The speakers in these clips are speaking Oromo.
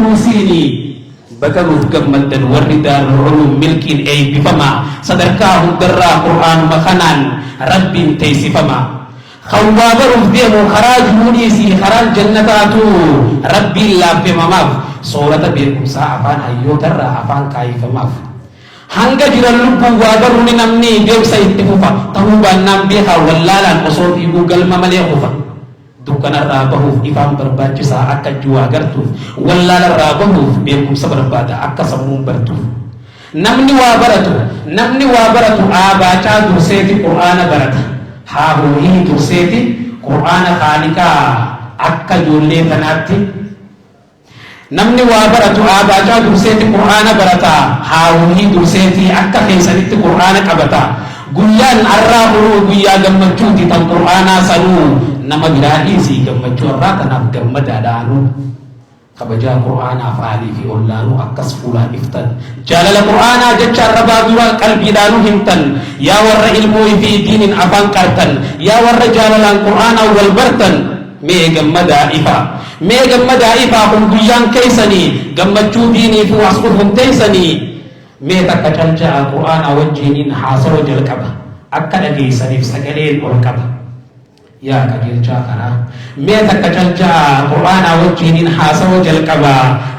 كنوسيني بكروف جمدن وردار العلوم ملكين أي بفما صدركاهم درا قرآن مخنان ربي تيسي فما خوابروف ديمو خراج مونيسي خراج جنتاتو ربي الله بما ماف سورة بيكم ساعفان أيو درا عفان كايف ماف hanga jiran lubbu wagaru ni namni dem sa ittifufa tahuba nambiha wallalan osot ibugal mamale kufa dukana rabahu ifam barbachisa akka juwa gartu wallala rabahu bekum sabar bada akka samum bartu namni wa baratu abacha durseti qur'ana barata ha hi durseti qur'ana khalika akka jolle tanatti namni waa baratu aabacaa durseeti qur'aana barata haawunii durseeti akka keessanitti qur'aana qabata guyyaan arraa buruu guyyaa gammachuuti tan qur'aanaa sanuu nama biraa dhiisii gammachuu irraa kanaaf gammadaadhaanu kabajaa qur'aanaaf aalii fi ollaanuu akkas fuulaan iftan jaalala qur'aanaa jecha arrabaa dura qalbiidhaanuu himtan yaa warra ilmoo fi diinin afaan qartan yaa warra jaalalaan qur'aanaa wal bartan mee gammadaa ifaa kun guyyaan keeysanii gammachuu diinii fi wasqufun teeysanii mee takka calja'a qur'aana wajjiiniin haasawa jalqaba akka dhageeysaniif sagaleen ol qaba yaa qajeelchaa karaa mee takka calja'a qur'aana wajjiiniin haasawa jalqaba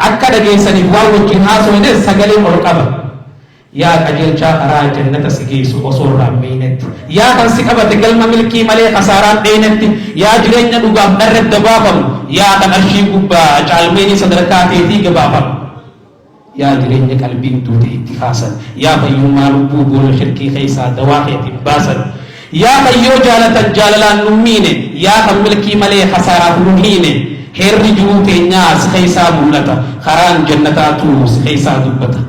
akka dhageeysaniif waan wajjiin haasawines sagaleen ol qaba yaa qajeelchaa karaa jannata si geessu osoo raammeeynetti yaa kan si qabate galma milkii malee kasaaraan dheenetti yaa jireenya dhugaaf dharredda baafamu yaa kan arshii gubbaa caalmeenii sadarkaa teetii gabaafamu yaa jireenya qalbiin duute itti kaasan yaa fayyummaa lubbuu boola shirkii keessaa dawaa keetiin baasan yaa fayyoo jaalatan jaalalaan nummiine yaa kan milkii malee kasaaraaf numhiine heerri jiruu teenyaa si keessaa mul'ata karaan jannataatu si keessaa dubbata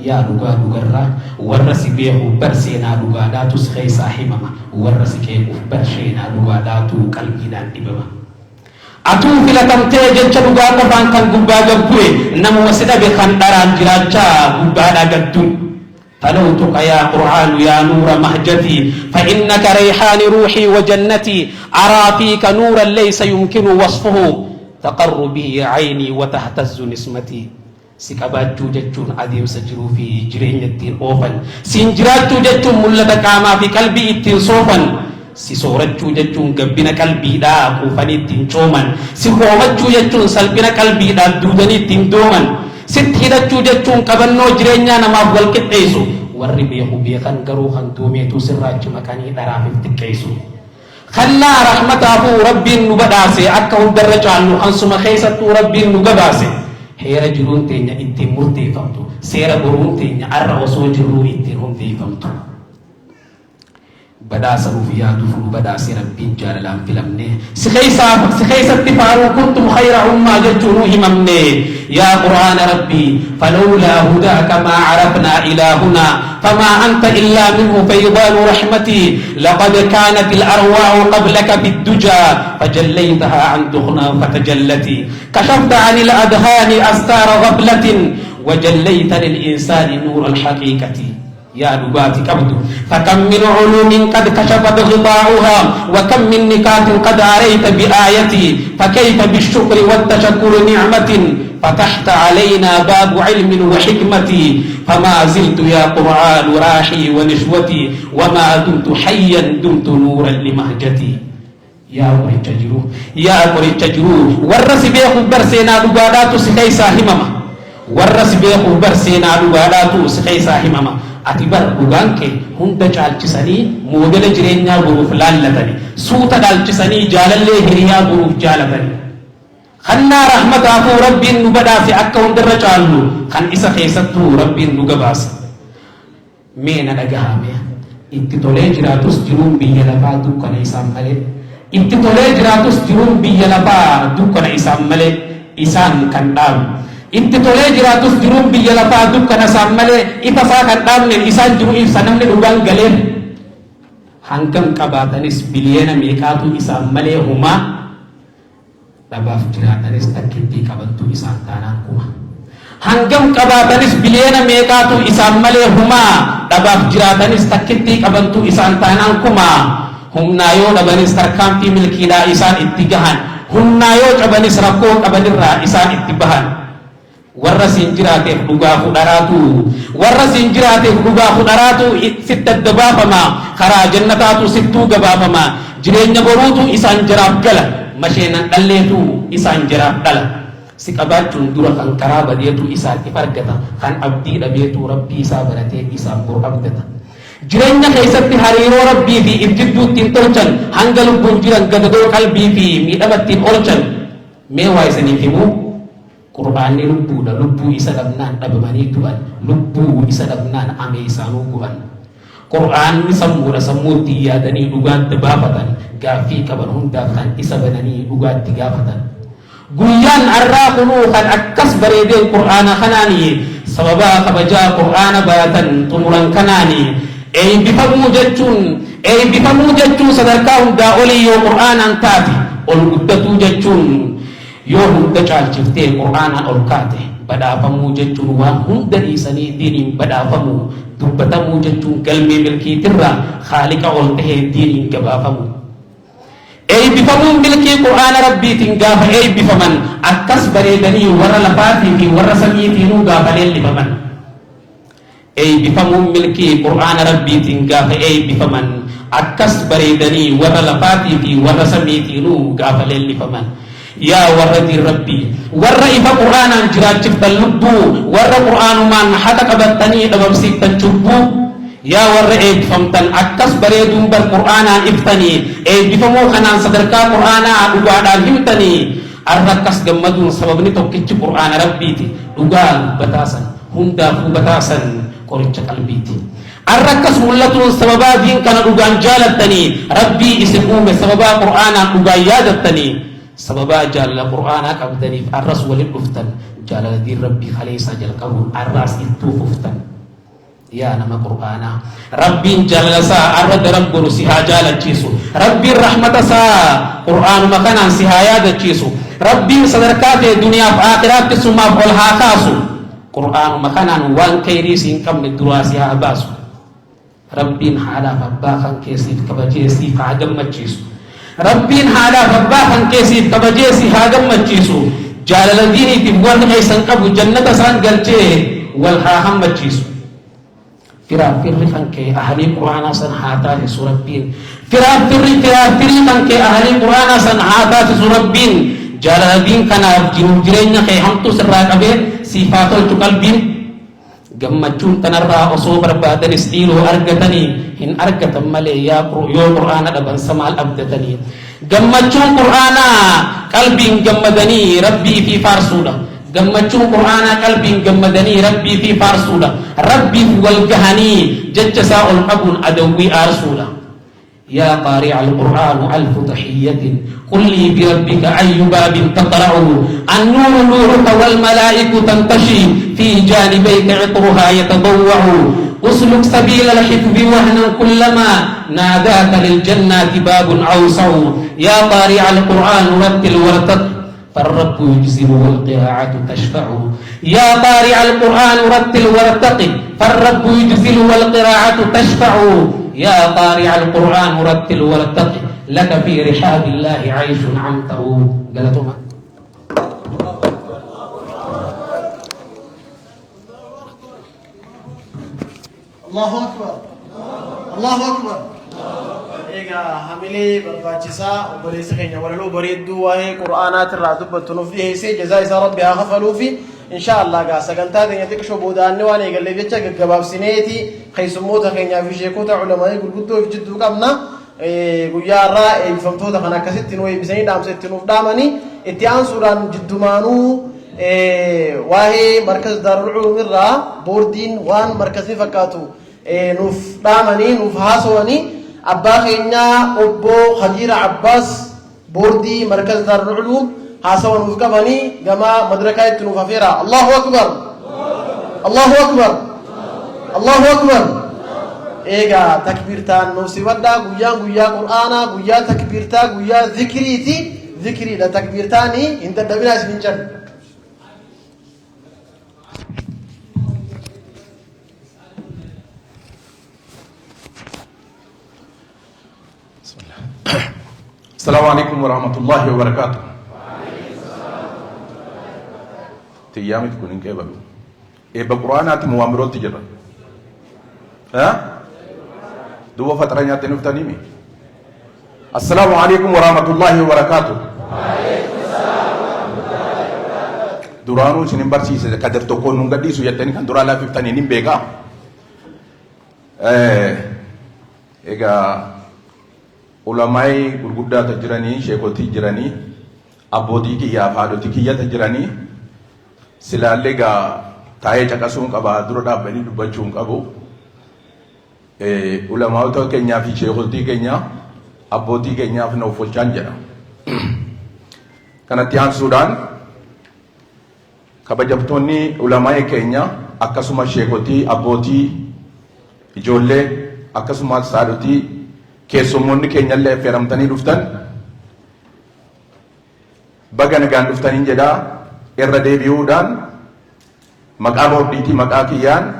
yaa dhugaa dhugarraa warra si beeku barseenaa dhugaadhaatu si keessaa himama warra si keekuuf barseenaa dhugaadhaatu qalbiidhaan dhibama atuu filatamtee jecha dhugaa qofaan kan gubbaa gabbu'e namuma si dhabe kan dharaan jiraachaa gubbaadhaa gadduun تلوتك يا قرآن يا نور مهجتي فإنك ريحان روحي وجنتي أرى فيك نورا ليس يمكن وصفه تقر به عيني وتهتز نسمتي سكباتو جتون أديم سجرو في جرين الدين أوفن سنجراتو جتون ملتا كاما في قلبي التين صوفن سورتو جتون قبنا قلبي دا كوفن التين شومن سخومتو جتون سلبنا قلبي دا دودني التين دومن ستهدتو جتون قبنو جرينيا نماف والكتئيسو warri beeku beekan garuu kan doomeetu sirraachi makanii dharaafif xiqqeessu خلا رحمته ربي نبداسي أكا ودرج عنه خنسما خيسة ربي نقباسي هيرا جرون تينيا إنتي مرتي فمتو سيرا برون تينيا أرى وصو جرون إنتي رمتي فمتو بداسا رفيا دفلو بداسي ربي جاللان فلمني سخيسة تفارو كنتم خير أمة ججونو هممني يا قرآن ربي فلولا هداك ما عرفنا إلهنا فما أنت إلا منه فيضان رحمتي لقد كانت الأرواح قبلك بالدجى فجليتها عن دخنا فتجلتي كشفت عن الأذهان أستار غفلة وجليت للإنسان نور الحقيقة يا لبات كبد فكم من علوم قد كشفت غطاؤها وكم من نكات قد أريت بآيتي فكيف بالشكر والتشكر نعمة فتحت علينا باب علم وحكمة فما زلت يا قرآن راحي ونشوتي وما دمت حيا دمت نورا لمهجتي يا أمري التجرو يا أمري التجرو ورس بيخو برسينا لبادات سخيسا همما ورس بيخو برسينا لبادات سخيسا همما أتبر بغانك هند جالجساني مودل جرينيا غروف لالتني سوتا جالجساني جالل هريا غروف جالتني خنا رحمته ربي نبدا في أكون درجالو خن إسا خيستو ربي نغباس مين نغامي انتطولي جراتوس جروم بيلفا دوكنا إسام ملي انتطولي جراتوس جروم بيلفا دوكنا إسام ملي إسان كندام intitolee jiraatus jiruun biyya lafaa dukkana isaan malee ifa isaa kan dhaabne isaan jiru ibsa namni dhugaan galeen hangam qabaatanis biliyeena meeqaatu isaan malee humaa dhabaaf jiraatanis takkittii qabattu isaan taanaan kuma hangam qabaatanis biliyeena meeqaatu isaan malee humaa dhabaaf jiraatanis takkittii qabattu isaan taanaan kuma humnaa yoo dhabanis tarkaanfii milkiidhaa isaan itti gahan humnaa yoo cabanis rakkoo qabanirraa isaan itti bahan warra sinjiraate dhugaa fudharaatu warra sinjiraate dhugaa fudharaatu sitta dabaafama karaa jannataatu sittuu gabaafama jireenya boruutu isaan jiraaf gala masheenan dhalleetu isaan jiraaf dhala si qabaachuun dura kan karaa badeetu isaan ifargata kan abdii dhabeetu rabbii isaa baratee isaan bor abdata jireenya keessatti hariiroo rabbii fi ibjidduutti hin tolchan hanga lubbuun jiran gadadoo qalbii fi miidhamatti hin oolchan mee waa isaniif himuu qur'aanni lubbuudha lubbuu isa dhabnaan dhabamanii du'an lubbuu isa dhabnaan amee isaanuu guban qur'aanni sammuudha sammuutti yaadanii dhugaatti baafatan gaaffii qaban hundaaf kan isa bananii dhugaatti gaafatan guyyaan arraa kunuu kan akkas bareedee qur'aana kanaanii sababaa kabajaa qur'aana baatan xumuran kanaanii eebbifamuu jechuun sadarkaa hundaa olii yoo qur'aanaan taate ol guddatuu jechuun yoo hunda caalchiftee qur'aanaan ol kaate badhaafamuu jechuun waan hunda dhiisanii diiniin badhaafamuu dubbatamuu jechuun galmee milkiitirraa haaliqa ol tahee diiniin gabaafamu eebbifamuun milkii qur'aana rabbiitiin gaafa eebbifaman akkas bareedanii warra lafaatii fi warra samiitiinuu gaafa leellifaman eebbifamuun milkii qur'aana rabbiitiin gaafa eebbifaman akkas bareedanii warra lafaatii fi warra samiitiinuu gaafa leellifaman yaa warra diin rabbii warra ifa qur'aanaan jiraachiftan lubbuu warra qur'aanumaan haqa qabattanii dhabamsiiftan cubbuu yaa warra eebbifamtan akkas bareeduun bar qur'aanaan iftanii eebbifamuu kanaan sadarkaa qur'aanaa dhugaadhaan himtanii arra akkas gammaduun sababni tokkichi qur'aana rabbiiti dhugaa bataasan hundaafuu bataasan qoricha qalbiiti arra akkas mul'atuun sababaa diin kana dhugaan jaalattanii rabbii isin uume sababaa qur'aanaan dhugaan yaadattanii sababaa jaalala qur'aanaa qabdaniif arras walin dhuftan jaalala diin rabbii kaleessaa jalqabuun arraas ittuu fuftan yaa nama qur'aanaa rabbiin jaalala isaa arra daran goru si haa jaalachiisu rabbiin rahmata isaa qur'aanuma kanaan si haa yaadachiisu rabbiin sadarkaa ta'e duniyaaf aakhiraatti sumaaf ol haa kaasu qur'aanuma kanaan waan khayrii si hin qabne duraa si haa baasu rabbiin haadhaaf abbaa kan keessiif kabajeessiif haa gammachiisu rabbiin haadhaaf abbaa kan keessiif kabajeessiif haa gammachiisu jaalala diiniitiif warri keessan qabu jannata isaan galchee wal haa hammachiisu firaaffirri kan kee ahalii qur'aanaa san haa taasisu rabbiin firaaffirri kan kee ahalii qur'aanaa san haa taasisu rabbiin jaalala diin kanaaf jiruuf jireenya kee hamtuu sirraa qabee siif haa tolchu qalbiin gammachuun tanarraa osoo barbaadanis dhiiroo argatanii hin argatan malee yoo qur'aana dhaban samaal abdatanii gammachuun qur'aanaa qalbiin gammadanii rabbii fi faarsuudha gammachuun qur'aanaa qalbiin gammadanii rabbii fi faarsuudha rabbiif wal gahanii jecha isaa ol qabuun adawwii aarsuudha يا قارئ القرآن ألف تحية قل لي بربك أي باب تقرأ النور نورك والملائك تنتشي في جانبيك عطرها يتضوع اسلك سبيل الحفظ وهنا كلما ناداك للجنات باب أوسع يا قارئ القرآن رتل وارتق فالرب يجزم والقراءة تشفع يا قارئ القرآن رتل وارتق فالرب يجزم والقراءة تشفع يا قارئ القرآن رتل وارتق لك في رحاب الله عيش عمته قالتما الله أكبر الله أكبر إيجا هميلي برباچسا وبريس خينيا ولو بريدو واي قرآنات الرادب تنوفيه سي جزاء ربي غفلوا في إن شاء الله قا سكنتا دنيتك شو بودان واني قال لي بيتشا جباب سنيتي خيسموتا خينيا في شيكوتا علماء يقول قدو في جدو قمنا قويا را فهمتوتا خنا كستين وي بسني دام ستين وف دامني اتيان سوران جدو مانو واهي مركز دار العلوم الرا بوردين وان مركز فكاتو نوف دامني نوف هاسواني أبا خينيا أبو خدير عباس بوردي مركز دار العلوم هاسوان نوف كماني جما مدركة تنوف فيرا الله أكبر الله أكبر الله أكبر إيجا تكبيرتان نوسي ودا قويا قرآنا قويا تكبيرتا قويا ذكريتي ذكري لا تكبيرتاني انت دبنا اسمين جن السلام عليكم ورحمة الله وبركاته. تيامت كونين كيبلو بقرآنات موامرات تجرا دو فترة تنفتنيمي السلام عليكم ورحمة الله وبركاته duranu sinin barsiise kadar tokko nun gadhiisu jettanii kan duraa laafiftanii nin beekaa egaa ulamaay gurguddaata jiranii sheekotii jiranii abbootii kiyyaa fi haadhotii kiyyata jiranii silaallee egaa taa'ee caqasuun qaba dura dhaabbanii dubbachuun qabu ulamaawota keenyaa fi sheekotii keenyaa abbootii keenyaaf na uffolchaan jedha kanatti aansuudhaan kabajamtoonni ulamaa'ee keenya akkasumas sheekotii abbootii ijoollee akkasumas haadhotii keessummoonni keenyallee affeeramtanii dhuftan baga nagaan dhuftaniin jedhaa irra deebi'uudhaan maqaa boordiitii maqaa kiyyaan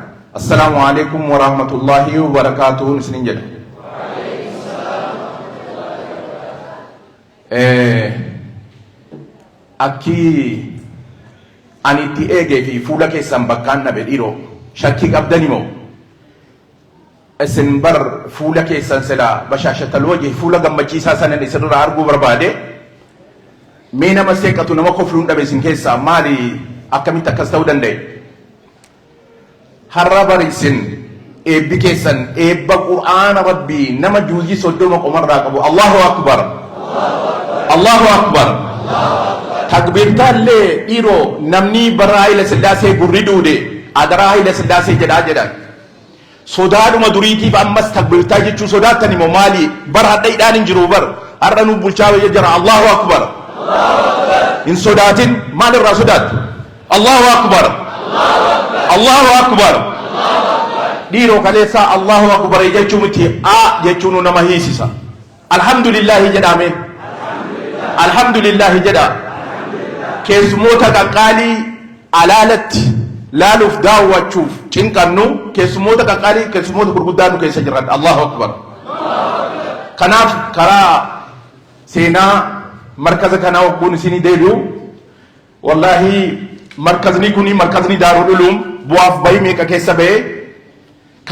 assalaamu alaikum warahmatullaahi wabarakaatuhu isiniin jedha akki ani itti eegee fi fuula keessan bakkaan dhabe dhiiroo shakkii qabdani moo isin bar fuula keessan silaa bashaashatal wajhi fuula gammachiisaa sanan isinirraa arguu barbaade mee nama seeqatu nama kofluun dhabe isin keessaa maali akkamitti akkas ta'uu danda'e har'a bari isin eebbi keessan eebba qur'aana rabbii nama juuzii 30 qomarraa qabu allahu akbar allahu akbar takbirtaallee dhiiroo namni bara Haayile Sillaasee gurri duude adaraa Haayile Sillaasee jedhan sodaadhuma duriitiif ammas takbirtaa jechuu sodaattan immoo maali bara hadha hidhaan hin jiru bar har'a nu bulchaa wayya jira allahu akbar hin sodaatin maal irraa sodaattu allahu akbar allahu akbar dhiiroo kaleessaa allahu akbar jechuu miti jechuun nama hiisisa alhamdulillahi jedhame alhamdulillahi jedha keessumoota qaqqaalii alaalatti laaluuf daawwachuuf cinqannu keessumoota qaqqaalii keessumoota gurguddaa nu keessa jiran allahu akbar kanaaf karaa seenaa markaza kanaa wagguun isinii deebi'u wallahi markazni kuni markazni daarul uluum bu'aaf bayii meeqa keessa ba'e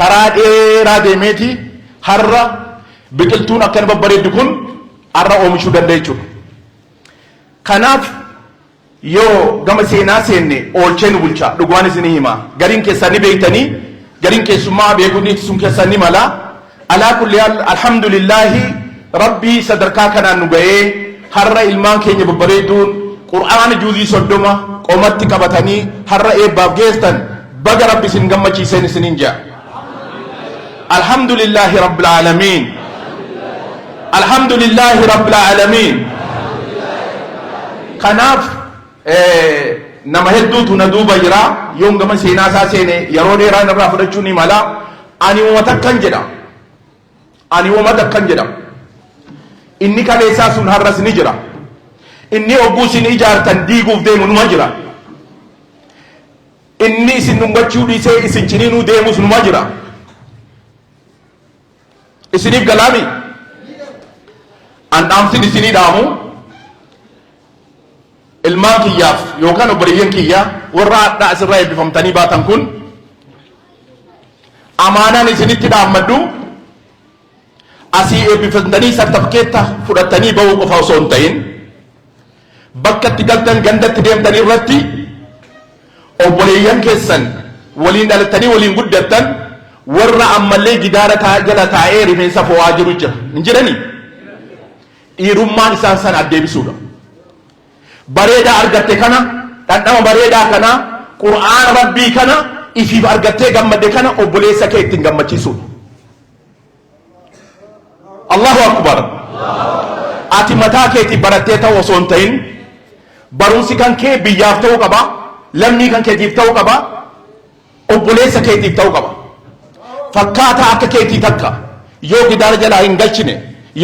karaa dheeraa deemeeti har'a biqiltuun akkana babbareeddu kun har'a oomishuu danda'a jechuudha kanaaf yoo gama seenaa seenne oolchee nu bulcha dhugaan isinii hima gariin keessan ni beektanii gariin keessummaa beekuun sun keessan ni mala alaa kulli alhamdulillahi rabbii sadarkaa kanaan nu ga'ee har'a ilmaan keenya babbareeduun qur'aana juuzii 30 qomatti qabatanii har'a eebbaaf geestan baga rabbi isin gammachiiseen isiniin jaa alhamdulillahi rabbil aalamiin alhamdulillahi rabbil aalamiin kanaaf nama hedduutu na duuba jira yoon gama seenaa isaa seene yeroo dheeraa irraa fudhachuu ni mala ani uummata akkan jedha inni kaleessaa sun har'as ni jira inni hogguu isin ijaartan diiguuf deemu numa jira inni isin dhungachuu dhiisee isin ciniinuu deemus numa jira isiniif galaami an dhaamsin isinii dhaamu ilmaan kiyyaaf yookaan obboleeyyan kiyyaa warra hadhaa asirraa eebbifamtanii baatan kun amaanaan isinitti dhaammadhu asii eebbifamtanii sartifikeetta fudhattanii bahuu qofa osoo hin ta'in bakka itti galtan gandatti deemtanii irratti obboleeyyan keessan waliin dhalattanii waliin guddattan warra ammallee gidaara jala taa'ee rifeensa fo'aa jiru jira hin jiranii dhiirummaan isaan san addeebisuudha bareedaa argatte kana dhandhama bareedaa kana qur'aana rabbii kana ifiif argattee gammadde kana obboleessa kee ittiin gammachiisuudha allahu akbar ati mataa keetii barattee ta'u osoo hin ta'in barumsi kan kee biyyaaf ta'uu qaba lammii kan keetiif ta'uu qaba obboleessa keetiif ta'uu qaba fakkaataa akka keetii takka yoo gidaara jalaa hin galchine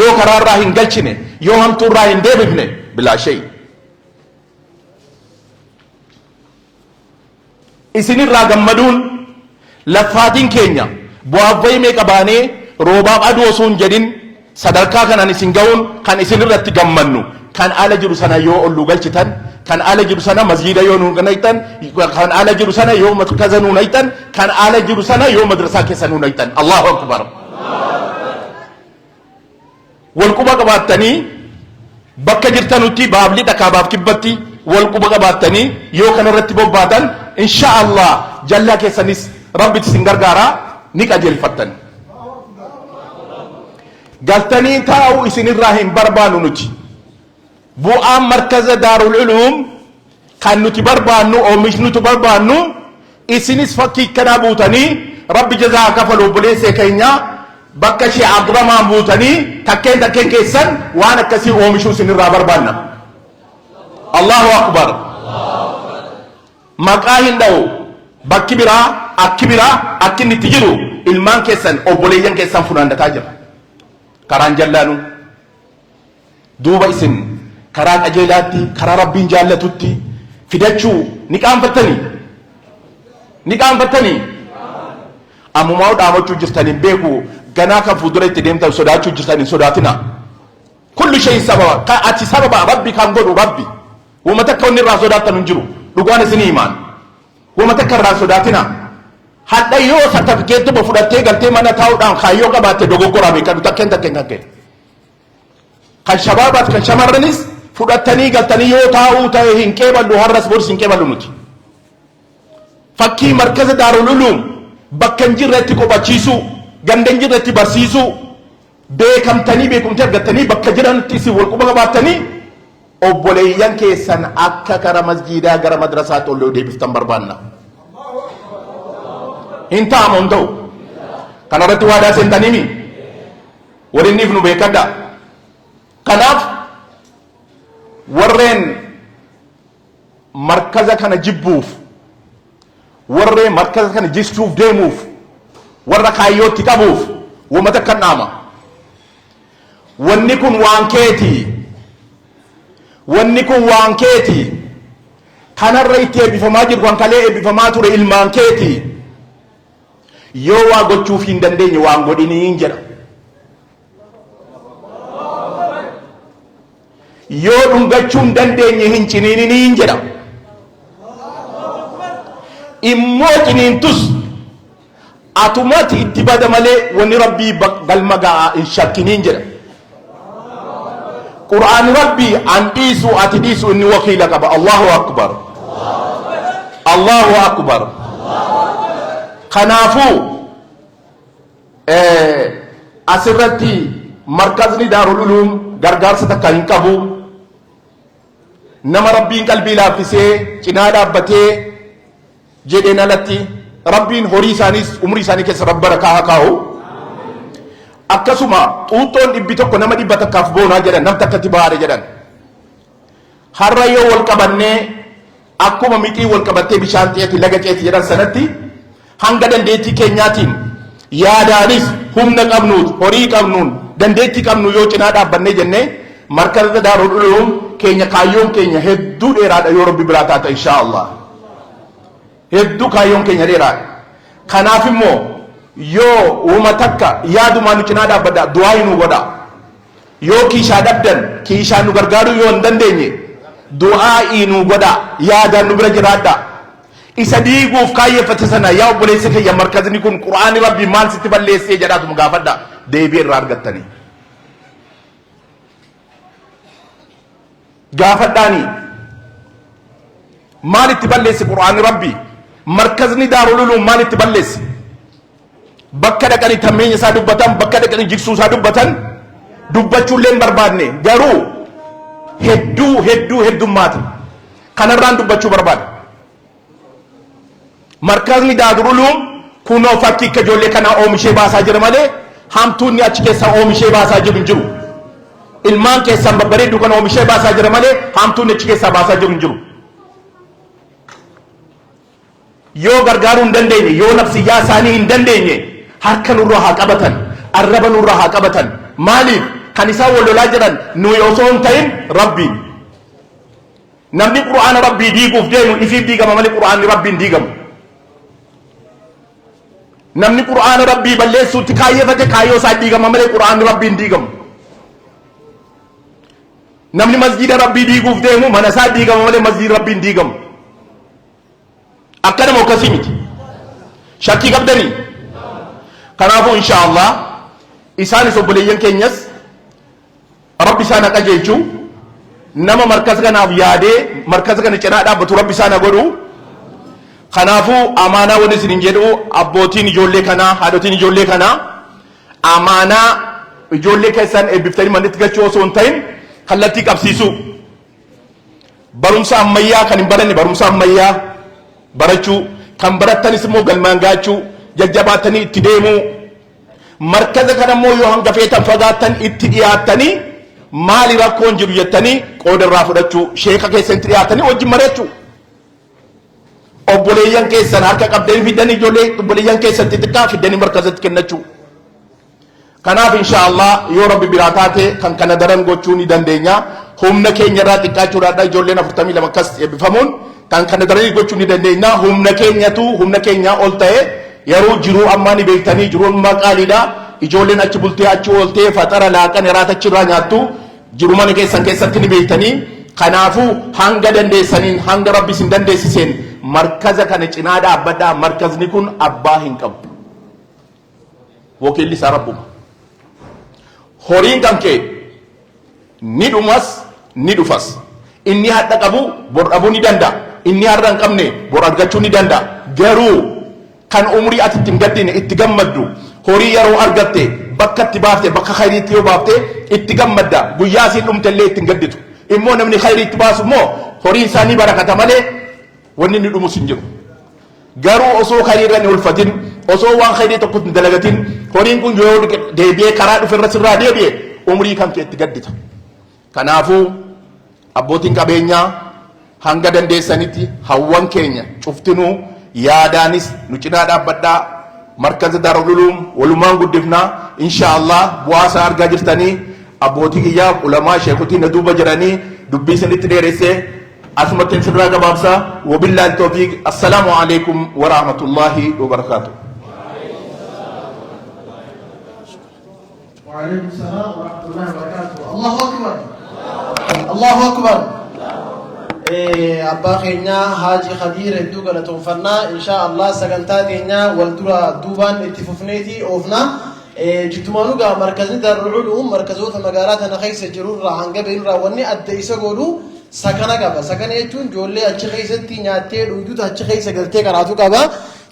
yoo karaarraa hin galchine yoo hamtuurraa hin deebifne bilaa shay isinirraa gammaduun laffaatiin keenya bu'aaf bayii meeqa baanee roobaaf aduu osoo hin jedhin sadarkaa kanaan isin ga'uun kan isinirratti gammannu kan ala jiru sana yoo olluu galchitan kan ala jiru sana masjida yoo nu naytan kan ala jiru sana yoo markaza nu naytan kan ala jiru sana yoo madrasa keessa nu naytan Allahu akbar wal quba qabattanii bakka jirtanutti baabli dhakaabaaf kibbatti wal quba qabattanii yoo kana irratti bobbaatan insha Allah jalla keessanis rabbi isin gargaara ni qajeelfattan galtanii taa'u isinirraa hin barbaannu nuti bu'aan markaza daarul ulum kan nuti barbaannu oomishni nuti barbaannu isinis fakkii kanaa buutanii rabbi jazaa kafalu buleessee keenya bakka shee abdurrahmaan buutanii takkeen keessan waan akkasii oomishuu isinirraa barbaanna Allahu akbar maqaa hin dha'u bakki biraa akki biraa akki inni itti jiru ilmaan keessan obboleeyyan keessan funaannataa jira karaan jallaanu duuba isin karaa qajeelaatti karaa rabbiin jaallatutti fidachuu ni qaanfattanii ammumaa dhaamachuu jirtaniin beeku ganaa kan fuuldura itti deemtan sodaachuu jirtaniin sodaatina kullu shay'in sababa ka ati sababa rabbi kan godhu rabbi wama takka wanni irraa sodaattan hin jiru dhugaan isinii himaan wama takka irraa sodaatina hadha yoo sartifikeettuma fudhattee galtee mana taa'uudhaan kaayyoo qabaatte dogoggorame kan takkeen kan kee kan shabaabaat kan shamarranis fudhattanii galtanii yoo taa'uu ta'e hin qeeballu har'as boris hin qeeballu nuti fakkii markaza daarul ulum bakka hin jirretti qopachiisuu ganda hin jirretti barsiisuu beekamtanii beekumtii argattanii bakka jiranitti isin wal quba qabaattanii obboleeyyan keessan akka kara masjidaa gara madrasaatti ol deebiftan barbaanna hin ta'amu hin ta'u kanarratti waadaa seentaniimi walinniif nu beekadha kanaaf warreen markaza kana jibbuuf warreen markaza kana jistuuf deemuuf warra kaayyootti qabuuf wama takka dhaama wanni kun waan keeti kanarra itti eebbifamaa jiru kan kalee eebbifamaa ture ilmaan keeti yoo waa gochuuf hin dandeenye waan godhiniin jedha yoo dhungachuu hin dandeenye hin ciniininiin jedha immoo ciniintus atumati itti bada malee wanni rabbii galma ga'a hin shakkiniin jedha qur'aan rabbii an dhiisu ati dhiisu inni wakiila qaba Allahu akbar kanaafuu asirratti markazni daarul ulum gargaarsa takka hin qabu nama rabbiin qalbii laaffisee cinaa dhaabbatee jedheen alatti rabbiin horii isaaniis umrii isaanii keessa rabbi barakaa haa kaa'u akkasuma xuuxxoon 100 nama 100 boonaa jedhan nam takkatti bahaadha jedhan har'a yoo wal qabannee akkuma mixii wal qabattee bishaan ceeti laga ceeti jedhan sanatti hanga dandeettii keenyaatiin yaadaanis humna qabnuut horii qabnuun dandeettii qabnu yoo cinaa dhaabbannee jennee markaza daarul ulum keenya kaayyoon keenya hedduu dheeraadha yoo rabbi biraa taata insha Allah hedduu kaayyoon keenya dheeraadha kanaaf immoo yoo uma takka yaadumaan nu cinaa dhaabbadha du'aa nu godha yoo kiishaa dhabdan kiishaa nu gargaaruu yoo hin dandeenye du'aa nu godha yaadaan nu bira jiraadha isa diiguuf kaayyeeffate sana yaa obboleessa kiyya markazni kun qur'aani rabbii maal sitti balleessee jedhaatuma gaafadha deebii irraa argattanii gaafadhaanii maal itti balleesse qur'aani rabbii markazni daarul ulum maal itti balleesse bakka dhaqanii tammeenya isaa dubbatan bakka dhaqanii jigsuu isaa dubbatan dubbachuullee hin barbaadne garuu heddummaati kanarraan dubbachuu barbaada markazni daarul ulum kunoo fakkii akka ijoollee kanaa oomishee baasaa jira malee hamtuunni achi keessaa oomishee baasaa jiru hin jiru ilmaan keessan babbareeddu kan oomishee baasaa jira malee hamtuunni achi keessaa baasaa jiru hin jiru yoo gargaaruu hin dandeenye yoo nafsiyyaa isaanii hin dandeenye harka nurraa haa qabatan arraba nurraa haa qabatan maaliif kan isaan wal lolaa jiran nu osoo hin ta'in rabbiin namni qur'aana rabbii diiguuf deemu ifiif diigama malee qur'aanni rabbiin diigamu namni qur'aana rabbii balleessuutti kaayyeffate kaayyoo isaa diigama malee qur'aanni rabbiin diigamu namni masjida rabbii diiguuf deemu mana isaa diigama malee masjida rabbiin diigamu akkana moo akkasii miti shakkii qabdanii kanaafuu insha Allah isaanis obboleeyyan keenyas rabbi isaan qajeelchu nama markaza kanaaf yaadee markaza kana cinaa dhaabbatu rabbi isaan godhu kanaafuu amaanaa wanni isin jedhu abbootiin ijoollee kanaa haadhotiin ijoollee kanaa amaanaa ijoollee keessan eebbiftanii manatti galchuu osoo hin ta'in kallattii qabsiisu barumsa ammayyaa kan hin baranne barumsa ammayyaa barachuu kan barattanis immoo galmaan gaachuu jajjabaatanii itti deemuu markaza kana immoo yoo hanga feetan fagaattan itti dhiyaattanii maali rakkoon jiru jettanii qooda irraa fudhachuu sheeka keessan itti dhiyaatanii wajjin mari'achuu obboleeyyan keessan harka qabdanii fidanii ijoollee obboleeyyan keessan xixiqqaa fidanii markazatti kennachuu kanaaf insha Allah yoo rabbi biraa taate kan kana daran gochuu ni dandeenya humna keenya irraa xiqqaachuudhaan ijoolleen 42 akkas eebbifamuun kan kana daran gochuu ni dandeenya humna keenya ol ta'e yeroo jiruu ammaa ni beektanii jiruun maqaaliidha ijoolleen achi bultee achi ooltee faxara laaqan hiraata achirraa nyaattu jiru mana keessan keessatti ni beektanii kanaafuu hanga dandeessaniin hanga rabbi isin dandeessiseen markaza kana cinaa dhaabbadhaa markazni kun abbaa hin qabu wakiilli isaa rabbuma horiin kan kee ni dhumas ni dhufas inni hadha qabu bor dhabuu ni danda'a inni har'a hin qabne bor argachuu ni danda'a garuu kan umrii ati itti hin gaddine itti gammaddu horii yeroo argatte bakka itti baafte bakka khayriitti yoo baafte itti gammadda guyyaa isiin dhumtellee itti hin gadditu immoo namni khayriitti baasu immoo horiin isaanii barakata malee wanni inni dhumus hin jiru garuu osoo khayriirra hin ulfatin osoo waan khayrii tokko hin dalagatin horiin kun yoo deebi'ee karaa dhuferra sirraa deebi'e umrii kan kee itti gaddita kanaafuu abbootiin qabeenyaa hanga dandeessanitti hawwan keenya cuftinuu yaadaanis nu cinaa dhaabbadhaa markaza Daarul Uluum walumaan guddifnaa insha Allah bu'aasaa argaa jirtanii abbootii kiyyaa ulamaa sheekotiin duuba jiranii dubbii isinitti dheeressee asumatti sirraa gabaabsaa wabillahi tawfiiq assalaamu alaykum wa rahmatullahi wa barakatuh وعليكم السلام ورحمة الله وبركاته الله أكبر الله أكبر أبا خينا حاجي خدير الدوغة لتنفرنا إن شاء الله سقنتا دينا والدورة دوبان اتففنيتي أوفنا جتمانو قا مركزني دار العلوم مركزوة مقالات أنا خيس جرور راحن قبل راوني أدئيسا قولو سكنا قبا سكنا يتون جولي أتش خيستي نياتي وجود أتش خيس قلتي قراتو قبا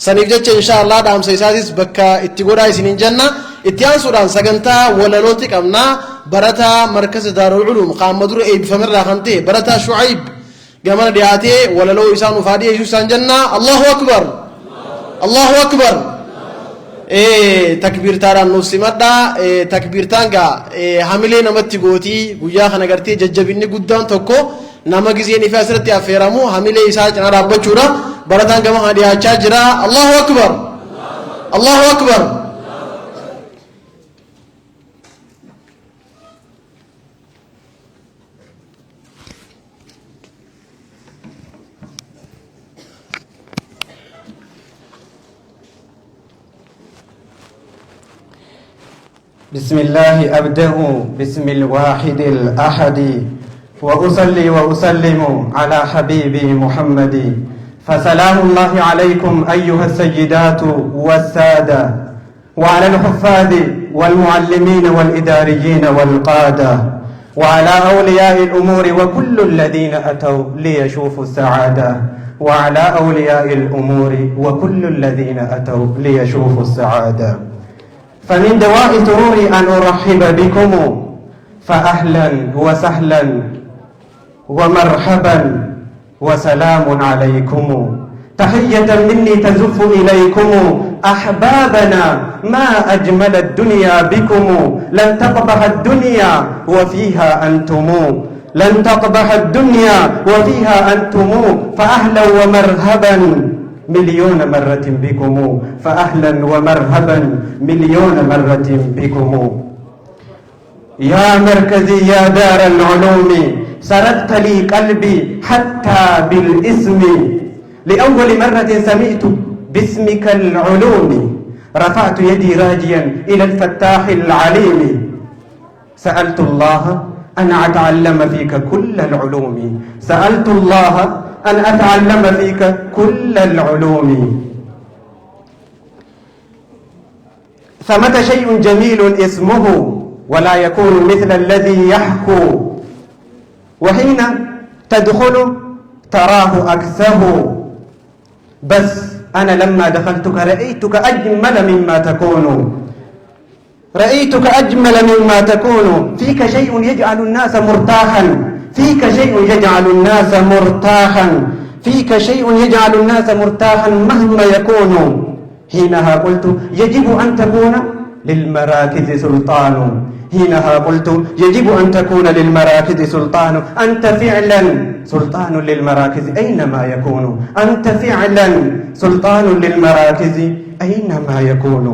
سنفجت إن شاء الله دام سيساسيس بكا اتقودا سنين جنة اتيان سودان سقنتا ولالوتي قمنا برتا مركز دار العلوم قام مدور ايب فمر راخنتي برتا شعيب قامنا دياتي ولالو إسان وفادي يسوسان جنة الله أكبر الله أكبر تكبير تاران نوسيمدا تكبير تانغا حاملين نمتي غوتي غيا خنا غرتي ججبيني غدان توكو نما غيزيني فاسرتي افيرامو حاملي إسا جنا رابچورا برتان غما هديا چاجرا الله أكبر الله أكبر بسم الله أبدأ بسم الواحد الأحد وأصلي وأسلم على حبيبي محمد فسلام الله عليكم أيها السيدات والسادة وعلى الحفاظ والمعلمين والإداريين والقادة وعلى أولياء الأمور وكل الذين أتوا ليشوفوا السعادة وعلى أولياء الأمور وكل الذين أتوا ليشوفوا السعادة فمن دواء سروري أن أرحب بكم فأهلا وسهلا ومرحبا وسلام عليكم تحية مني تزف إليكم أحبابنا ما أجمل الدنيا بكم لن تقبح الدنيا وفيها أنتم لن تقبح الدنيا وفيها أنتم فأهلا ومرحبا مليون مرة بكم فأهلا ومرحبا مليون مرة بكم يا مركزي يا دار العلوم سردت لي قلبي حتى بالاسم لأول مرة سمعت باسمك العلوم رفعت يدي راجيا إلى الفتاح العليم سألت الله أن أتعلم فيك كل العلوم، سألت الله أن أتعلم فيك كل العلوم. ثمة شيء جميل اسمه ولا يكون مثل الذي يحكو، وحين تدخل تراه أكثه، بس أنا لما دخلتك رأيتك أجمل مما تكون، رأيتك أجمل مما تكون. فيك شيء يجعل الناس مرتاحا، فيك شيء يجعل الناس مرتاحا، فيك شيء يجعل الناس مرتاحا مهما يكون. حينها قلت يجب أن تكون للمراكز سلطان، حينها قلت يجب أن تكون للمراكز سلطان. أنت فعلا سلطان للمراكز أينما يكون، أنت فعلا سلطان للمراكز أينما يكون.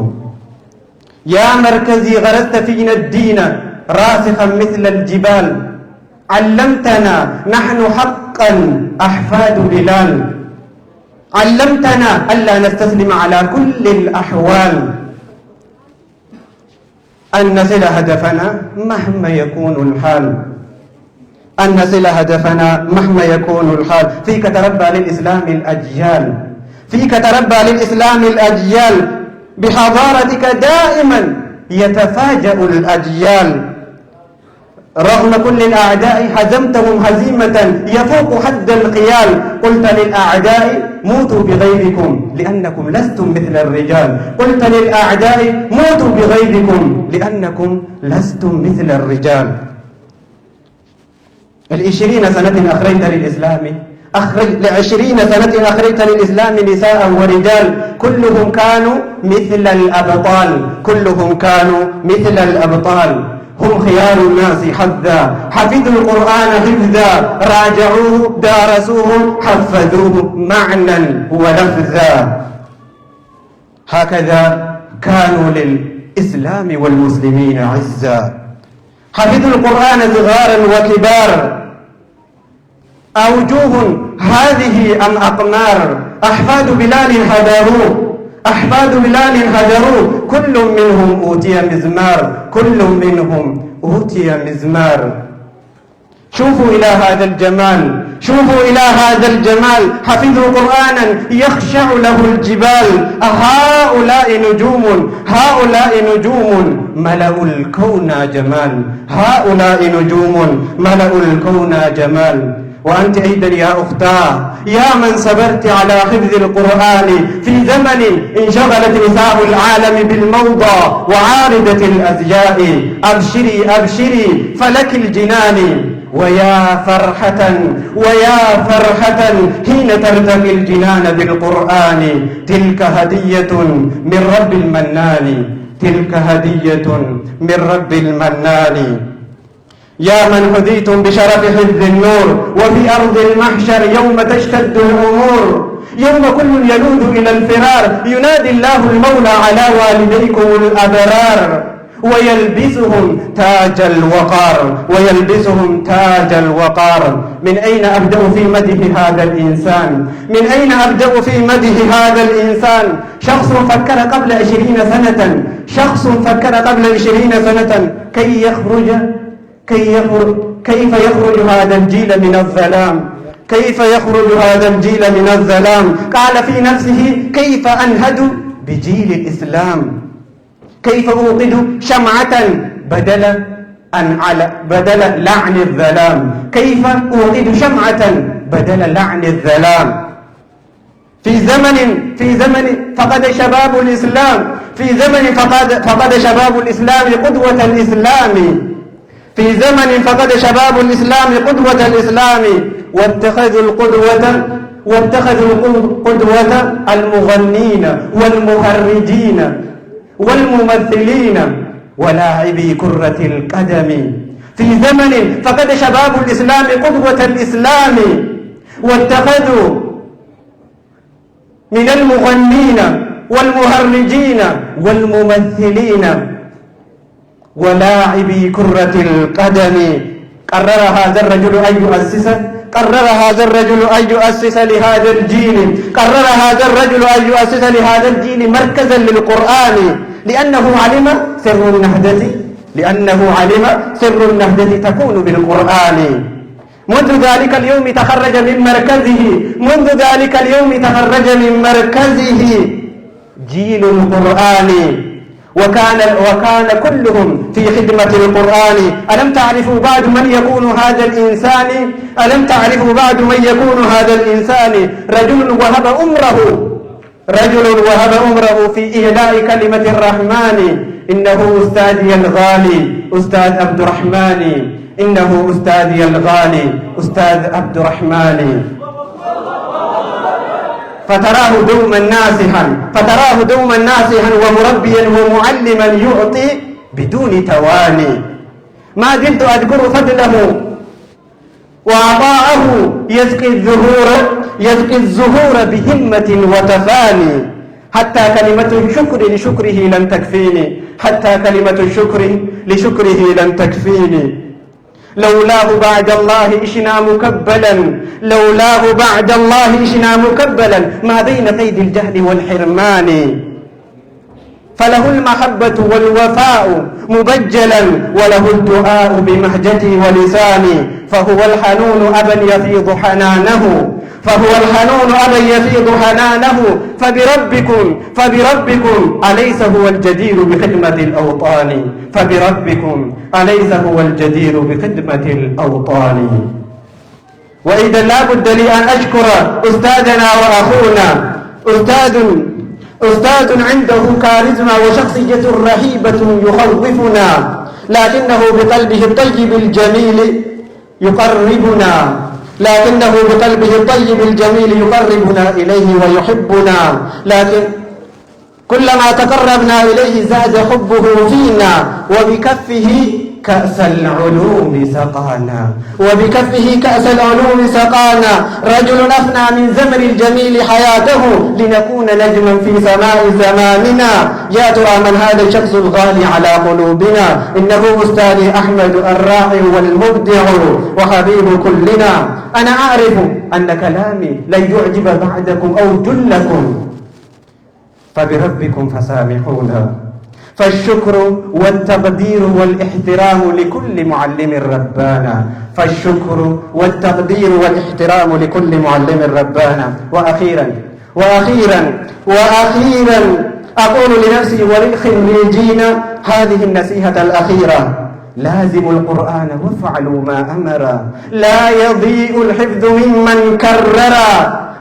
يا مركزي غرست فينا الدين راسخا مثل الجبال، علمتنا نحن حقا أحفاد بلال، علمتنا ألا نستسلم على كل الأحوال، أن نصل هدفنا مهما يكون الحال، أن نصل هدفنا مهما يكون الحال. فيك تربى للإسلام الأجيال، فيك تربى للإسلام الأجيال، بحضارتك دائما يتفاجأ الأجيال. رغم كل الأعداء هزمتهم هزيمة يفوق حد القيال. قلت للأعداء موتوا بغيظكم لأنكم لستم مثل الرجال، قلت للأعداء موتوا بغيظكم لأنكم لستم مثل الرجال. 20 سنة أخرجت للإسلام، 20 سنة أخرجت للإسلام نساء ورجال، كلهم كانوا مثل الأبطال، كلهم كانوا مثل الأبطال. هم خيار الناس حظا، حفظوا القرآن حفظا، راجعوه دارسوه حفظوه معنى ولفظا. هكذا كانوا للإسلام والمسلمين عزا، حفظوا القرآن صغارا وكبار. أوجوه هذه أم أقمار، أحفاد بلال هدروه، أحفاد بلال هدروه، كل منهم أوتي مزمار، كل منهم أوتي مزمار. شوفوا إلى هذا الجمال، شوفوا إلى هذا الجمال، حفظوا قرآنا يخشع له الجبال. هؤلاء نجوم، هؤلاء نجوم ملأوا الكون جمال، هؤلاء نجوم ملأوا الكون جمال. وأنت أيضا يا أختاه يا من صبرت على حفظ القرآن في زمن انشغلت نساء العالم بالموضة وعارضة الأزياء. أبشري أبشري فلك الجنان، ويا فرحة ويا فرحة حين ترتقي الجنان بالقرآن. تلك هدية من رب المنان، تلك هدية من رب المنان. يا من حظيتم بشرف حفظ النور، وفي أرض المحشر يوم تشتد الأمور، يوم كل يلوذ إلى الفرار، ينادي الله المولى على والديكم الأبرار، ويلبسهم تاج الوقار، ويلبسهم تاج الوقار. من أين أبدأ في مدح هذا الإنسان؟ من أين أبدأ في مدح هذا الإنسان؟ شخص فكر قبل 20 سنة، شخص فكر قبل 20 سنة كيف يخرج هذا الجيل من الظلام، كيف يخرج هذا الجيل من الظلام. قال في نفسه كيف أنهد بجيل الإسلام، كيف أوقد شمعة بدل لعن الظلام، كيف أوقد شمعة بدل لعن الظلام. في زمن فقد شباب الإسلام، في زمن فقد شباب الإسلام قدوة الإسلام، في زمن فقد شباب الإسلام قدوة الإسلام. واتخذوا القدوة المغنين والمهرجين والممثلين ولاعبي كرة القدم. في زمن فقد شباب الإسلام قدوة الإسلام، واتخذوا من المغنين والمهرجين والممثلين ولاعبي كرة القدم. قرر هذا الرجل أن يؤسس، قرر هذا الرجل أن يؤسس لهذا الجيل، قرر هذا الرجل أن يؤسس لهذا الجيل مركزا للقرآن، لأنه علم سر النهضة لأنه علم سر النهضة تكون بالقرآن. منذ ذلك اليوم تخرج من مركزه جيل القرآن، وكان كلهم في خدمة القرآن. ألم تعرفوا بعد من يكون هذا الإنسان؟ رجل وهب عمره في إهلاء كلمة الرحمن. إنه أستاذي الغالي أستاذ عبد الرحمن، فتراه دوما ناصحا ومربيا ومعلما يعطي بدون تواني. ما زلت أذكر فضله وعطاءه يسقي الزهور بهمة وتفاني، حتى كلمة الشكر لشكره لم تكفيني. لولاه بعد الله إشنا مكبلا ما بين قيد الجهل والحرمان. فله المحبة والوفاء مبجلا وله الدعاء بمهجتي ولساني. فهو الحنون أبا يفيض حنانه فبربكم أليس هو الجدير بخدمة الأوطان. وإذا لا بد لي أن أشكر أستاذنا وأخونا، أستاذ عنده كاريزما وشخصية رهيبة يخوفنا، لكنه بقلبه الطيب الجميل يقربنا إليه ويحبنا. لكن كلما تقربنا إليه زاد حبه فينا، وبكفه كأس العلوم سقانا. رجل أفنى من زمن الجميل حياته لنكون نجما في سماء زماننا. يا ترى من هذا الشخص الغالي على قلوبنا؟ إنه أستاذي أحمد الراعي والمبدع وحبيب كلنا. أنا أعرف أن كلامي لن يعجب بعدكم أو جلكم، فبربكم فسامحونا. فالشكر والتقدير والاحترام لكل معلم ربانا. وأخيرا أقول لنفسي وللخريجين هذه النصيحة الأخيرة: لازموا القرآن وافعلوا ما أمر، لا يضيء الحفظ ممن كرر.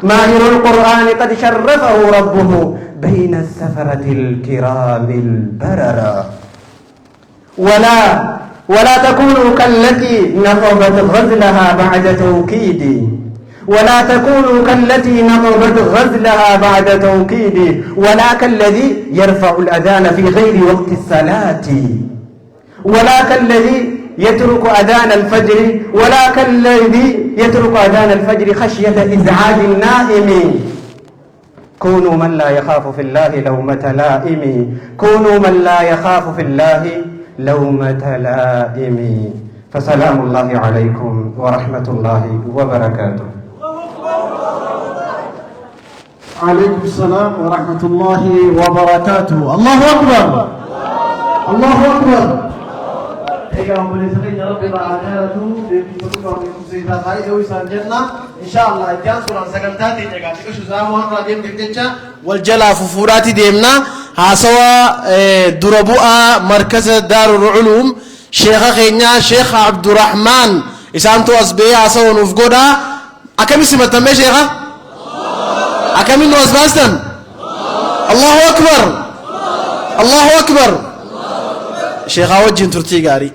ماهر القرآن قد شرفه ربه بين السفرة الكرام البررة. ولا تكونوا كالتي نقضت غزلها بعد توكيد، ولا كالذي يرفع الأذان في غير وقت الصلاة، ولا كالذي يترك أذان الفجر خشية إزعاج النائم. كونوا من لا يخاف في الله لومة لائم. فسلام الله عليكم ورحمة الله وبركاته. عليكم السلام ورحمة الله وبركاته. الله أكبر. Egaa obboleessa keenya rabbi irraa dheeratu beekumsa beekumsa ta'uu isaan jenna. Inshallah itti aansuudhaan sagantaa teenya egaa xiqqoo zaamoo har'a deemteef jecha wal jalaa fufuudhaati deemna. Haasawa dura bu'aa markaza Daarul Uluum sheekha keenya Sheekh Abdurrahmaan isaantu as ba'ee haasawa nuuf godha. Akkamitti simatamee sheekha? Akkamitti nu as baastan? Allahu akbar. Sheekha wajjin turtii gaarii.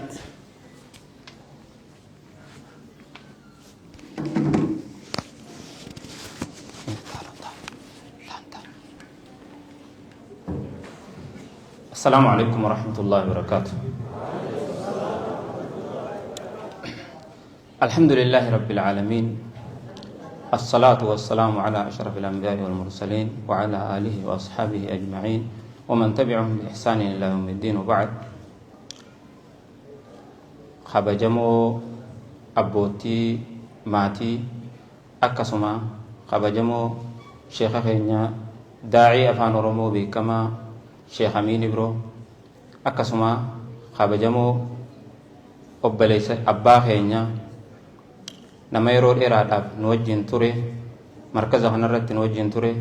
السلام عليكم ورحمة الله وبركاته. الحمد لله رب العالمين، الصلاة والسلام على أشرف الأنبياء والمرسلين وعلى آله وأصحابه أجمعين ومن تبعهم بإحسان إلى يوم الدين. وبعد، خبجمو أبوتي ماتي أكسما خبجمو شيخ خينيا داعي أفان رمو بكما شيخ أمين برو أكسما kabajamoo obboleessa abbaa keenya nama yeroo dheeraadhaaf nu wajjin ture markaza kanarratti nu wajjin ture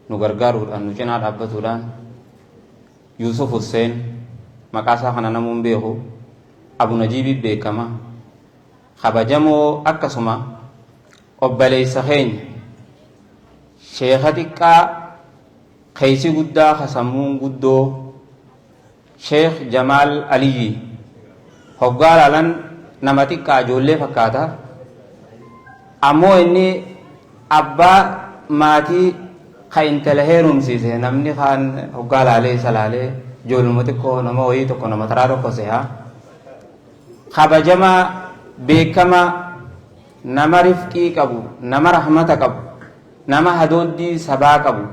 nu gargaaruudhaan nu cinaa dhaabbatuudhaan Yusuf Hussein maqaa isaa kana namuun beeku Abu Najiib beekama kabajamoo akkasuma obboleessa keenya sheekha xiqqaa keeysi guddaa kasammuun guddoo Sheekh Jamaal Aliyyi hoggaa laalan nama xiqqaa ijoollee fakkaata ammoo inni abbaa maatii ka intala heerumsiise namni kaan hoggaa laalee isa laalee ijoolluma xiqqoo nama wayii tokko nama taraa tokko seha kabajamaa beekamaa nama rifqii qabu nama rahmata qabu nama hadooddii sabaa qabu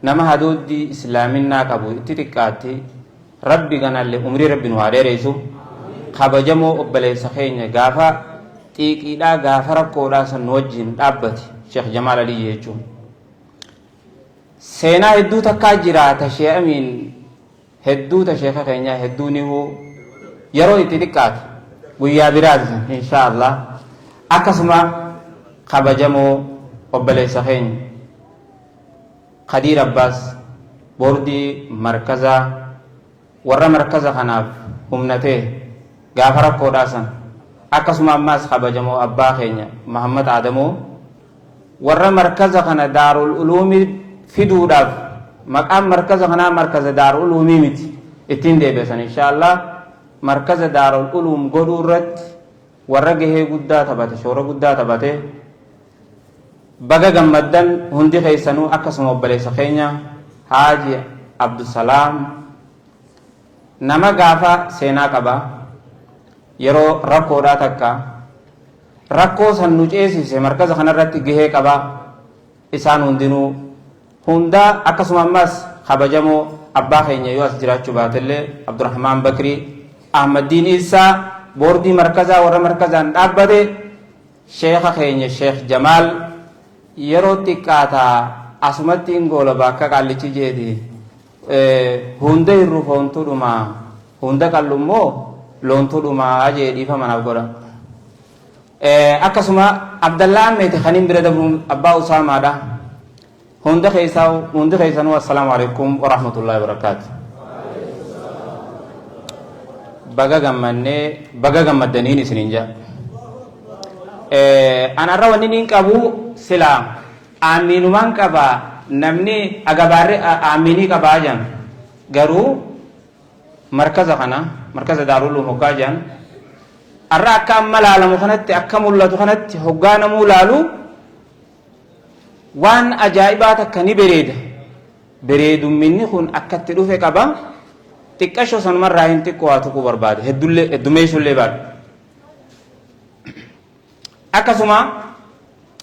nama hadooddii islaaminaa qabu itti xiqqaatti rabbi ganallee umrii rabbi nu haa dheereessu kabajamoo obboleessa keenya gaafa xiiqiidhaa gaafa rakkoodhaa san nu wajjin dhaabbate Sheekh Jamaal Aliyyi jechuun seenaa hedduu takkaa jiraata Sheekh Amiin hedduu ta sheekha keenyaa hedduu ni yeroo itti xiqqaate guyyaa biraati insha Allah akkasuma kabajamoo obboleessa keenya Qadiir Abbaas boordii markazaa warra markaza kanaaf humnatee gaafa rakkoodhaa san akkasuma ammaas kabajamoo abbaa keenya Muhammad Adamoo warra markaza kana Daarul Uluumii fiduudhaaf maqaan markaza kanaa markaza Daarul Uluumii miti ittiin deebisan insha Allah markaza Daarul Uluum godhuu irratti warra gahee guddaa taphate shoora guddaa taphate baga gammaddan hundi keessanuu akkasuma obboleessa keenya Haaji Abdusalaam nama gaafa seenaa qaba yeroo rakkoodhaa takka rakkoo san nu ceesise markaza kanarratti gahee qaba isaan hundinuu hundaa akkasuma ammas kabajamoo abbaa keenya yoo as jiraachuu baatellee Abdurrahmaan Bakrii Ahmaddiin Isaa boordii markazaa warra markazaan dhaabbate sheekha keenya Sheekh Jamaal yeroo xiqqaataa asumatti ingoola bakka qaallichi jeeti hunda irru foontuudhuma hunda qallummoo loontuudhuma ajee dhiifamanaaf godha akkasuma Abdallaa Ammeeti kaniin bira dabru abbaa Usaamaadha hundi keessanuu assalaamu alaikum wa rahmatullahi wa barakaatu baga gammaddaniin isiniin jaa anarra wanni niin qabu silaa aamiinumaan qabaa namni agabaarri aaminii qabaa jan garuu markaza kana markaza Daarul Uluum hoggaa jan arra akka amma laalamu kanatti akka mul'atu kanatti hoggaa namuu laalu waan ajaa'ibaa takka ni bereedumminni kun akkatti dhufe qaba xiqqasho sanumarraa hin xiqqoo haa tuquu barbaade heddumeessullee baadhu akkasuma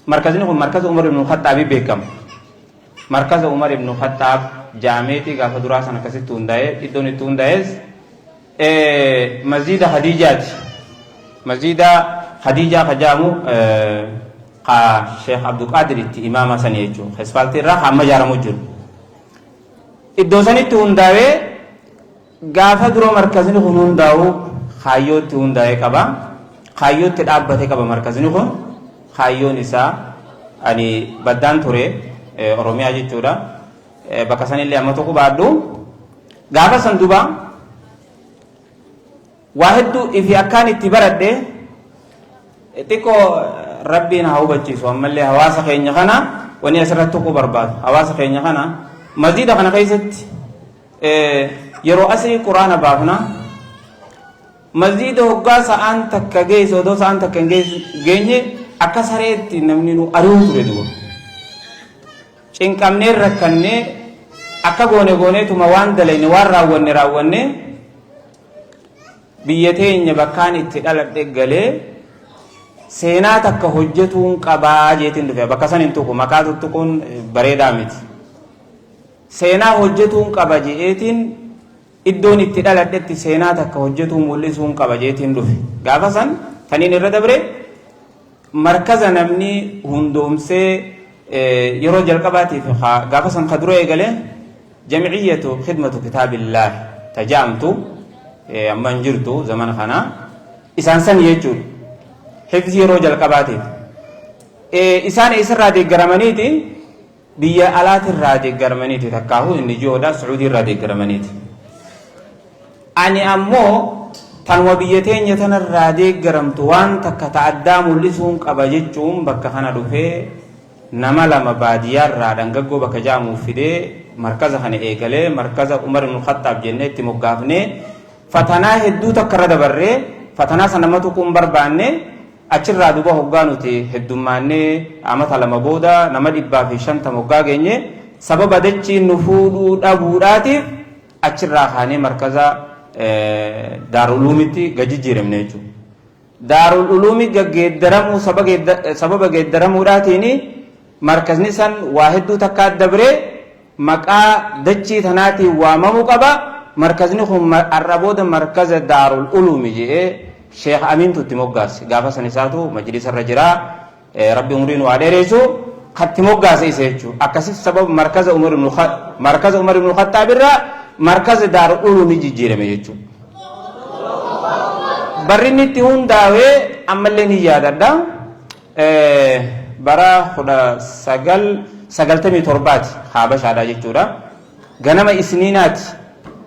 markazni kun markaza Umar ibn Khattaab beekama markaza Umar ibn Khattaab jaameetii gaafa duraa san akkasitti hundaa'e iddoon itti hundaa'es masjida Hadiijaati masjida Hadiijaa kajaamu Sheekh Abdul Qaadir itti imaama sanii jechuun asfaaltii irraa hamma ijaaramu jiru iddoo sanitti hundaa'ee gaafa dura markazni kun hundaa'u kaayyootti hundaa'ee qaba kaayyootti dhaabbate qaba markazni kun kaayyoon isaa ani baddaan ture Oromiyaa jechuudha bakka sanillee amma tokko baadhu gaafa san duba waa hedduu ifi akkaan itti baradhe xiqqoo rabbiin haa hubachiisu ammallee hawaasa keenya kana wani asirratti tokko barbaadu hawaasa keenya kana masjida kana keessatti yeroo asii quraana baafna masjida hoggaa sa'aan takka geesse odoo sa'aan takka hin geenye akka sareetti namni nu ari'uu ture duba cinqamnee rakkannee akka gooneetuma waan dalayne waan raawwanne biyya teenya bakkaan itti dhaladhe galee seenaa takka hojjetuun qabaa jeetiin dhufe bakka san hin tuqu maqaa tuttuquun bareedaa miti seenaa hojjetuun qaba jeetiin iddoon itti dhaladhetti seenaa takka hojjetuun mul'isuun qaba jeetiin dhufe gaafa san taniin irra dabre markaza namni hundoomsee yeroo jalqabaatiif gaafa san kadura eegale jam'iyyatu khidmatu kitaabillaah tajaamtu amma hin jirtu zaman kana isaan san jechuudha hifzii yeroo jalqabaatiif isaan isirraa deeggaramaniiti biyya alaatirraa deeggaramaniiti takkaahu inni jihoodha Sacuudiirraa deeggaramaniiti ani ammoo tanuma biyya teenya tanarraa deeggaramtu waan takka ta'addaa mul'isuun qaba jechuun bakka kana dhufee nama lama baadiyyaarraa dhangaggoo bakka jaamuuf fidee markaza kana eegalee markaza Umar ibn Khattaab jennee itti moggaafnee fatanaa hedduu takka irra dabarree fatanaa sana nama tuquun barbaanne achirraa duba hoggaa nuti heddummaannee amata lama booda nama 150 hoggaa geenye sababa dachiin nu fuudhuu dhabuudhaatiif achirraa kaanee markaza Daarul Uluumitti gajjijjiiramne jechuudha. Daarul Uluumi gaggeeddaramuu sababa geeddaramuudhaatiin markazni san waa hedduu takka dabree maqaa dachii tanaatiin waamamuu qaba. Markazni kun har'a booda markaza Daarul Uluumi jedhee Sheekh Amiintu itti moggaase gaafa san isaatu majlisa irra jira rabbi umriin waa dheereessu katti moggaase isa jechuudha. Akkasii sababa markaza Umar ibn Khattaab irraa markaza Daarul Uluumi jijjiirame jechuudha. Barri inni itti hundaa'ee ammallee ni yaadadha. Bara 1997 Habashaadha jechuudha. Ganama Isniinaati.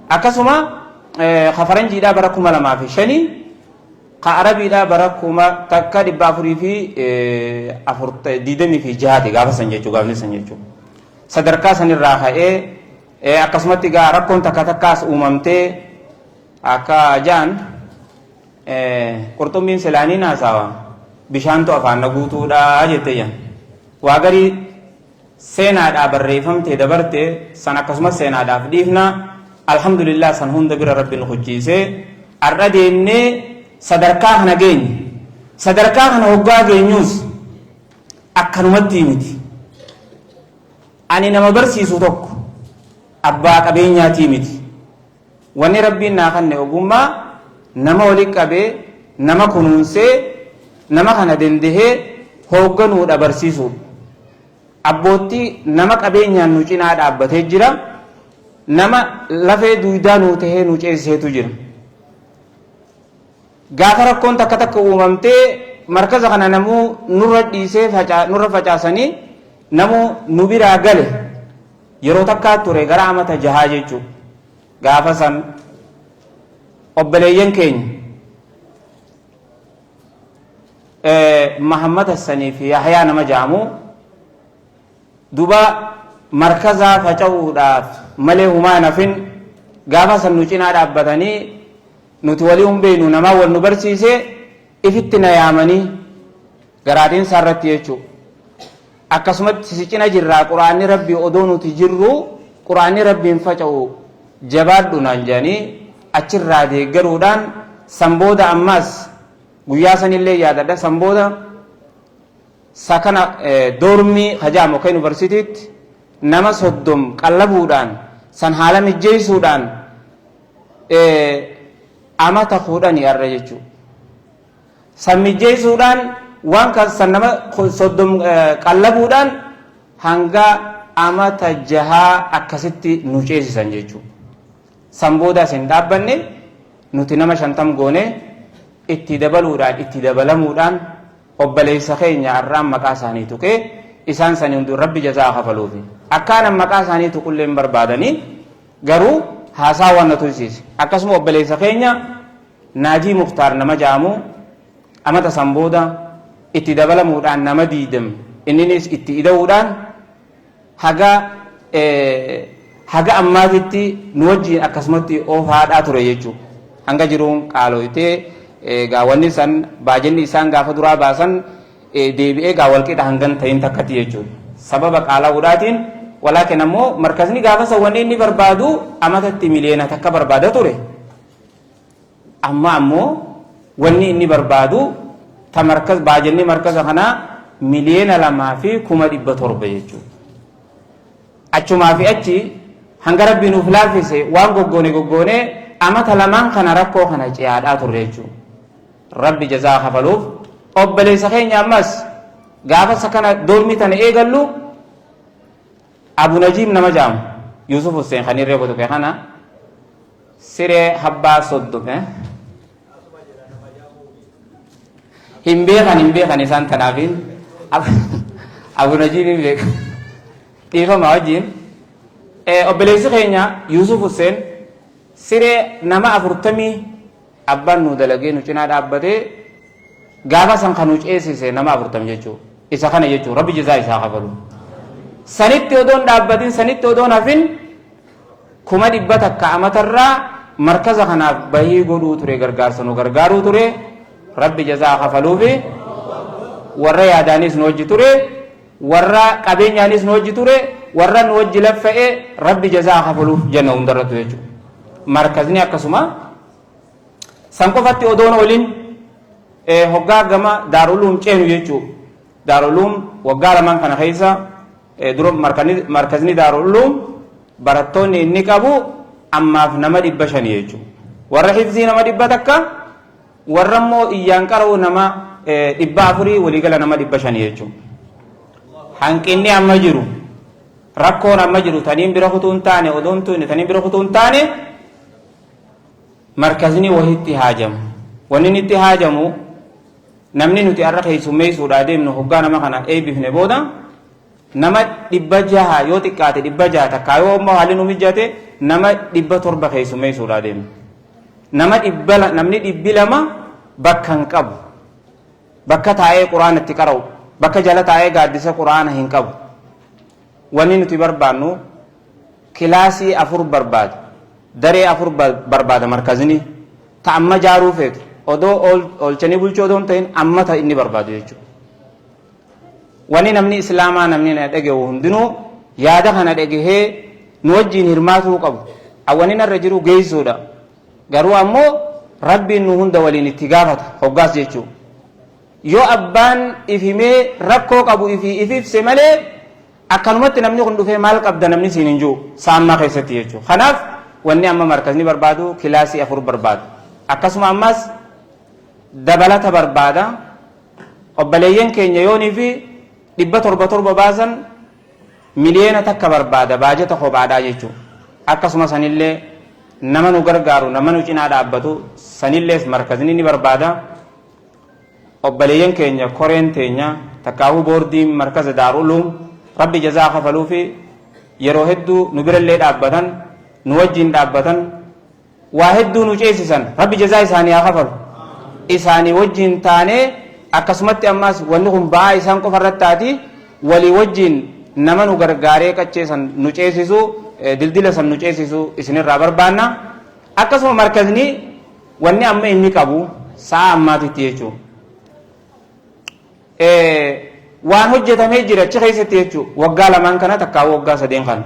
Akkasuma Faranjiidhaa bara 2005 ka Arabiidhaa bara 1426 gaafa san jechuudha. Sadarkaa sanirraa ka'ee akkasumatti gaa rakkoon takka takkaas uumamtee akka jaan qurxummiin selaanii naasawa bishaantu afaan guutuudha jettee jaan waa garii seenaadhaa barreeffamtee dabarte san akkasumas seenaadhaaf dhiifna alhamdulillah san hunda bira rabbiin hojjiisee har'a deemnee sadarkaa kana geenye sadarkaa kana hoggaa geenyuus akkanumatti miti ani nama barsiisu tokko abbaa qabeenyaatii miti wanni rabbiin naa kanne ogummaa nama walitti qabee nama kunuunsee nama kana dandahee hoogganuudha barsiisuudha abbootii nama qabeenyaan nu cinaa dhaabbatee jira nama lafee duudaa nuu tahee nu ceesiseetu jira gaafa rakkoon takka takka uumamtee markaza kana namuu nurra dhiisee nurra facaasanii namuu nu biraa gale yeroo takkaa ture gara amata 6 jechuudha gaafa san obboleeyyan keenya Muhammad Hassanii fi Yahyaa nama jaamu duba markazaa faca'uudhaaf malee humaa nafin gaafa san nu cinaa dhaabbatanii nuti walii humbeenu namaa wal nu barsiisee ifitti na yaamanii garaatiin isaarratti jechuudha akkasumatti si cina jirraa quraanni rabbii odoo nuti jirru quraanni rabbiin faca'u jabaadhu naan jedhanii achirraa deeggaruudhaan sanbooda ammaas guyyaa sanillee yaadadha sanbooda sakana doormii hajaamu kan yuunivarsiitiitti nama 30 qallabuudhaan san haala mijjeessuudhaan amata 10 arra jechuudha san mijjeessuudhaan waan kan san nama 30 qallabuudhaan hanga amata 6 akkasitti nu ceesisan jechuudha san booda isin dhaabbanne nuti nama 50 goone itti dabaluudhaan itti dabalamuudhaan obboleessa keenya arraan maqaa isaanii tuqee isaan sanii hunduu rabbi jazaa kafaluufi akkaanan maqaa isaanii tuqulleen barbaadanii garuu haasaa waan tursiise akkasuma obboleessa keenya Naajii Muftaar nama jaamu amata san booda itti dabalamuudhaan nama 20 inninis itti ida'uudhaan haga ammaatitti nu wajjiin akkasumatti oofaadhaa ture jechuudha hanga jiruun qaalooytee gaawwanni san baajenni isaan gaafa duraa baasan deebi'ee gaawwalqiidha hangan ta'in takkatti jechuudha sababa qaalaa'uudhaatiin walaakin ammoo markazni gaafa san wanni inni barbaadu amatatti miliyoona takka barbaada ture amma ammoo wanni inni barbaadu ta baajenni markaza kanaa miliyoona 2,700 jechuudha achumaa fi achi hanga rabbii nuuf laaffise waan goggoone amata lamaan kana rakkoo kana ce'aadhaa turre jechuudha rabbi jazaa kafaluuf obboleessa keenya ammas gaafa sakana doormii tana eegallu Abu Najiib nama jaamu Yusuf Hussein kan irree botoke kana سيري حبا صدوم هم بيخان إنسان تنافين أبو نجيب بيك كيف ما وجين أبليس خينيا يوسف حسين سيري نما أفرتمي أبان نودلقي نوچنا دابته غافا سان خنوچ إيسيسي نما أفرتم جيچو إسا خانة جيچو ربي جزا إسا خفلو سنت تودون دابتين سنت تودون هفين كما دبتا كامت الرا مركز خنا بهي قدو تري غرغار سنو غرغارو تري ربي جزا خفلو في ورّا يادانيس نوجي تري ورّا قبين يانيس نوجي تري ورّا نوجي لفئ ربي جزا خفلو جنة اندرتو يجو مركزني أكسما سانكوفاتي أدون ولين هوغا غما دارولوم چينو يجو دارولوم وغالا من كان خيسا دروب مركزني دارولوم براتوني نيكابو أما في نما دبشان يجو ورّا حفظي نما دبتكا ورّا مو إيانكارو نما دبا أفري وليغلا نما دبشان يجو hanqinni amma jiru rakkoon amma jiru taniin bira kutuun taane odoomtuun taniin bira kutuun taane markazni wahitti haajamu wanni itti haajamu namni nuti arra keessummeessuudhaa deemnu hoggaa nama kana eebbifne booda nama 600 yoo xiqqaate 600 takkaa yoo ammoo haalli nu mijjate nama 700 keessummeessuudhaa deemnu namni 200 bakka hin qabu bakka taa'ee quraanatti qara'u bakka jala taa'ee gaaddisa quraana hin qabu wanni nuti barbaannu kilaasii 4 barbaada daree 4 barbaada markazni ta amma jaaruu feetu odoo olchanii bulchoo odoon ta'in amma ta inni barbaadu jechuudha wanni namni islaamaa namni na dhage'u hundinuu yaada kana dhagehee nu wajjiin hirmaatuu qabu awwanni narra jiru geessuudha garuu ammoo rabbiin nu hunda waliin itti gaafata hoggaas jechuudha yoo abbaan ifimee rakkoo qabu ififse malee akkanumatti namni kun dhufee maal qabda namni siin hin jiru saammaa keessatti jechuudha kanaaf wanni amma markazni barbaadu kilaasii 4 barbaadu akkasuma ammas dabalata barbaada obboleeyyan keenya yoonii fi 700 baasan miliyoona takka barbaada baajata kophaadhaa jechuudha akkasuma sanillee nama nu gargaaru nama nu cinaa dhaabbatu sanillees markazni ni barbaada obboleeyyan keenya koreen teenya takkaahuu boordiin markaza daarulum rabbi jazaa kafaluu fi yeroo hedduu nu birallee dhaabbatan nu wajjiin dhaabbatan waa hedduu nu ceesisan rabbi jazaa isaanii haa kafalu isaanii wajjiin taanee akkasumatti ammas wanni kun ba'aa isaan qofa irratti taati walii wajjiin nama nu gargaaree qacheessan nu ceesisu dildila san nu ceesisu isinirraa barbaanna akkasuma markazni wanni amma inni qabu sa'a ammaatitti jechuudha waan hojjetamee jira achi keessatti jechuudha waggaa lamaan kana takkaa waggaa 3 kana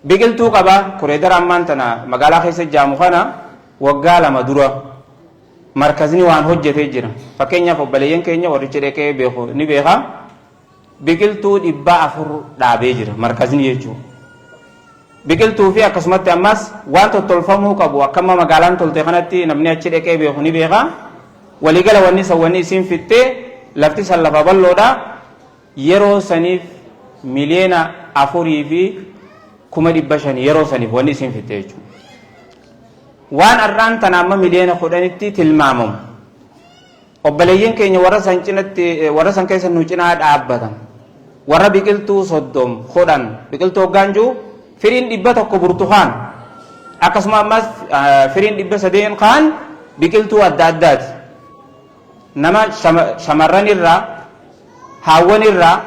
biqiltuu qaba kureedara ammaan tana magaalaa keessa jaamu kana waggaa 2 dura markazni waan hojjetee jira fakkeenyaaf obboleeyyan keenya warrichi dhaqee beeku ni beeka biqiltuu 400 dhaabee jira markazni jechuudha biqiltuu fi akkasumatti ammas waan tottolfamuu qabu akkama magaalaan tolte kanatti namni achi dhaqee beeku ni beeka waligala wanni sawwanni isin fitte lafti san lafa balloodha yeroo saniif miliyoona 4 fi 500 yeroo saniif wanni isin fitte jechuudha waan arraan tana amma miliyoona 10tti tilmaamamu obboleeyyan keenya warra san keessa nu cinaa dhaabbatan warra biqiltuu 30 biqiltuu hoggaanjuu firiin 100 burtukaan akkasuma ammas firiin 300 kaan biqiltuu adda addaati nama shamarran irraa haawwan irraa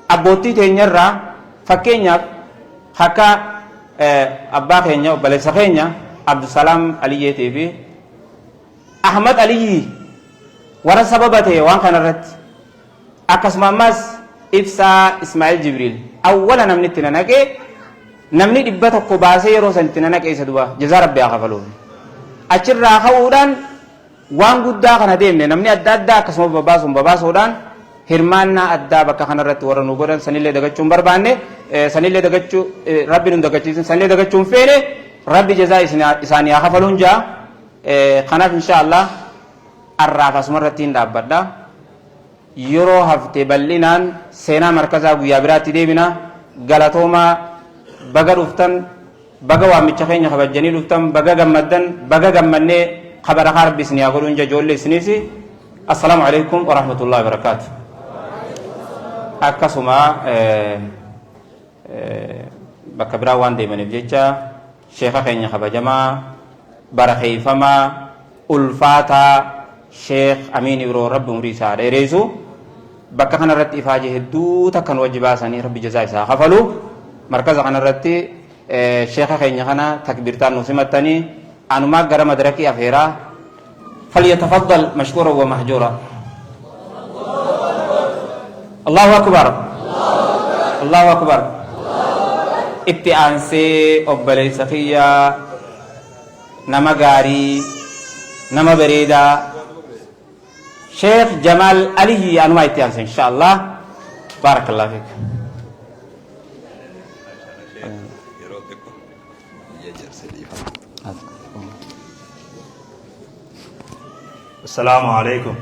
abbootii teenya irraa fakkeenyaaf akka abbaa keenya obboleessa keenya Abdusalaam Aliyyeetii fi Ahmad Aliyyi warra sababa ta'e waan kana irratti akkasuma ammas ibsaa Ismaa'il Jibriil awwala namni itti nanaqee namni 100 baasee yeroo san itti nanaqee isa duba jazaa rabbi haa kafaluuf achirraa ka'uudhaan waan guddaa kana deemne namni adda addaa akkasuma babaasuudhaan hirmaannaa addaa bakka kanarratti warra nu godhan sanillee dagachuun barbaanne sanillee dagachuu rabbi nu dagachiisin sanillee dagachuun feene rabbi jazaa isaanii haa kafaluun jaa kanaaf inshaallah arraaf asumarratti hin dhaabbadha yeroo hafte bal'inaan seenaa markazaa guyyaa biraatti deebina galatoomaa baga dhuftan baga waamicha keenya kabajanii dhuftan baga gammaddan baga gammannee kabara harbisni yaa godhuun jajoollee isinis assalaamu alaykum wa rahmatullahi wa barakatuh. Akkasuma bakka biraa waan deemaniif jecha sheekha keenya kabajamaa barakeeffamaa ulfaataa sheekh Amiin Ibroo rabbi umrii isaa dheereessu bakka kanarratti ifaajee hedduu takkan wajji baasanii rabbi jazaa isaa kafalu markaza kanarratti sheekha keenya kana takbirtaan nu simattanii anumaa gara madarakii afeeraa falyatafaddal mashkuura wa mahjuura. Allahu akbar Allahu akbar. Itti aansee obboleessa kiyya nama gaarii nama bareedaa Sheikh Jamal Ali anumaa itti aansee inshallah. Barakallahu fik. السلام عليكم.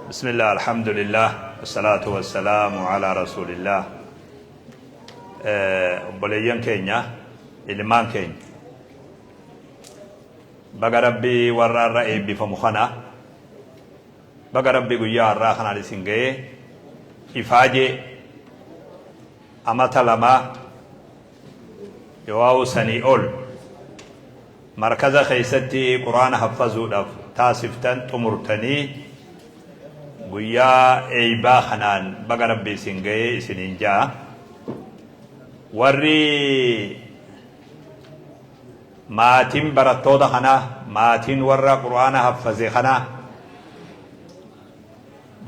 بسم الله الحمد لله والصلاة والسلام على رسول الله. بليان كينيا إلمان كين بقى ربي ورى الرأي بفمخنا بقى ربي قيا الراخنا لسنجي إفاجي أمتا لما يواو سني أول مركز خيستي قرآن حفظوا دف تاسفتن تمرتني قيا إيبا خنان بقى ربي سنجي سننجا ورّي ماتين براتودا خنا ماتين ورّا قرآن حفظي خنا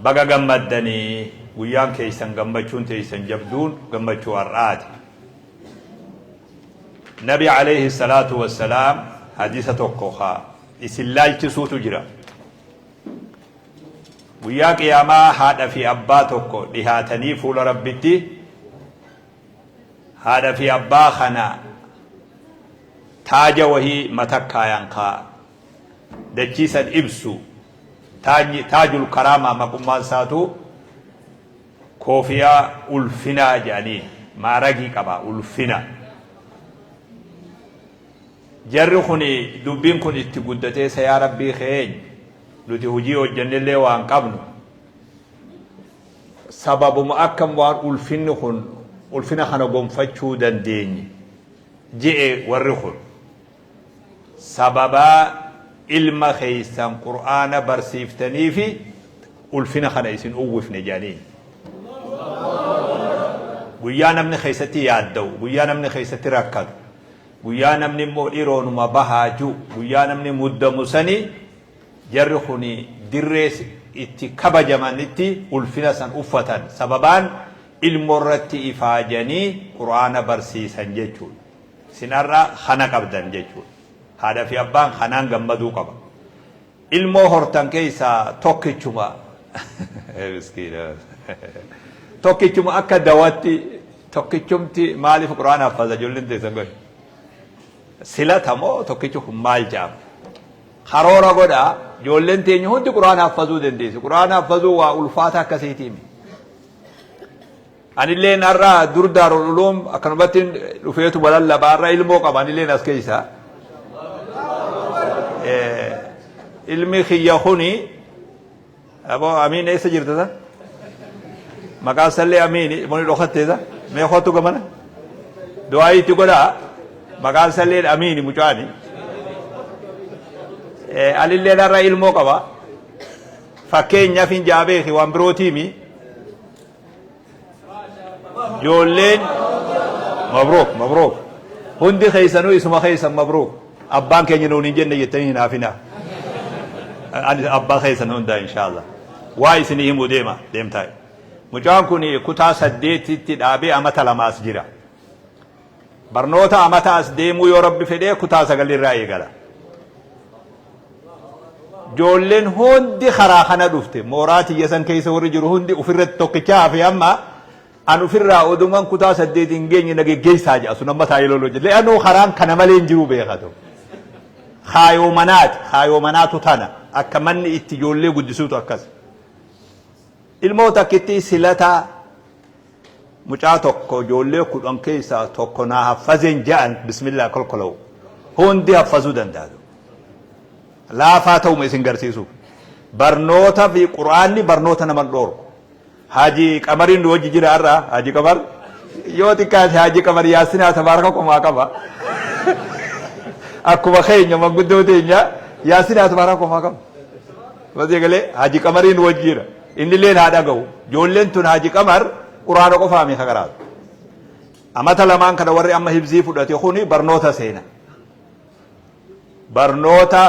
بقى غمدني ويان كيسان غمبچون تيسان جبدون غمبچو الرات نبي عليه الصلاة والسلام حديثة توقوخا إسلال تسوتو جرا ويا قياما هذا في أبا توقو لهاتني فول ربتي هذا في أبا خنا تاج وهي متكا ينقا دجيس الإبسو تاج الكرامة مقومان ساتو كوفيا ألفنا جاني ما رقي كبا ألفنا جرخني دبين كن اتقودتي سيا ربي خيج لتي هجي وجن اللي وان قبنو سبب مؤكم وان ألفنا خنا قوم فتشو دنديني جئ ورخل سببا علم خيسان قرآن برسيفتني في ألفنا خنا يسين أوفنا جانين ويانا من خيستي يادو ويانا من خيستي ركض ويانا من مؤيرون ما بهاجو ويانا من مدمسني جرخني درس اتكبا جمانتي ألفنا سن أفتن سببان المرتي إفاجني قرآن برسيسان جيشون سنرى خنا قبدن جيشون هذا في أبان خنان غمدو قبا ilmoo hortan keessa tokkichuma miskiina tokkichuma akka dawatti tokkichumti maaliif quraana hafaza ijoolleen teessan godhe silatamoo tokkichu kun maal jaam karoora godha ijoolleen teenya hundi quraana hafazuu dandeessu quraana hafazuu waa ulfaata akkasiitiimi anillee narraa dur daarul ulum akkanumatti dhufeetu balallabaa ilmoo qaba anillee as keessa ilmi khiyya khuni abo amin eessa jirta sa maqaa sallee amin moni dhokateesa mee khottu gamana du'aayi itti godha maqaa sallee amin mucaani alillee narraa ilmoo qaba fakkeenyaaf hin jaabeeki waan birootiimi جولين مبروك مبروك هندي خيسانو اسمه خيسان مبروك أبان كي ينوني جنة يتنين نافنا أبان خيسان هندا إن شاء الله واي سنيه مديمة ديم تاي مجان كوني كتا سديت تدابي أمتا لما أسجرا برنوتا أمتا أسديمو يورب فدي كتا سقل الرأي قلا جولين هندي خراخنا دفته موراتي يسان كيس ورجل هندي أفرت توقيتها في أما أنا في الرأي ودمان كتا سديت إنجيني نجي جيس حاجة أصلا ما تايلو لوجد لأنه خرام كنا مالين جرو بيخاتو خايومانات تانا أكمن اتجول لي قدسوت أكاس الموت كتي سلتا mucaa tokko ijoollee 10 keessaa tokko naa haffazeen ja'an bismillah kolkola'u hundi haffazuu danda'u laafaa ta'u isin garsiisuuf barnoota fi quraanni barnoota nama dhoorku haji qamariin wajji jira irraa haji qamar yoo xiqqaate haji qamar yaasinaa tabaaraka qomaa qaba akkuma keenya manguddoo teenya yaasinaa tabaaraka qomaa qaba wasii galee haji qamariin wajji jira inni leen haa dhaga'u ijoolleen tun haji qamar quraana qofaa mi kagaraatu amata lamaan kana warri amma hibzii fudhate kuni barnoota seena barnoota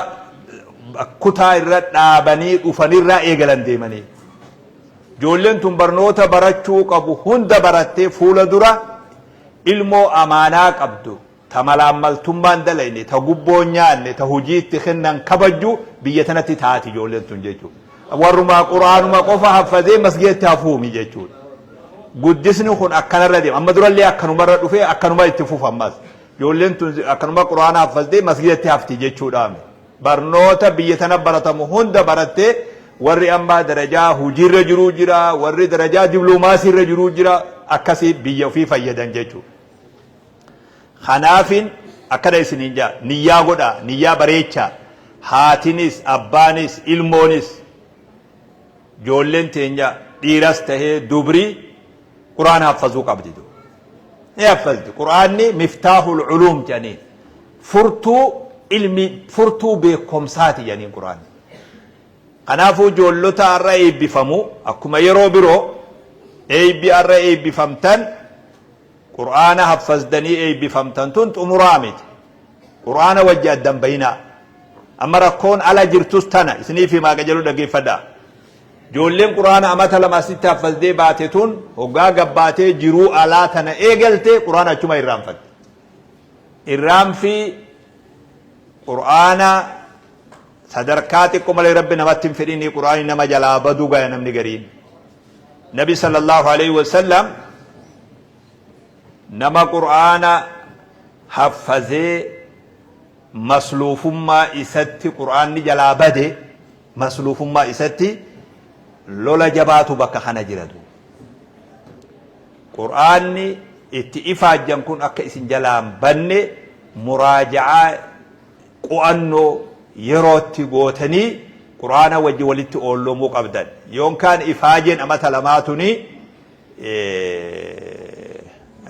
kutaa irra dhaabanii dhufanirraa eegalan deemanii ijoolleen tun barnoota barachuu qabu hunda barattee fuula dura ilmoo amaanaa qabdu ta malaammaltummaan dalayne ta gubboo nyaanne ta hujiitti kennan kabajju biyya tanatti taati ijoolleen tun jechuudha warrumaa quraanuma qofa haffazee masgeetti hafuumi jechuudha guddisni kun akkanarra deema amma durallee akkanumarra dhufee akkanuma itti fufammas ijoolleen tun akkanuma quraana haffazee masgeetti hafti jechuudha barnoota biyya tana baratamu hunda barattee warri amma darajaa hujiirra jiruu jira warri darajaa diploomaasiirra jiruu jira akkasii biyya ofii fayyadan jechuudha kanaafin akkana isiniin jaa niyyaa godha niyyaa bareechaa haatinis abbaanis ilmoonis ijoolleen teenya dhiiras tahee dubrii quraana haffazuu qabdi ni haffazdi quraanni miftaahul uluum jedhaniin furtuu ilmi furtuu beekumsaati jedhaniin quraanni kanaafuu ijoollota irra eebbifamu akkuma yeroo biroo eebbi irra eebbifamtan quraana haffazdanii eebbifamtan tun xumuraa miti quraana wajji addan bayinaa amma rakkoon ala jirtus tana isinii fi maaqajalu dhaggeeffadhaa ijoolleen quraana amata lama asitti haffazdee baate tun hoggaa gabbaatee jiruu alaa tana eegalte quraana achuma irraanfatte irraanfii quraana sadarkaa xiqqoo malee rabbi namatti hin fedhini quraani nama jalaa baduu gaya namni gariin nabi sallallahu alaihi wasallam nama quraana haffazee masluufummaa isatti quraanni jalaa bade masluufummaa isatti lola jabaatu bakka kana jiratu quraanni itti ifaajjan kun akka isin jalaan banne muraaja'aa qu'annoo yerootti gootanii quraana wajji walitti oolloomuu qabdan yoonkaan ifaajeen amata lamaatuni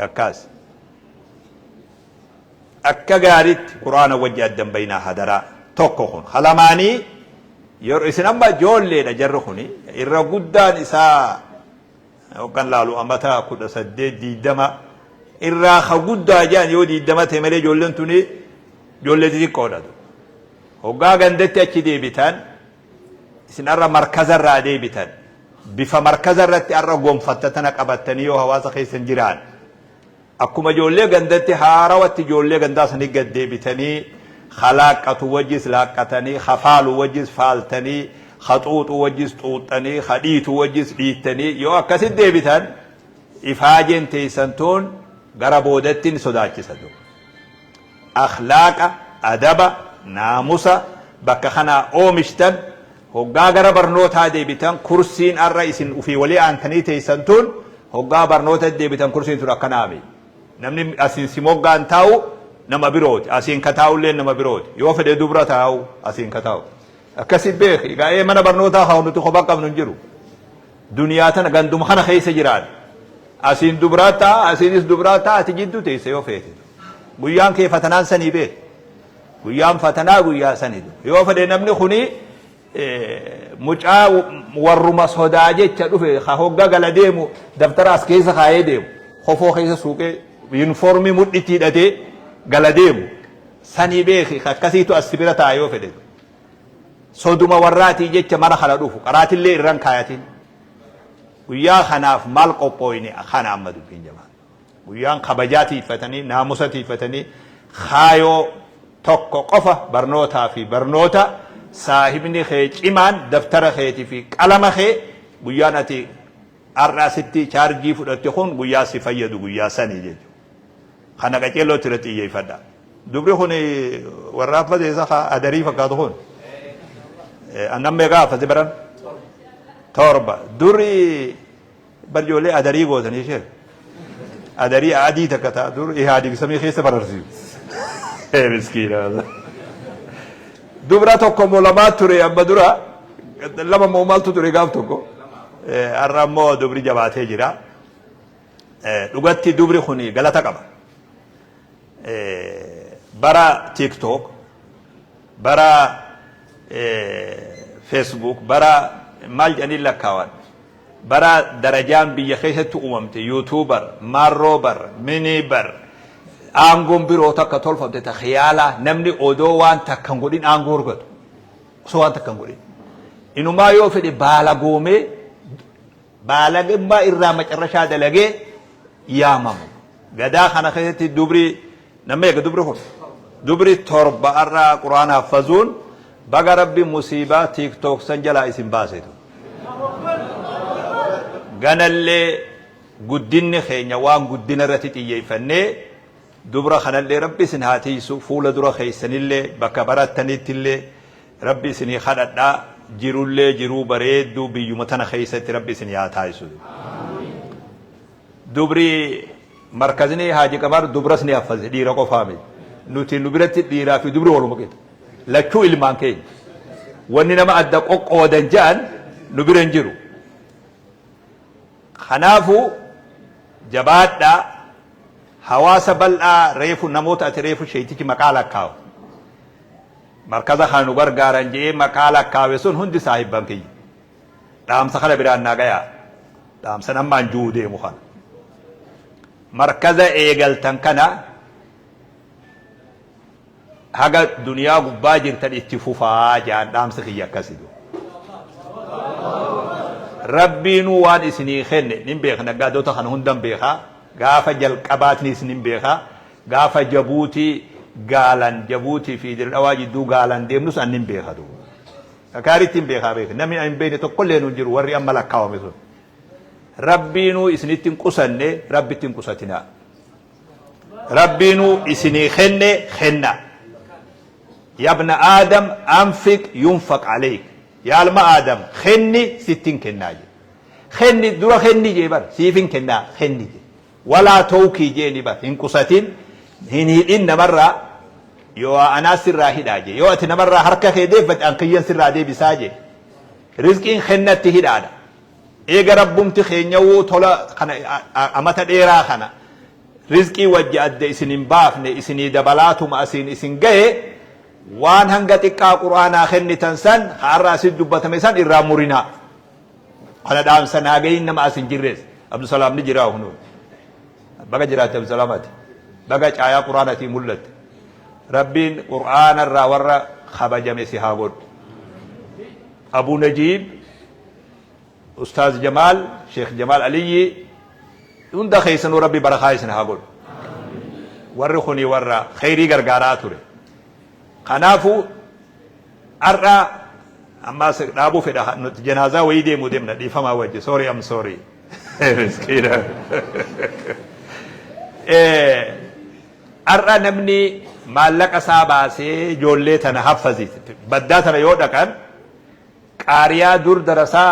akkas akka gaaritti quraana wajji addan baynaa hadaraa tokko kun halamaanii yeroo isin amma ijoolleedha jarri kuni irra guddaan isaa yookaan laalu amata 18 irraa ha guddaa jaan yoo 20 ta'e malee ijoolleen tuni ijoollee xixiqqoodha hoggaa gandatti achi deebitan isin arra markazarraa deebitan bifa markazarratti arra gonfattatana qabattanii yoo hawaasa keessan jiraan akkuma ijoollee gandatti haarawatti ijoollee gandaa sanii gad deebitanii khalaaqatu wajjis laaqqatanii khafaalu wajjis faaltanii khaxuuxu wajjis xuuxxanii khadhiitu wajjis dhiittanii yoo akkasit deebitan ifaajeen teessantoon gara boodatti ni sodaachisatu akhlaaqa adaba naamusa bakka kana oomishtan hoggaa gara barnootaa deebitan kursiin arra isin ufii walii aantanii teessantuun hoggaa barnoota deebitan kursiin tun akkanaami namni asiin simoggaan taa'u nama birooti asiin ka taa'ullee nama birooti yoo fedhe dubra taa'u asiin ka taa'u akkasi beeki egaa mana barnootaa haa nuti kophaa qabnu hin jiru duniyaa tana ganduma kana keessa jiraan asiin dubraa ta'a asiinis dubraa ta'a ati jidduu teesse yoo feete guyyaan kee fatanaan sanii beeki guyyaan fatanaa guyyaa saniidha yoo fedhe namni kuni mucaa warruma sodaa jecha dhufe ha hogga gala deemu daftara as keessa kaayee deemu hofoo keessa suuqee yuunifoormii mudhitti hidhatee gala deemu sanii beeki akkasiitu as bira ta'a yoo fedhe soduma warraatii jecha mana kana dhufu qaraatillee irran kaayatin guyyaa kanaaf maal qophooyne kana amma dubbiin jabaa guyyaan kabajaa tiifatanii naamusa tiifatanii kaayoo tokko qofa barnootaa fi barnoota saahibni kee cimaan daftara keetii fi qalama kee guyyaan ati arraasitti chaarjii fudhatte kun guyyaa si fayyadu guyyaa sanii jechuudha kana qaceellootti irratti xiyyeeffadha dubri kun warra affate isa adarii fakkaatu kun annan meeqaa affate baran torba duri barjoolee adarii gootanii ishee أدري عادي تكتا دور إيه هادي سمي خيسة بررزيو إيه مسكين هذا دبرة كم لما تري أما درا لما مومال تري قام تكو الرمو دبري جبات هجرا لغتي دبري خوني غلطة كما برا تيك توك برا فيسبوك برا مال جاني لكاوان برا درجان بيخيشة أممت يوتيوبر ماروبر مينيبر أنغم بيروتا كتول فبت خيالا نمني أودوان تكنغولين أنغورغت سوان تكنغولين إنه ما يوفي بالاغومي بالاغما إرامة الرشاد لغي يامم غدا خانا خيشة دبري نمي دبري خون دبري تورب أرى قرآن حفظون بغا ربي مصيبة تيك توك سنجلا اسم باسيتو غنالي قدين خينيا وان قدين رتي يفني دبرا خنالي ربي سنهاتي سو فول درا خيسن اللي بكبرات تنيت اللي ربي سني خددا جيرو اللي جيرو بريدو بيومتنا خيست ربي سنياتاي سو دبري مركزني حاجي كبار دبرا سني حفظ ديرا كو فامي نوتي نبرت ديرا في دبري ولو مكيت لكو إلمان كي وننما أدى قودن جان نبرن جيرو خنافو جبات دا حواس بلع ريفو نموت اتريفو شيتي مقالة كاو مركزة خانو برغارن جي مقالة كاوسون هندي صاحب بانكي دام سخل بران ناقيا دام سنمان جودي مخان مركزة ايغل تنكنا هاگا دنیا گبا جرتن اتفوفا جان دام سخيا كسيدو ربين وان اسني خن نين بيخنا غادو تخن هندم بيخا غافا جل قباتني سنين بيخا غافا جبوتي غالان جبوتي في در اواجي دو غالان ديمنس ان نين بيخا دو كاريتين بيخا بيخ نمي ان بين تو كل نجر وري املا كاومسو ربينو اسني تنقسن ربي تنقساتنا ربينو اسني خن خنا يا ابن ادم انفق ينفق عليك يا الما ادم خني 60 كناجي خني درا خني جيبر سيفين كنا خني ولا توكي جيني با ان قصتين هني ان مره يو انا سر هداجي يو اتنا مره حركه كيدي فت ان كين سر دي بساجي رزقين خنت هدادا اي ربم تخينيو تولا خنا امتا ديرا خنا رزقي وجد اسنين بافني اسني دبلاتهم اسين اسن جاي وان هنگتك قرآن آخر تنسن حرا سيد دبت ميسان إرامورنا أنا دام سناجين نما أسن جرس عبد السلام نجراه هنو بقى جرات عبد السلامات بقى آية قرآن تي ملت ربين قرآن الراور خبج مسيحاود أبو نجيب أستاذ جمال شيخ جمال علي دون دخيسن ربي برخايسن هاود ورخني ورا خيري غرغاراتوري خنافو أرى أما سأبو في جنازة ويدي مدمنا دي فما وجه سوري أم سوري مسكينة أرى نمني مالك أصاباسي جولي تنحفظي بداتنا يودا كان قاريا دور درسا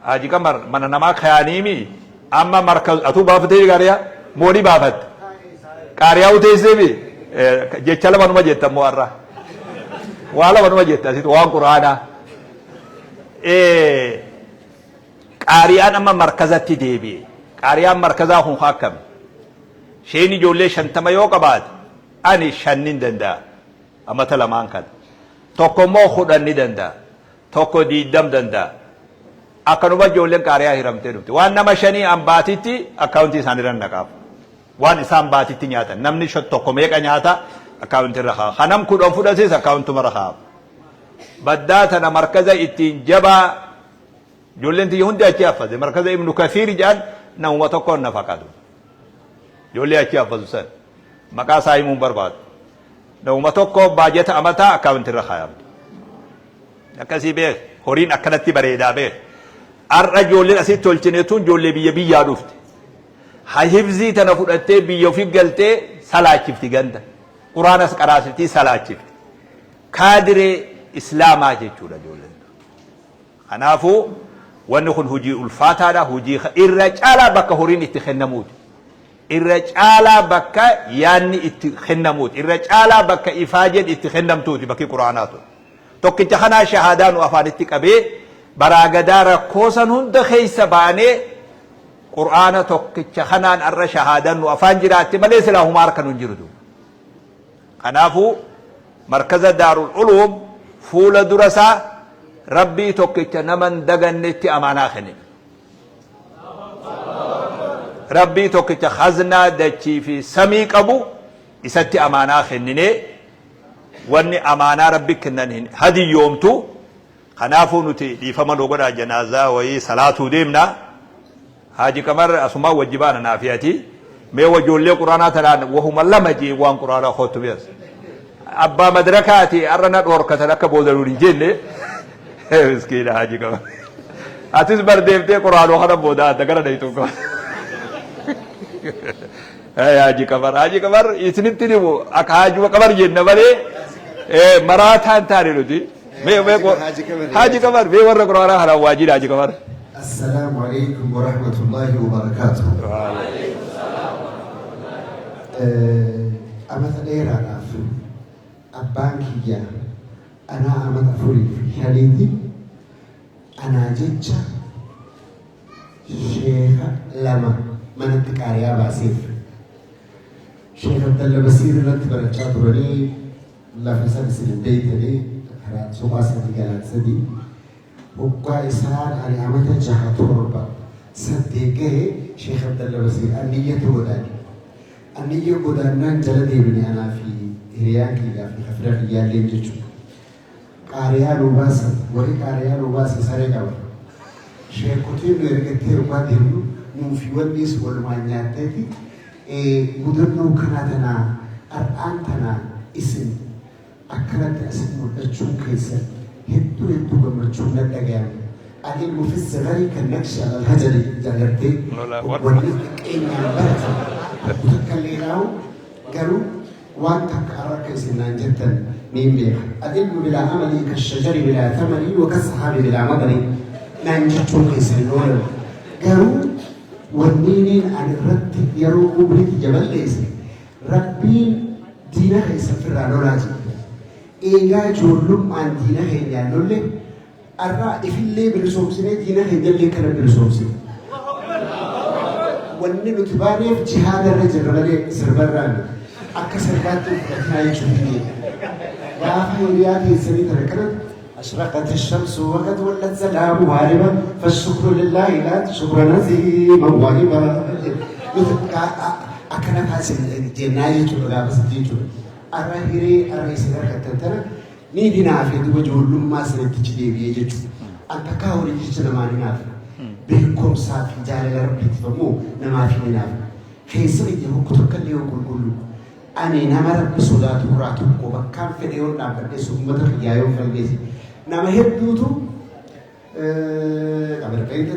آجي كمر من نما خيانيمي أما مركز أتو بافتي قاريا موري بافت قاريا وتيسي بي جيتشالا منو مجيتا موارا ولا من وجدت أسيت وان قرآنا قاريان أما مركزة تديبي قاريان مركزة هم حاكم شيني جولي شنتما يوكا بعد أني شنين دندا أما تلمان كان توكو مو خودني دندا توكو دي دم دندا أكنوما جولي قاريا هرم تنوتي وان نما شني أم باتيتي أكاونتي سانيران نقاف وان إسان باتيتي نياتا نمني شد توكو ميكا نياتا أكاونت رخا خنم كود أنفودا سيس أكاونت مرخا بداتنا مركزة اتين جبا جولين تي هندي أشياء فز مركزة ابن كثير جان نوما تكون نفقادو جولي أشياء فز سن مكاسا يمون برباد نوما تكون باجت أمتا أكاونت رخا نكاسي بيه هورين أكنتي بريدا بيه أرى جولين أسي تولتنيتون جولي بيه بيه رفت حفظي تنفودتي بيه في قلتي سلاة شفتي غندا قرآن قراسيتي سلاچفت كادر إسلاما جيچودا جولن خنافو ونخن هجي الفاتادا هجي إرجالا بك هورين اتخنمود الرجالة بكا يعني اتخنموت الرجالة بكا إفاجد اتخنمتوت بكي قرآناتو توكي تخنا شهادان وأفادتك أبي براغدار كوسن هند خيس باني قرآن توكي تخنان أر شهادان وأفانجرات مليس له ماركا ننجردو خنافو مركز دار العلوم فول درسا ربي توكي تنمن دغن نتي أمانا خنين ربي توكي تخزنا دچي في سميك أبو إستي أمانا خنيني واني أمانا ربي كنن هدي يومتو خنافو نتي لفما لغنا جنازة وي صلاة ديمنا هاجي كمر أسما وجبانا نافياتي مي وجول لي قرآن تلان وهم لما جي وان قرآن خوتو بيس أبا مدركاتي أرنا دوركة لك بودروري جيلي مسكين هاجي كمر أتس برديفتي قرآن وخنا بودا دقنا نيتوكو هاجي كمر إسنتني مو أكاجو كمر جنة بلي مراتان تاري لدي حاجي كمر بي ورق قرآن هلا واجد حاجي كمر السلام عليكم ورحمة الله وبركاته. أمثل إيرانا في أبانكيا أنا أمثل أفوري في حاليتي أنا جيتشا شيخ لما من التكاريا باسيف شيخ عبد الله بصير لنت برجع تروني لا فساد سيد البيت لي هرات سواس الرجال سدي وقع إسرار على أمثل جهة تربة صدقه شيخ عبد الله بصير النية ودانا جلدي بني أنا في هريانكي في خفرة ريال لينجتشو قاريا روباسا ولي قاريا روباسا ساري قبر شيخ كتير نرجع بعدين في وديس والمانياتي مدرنو كناتنا أرانتنا اسم أكرت اسم الأجوم كيسر هدو بمرجوم ندقام أدل في الصغر كالنكش على الهجر جالرتي ونفك إن برتا وتكليناو قالوا وانتك أراك سنان جدا مين بيها أدل بلا عملي كالشجر بلا ثمري وكالصحاب بلا مدري نانجتو كيسر نور قالوا والنين عن الرد يرو قبرك جبل ليس ربين دينه يسفر على راجل إيجا جورلم عن دينه يعني لله الرأي في اللي بالسوسين دينه يدل كنا بالسوسين والنين تباني في جهاد الرجل ربنا سربران أكسر باتو فتناي شوفني يا فيرياتي سني تركنا أشرقت الشمس وقد ولت سلام غاربا فالشكر لله لا شكر نزيما واهبا أكنا فاسل جناية ولا بس تيجو أراهيري أراهيسي كتنتنا نيدنا في دوجه لما سنت تجدي بيجو أنت كاوري جيتنا ما نافع بيكم صافي جال ربي تفهمو نما في نافع خيسري جهو كتكلي وكل كله أنا نمر بسودات وراتو كوبا كم في اليوم نبدأ سومة خيايو في البيت نما هبدوتو كمر بيت ده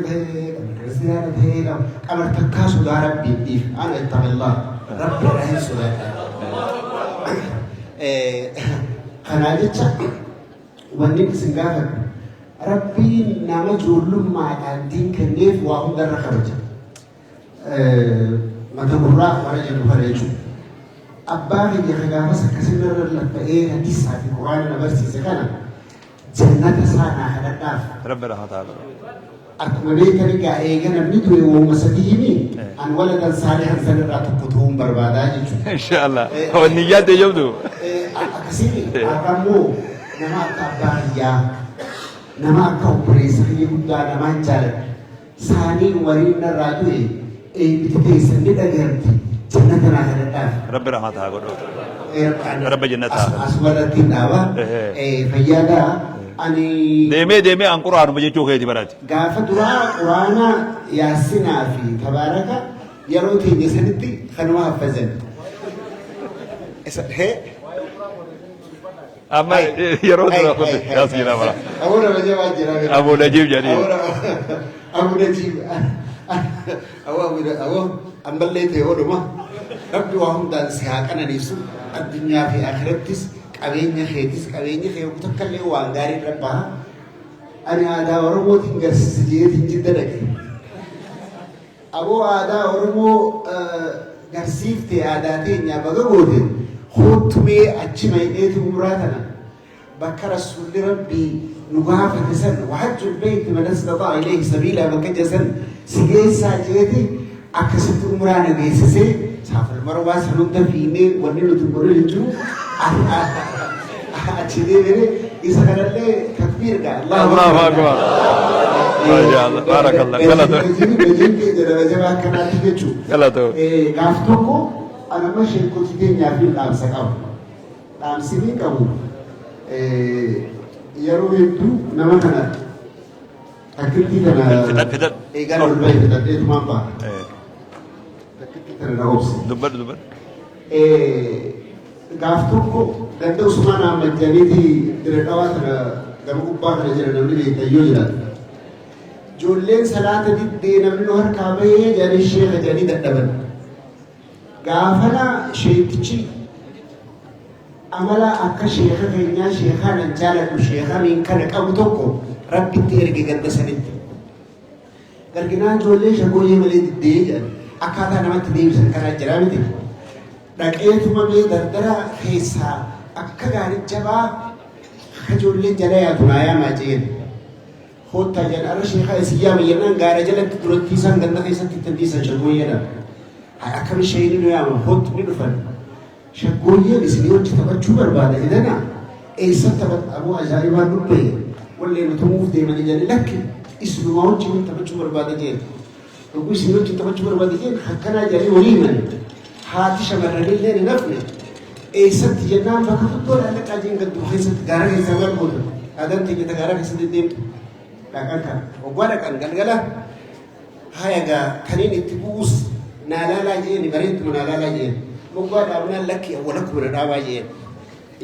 كمر رسالة ده كمر تكاسو دارب بيف أنا اتقى الله ربي رحيم سودات خناجتش ونيك سنغافر ربي نما جولم ما عندين كنيف وهم در خرج ما تمرّا ورجع نفرجو أباغي يخلاه سكسر للبئة حديث في القرآن نبرسي سكنا جنة سانا هذا داف ربنا تعالى أكملي كريكا إيجانا بدوي ومسديني أن ولدا صالحا سنرى تقطهم بربادا إن شاء الله هو النيات يبدو أكسيني أكمو نما أكباريا نما أكبريس يبدا نما جالب ساني ورين الرادوي بتكي سندة جرتي جنة هذا داف ربنا تعالى رب جنة أسولت النوا فيادا أني ديمي عن قرآن بجيتو خيتي برات قافة دعاء قرآن ياسنا في تبارك يروتي جسدتي خنوها فزن هي أما يروت ياسنا برا أبو نجيب جديد أبو نجيب أبو أمبليتي هو ربي وهم دان سياق أنا نفسه الدنيا في آخرتس قبيني خيتس قبيني خيو تكلي وانغاري ربها أنا هذا ورمو تنجس سجيت جدا لك أبو هذا ورمو garsiiftee aadaateenyaa baga goote hoottumee achi maydheetu umraatana bakka rasuulli rabbii nu gaafate san wahajjul beyti man istataa ilayhi sabiila bakka jasan si geessaa jeeti akkasitti umraa na geessisee saafal marwaa san hunda fiinee wanni nuti godhu hin jiru achi deebine isa kanallee takbiirga Allahu akbar Masyaallah barakallah galata jabaa akkanaatti jechuu galata gaaf tokko anama sheekoti keenyaa fi dhaamsa qabu dhaamsinii qabu yeroo hedduu nama kana takkitti kana eegaan ol bahe fidadheetumaan baha takkitti kana na obse dubbadhu gaaf tokko ganda Usmaan Ahmad Janiiti dire dhawaa kana gama gubbaa kana jira namni beekayyoo jiraatu ijoolleen salaata diddee namni nu harkaa bahee jedhanii sheeka jedhanii dadhaban gaafana sheektichi amala akka sheeka keenyaa sheekaan an jaaladhu sheekaniin kana qabu tokko rabbitti erge ganda sanitti garginaan ijoollee shagooyyee malee diddee jedhan akkaataa namatti deebisan kanaa jira miti dhaqeetuma mee dardara keessaa akka gaarii jabaa akka ijoolleen jala yaatu naa yaamaa jeen hoottaa jedhan ara sheekaa isin yaama jennaan gaara jalatti duratti isaan ganda keessatti itti dhiisan shagooyyeedha akkam isheen nu yaama hoottu ni dhufan shagooyyeen isinii wajji taphachuu barbaada jedhana eessatti taphata aboo ajaa'ibaan dubbee wallee nu tumuuf deemanii jedhani lakki isinuma wajji taphachuu barbaada jeen dhuguu isinii wajji taphachuu barbaada jeen akkanaa jedhanii walii himani haati shamarranillee ni nafne eessatti jennaan bakka tokkodhaan dhaqaa jeen gaddu keessatti gaara keessaa barbaadu aadaan teeyyata gaara keessatti deemtu dhaqan kan waggaa dhaqan galgala hayagaa kaniin itti bu'us naalaalaa jeen bareettuma naalaalaa jeen waggaa dhaabnaan lakki awwalakkuma na dhaabaa jeen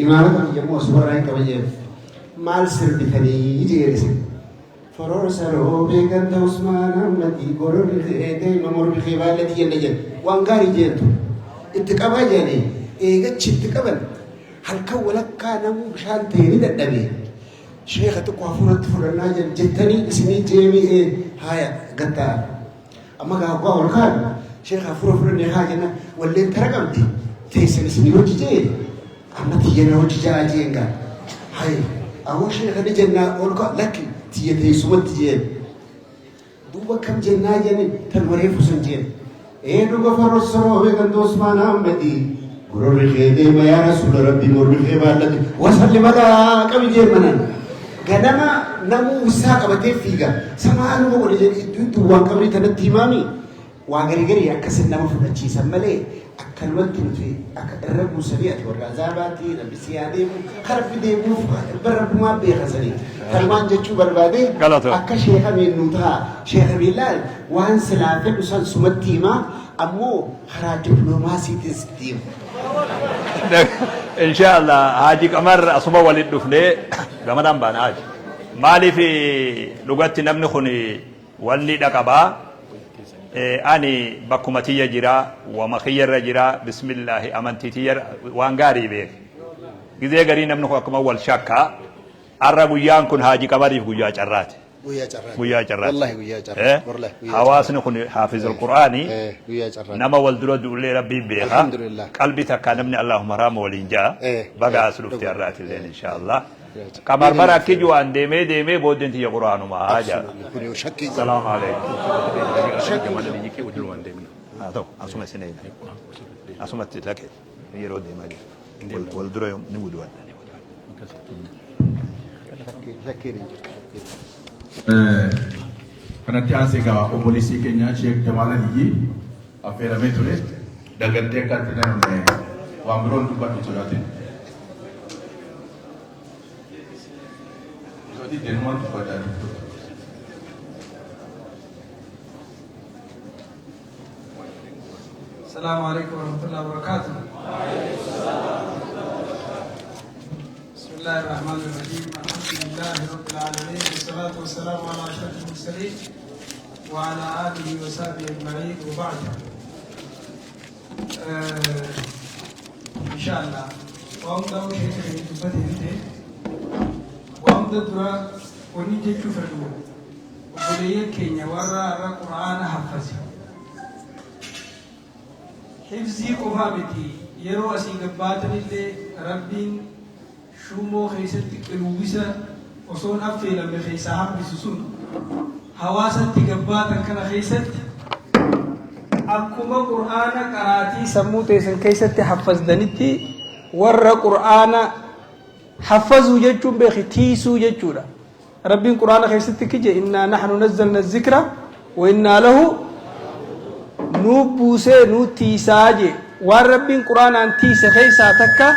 imaamata yommuu as warraa hin qaba jeen maal sirbitanii jeerise fororsa roobee ganda Usmaan Ahmadi gororri ta'ee mamorri keebaalatti jenna jeen waan gaarii jeentu itti qabaa jeene eegachi itti qaban halkan walakkaa namuu bishaan ta'ee ni dadhabe sheeka tokko hafuuratti fudhannaa jettanii isinii jeemi'ee haaya gattaa amma gaagwaa ol kaan sheeka hafuura fudhannee haa jenna walleen tara qabdi teessan isinii hojii jee amma tiyyana hojii jaa jeengaa haaya awwa sheeka ni jennaa ol kaan lakki tiyya teessumatti jeen duuba kam jennaa jeen tan wareefu sun jeen duuba farrossoroo beekantu Usmaan Ahmadi gororri kee deema yaa rasuula rabbii morri kee baallate wasalli madaa qabi jeen manan ganama namuu isaa qabatee fiiga samaaluma godhe jedhe iddoo waan qabni tanatti himaami waa garii akkasin nama fudhachiisan malee akkanumatti nuti akka irra buusanii ati warra azaabaatti namni siyaa deemu karabbi deemuuf barrabbumaa beekasanii kalmaan jechuu barbaade akka sheekameen nu ta'a sheekameen laal waan silaa fedhu san sumatti himaa ammoo karaa dippiloomaasiitis deemu. Inshaallah Haji Qamar asuma waliin dhufnee gamadaan baana Haji. Maaliif dhugatti namni kun wanni dhaqabaa ani bakkuma tiyya jira wama kiyyarra jira bismillahi amantii tiyya waan gaarii beeke. Gizee garii namni kun akkuma wal shakkaa arra guyyaan kun Haji Qamariif guyyaa carraati. guyyaa carraati. Wallahi guyyaa carraati. Hawaasni kun haafizul Qur'aanii nama wal dura du'ullee rabbiin beeka. Qalbii takkaa namni Allahumma raama waliin jaa baga as dhufte har'aati illeen inshaallah. Qamar bara akki juwaan deemee booddeen tiyya Qur'aanuma haajaa. Salaamu alaikum. Haa ta'u asuma isin eegna. Asumatti lake yeroo deemaa jira. Wal dura ni wuduwan. Kanatti aansee egaa obboleessii keenya Sheek Jamaal Aliyyi affeeramee ture dagantee akkatti namni waan biroon dubbatu sodaate. Sotii deemumaan dubbataa jirtu. السلام عليكم ورحمة الله وبركاته. بسم الله الرحمن الرحيم. الحمد لله رب العالمين والصلاة والسلام على أشرف المرسلين وعلى آله وصحبه أجمعين وبعد. إن شاء الله. وأمضى شيء في تبدي وأمضى درا ونيجي تفرقوا. وبدي كينيا ورا القرآن حفظه. حفظي قفامتي يرو أسي قباتن اللي ربين شومو خيست قلوبسا وصون أفتي لما خيسا حبس سن حواسا تقباتن كان خيست أكما قرآن قراتي سمو تيسن كيست حفظ دنتي ور قرآن حفظوا ججون بخي تيسو ججونا ربين قرآن خيست كجي إنا نحن نزلنا الذكر وإنا له نوبوسي نوتيساجي وان ربين قرآن أن تيس خيسا تكا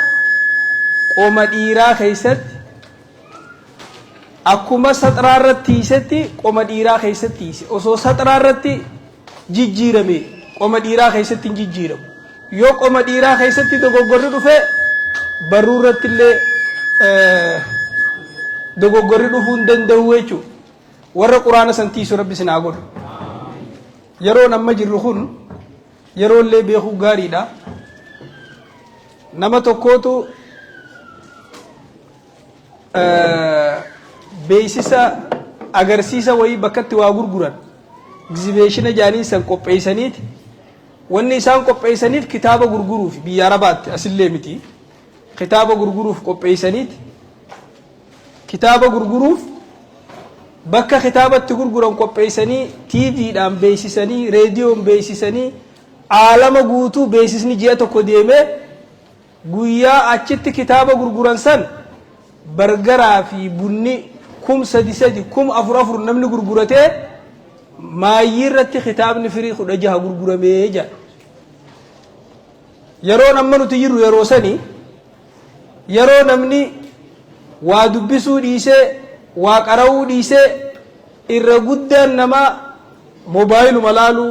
قوم ديرا خيست أكما سترارت تيستي قوم ديرا خيست تيسي وصو سترارت جيجيرمي قوم ديرا خيست جيجيرم يو قوم ديرا خيست دوغوري دفه برورت اللي دوغوري دفون دندوهيچو ور قرآن سنتيسو ربي سناغور يرو نما جرخون يرو اللي بيخو غاري دا نما توكوتو بيسيسا اگرسيسا وي بكت وا غرغران اكزيبيشن جاني سن قوبيسانيت وني سان قوبيسانيت كتابه غرغرو في بي عربات اسلمتي كتابه غرغرو في قوبيسانيت كتابه غرغرو bakka kitaabatti gurguran qopheessanii TV-dhaan beeksisanii reediyoon beeksisanii aalama guutuu beeksisni ji'a tokko deemee guyyaa achitti kitaaba gurguran san bargaraa fi bunni 3,300 4,400 namni gurguratee maayyii irratti kitaabni firii 16 gurguramee jira. yeroo namni nuti jirru yeroo sanii yeroo namni waa dubbisuu dhiisee waa qara'uu dhiisee irra guddaan nama mobaayiluma malaalu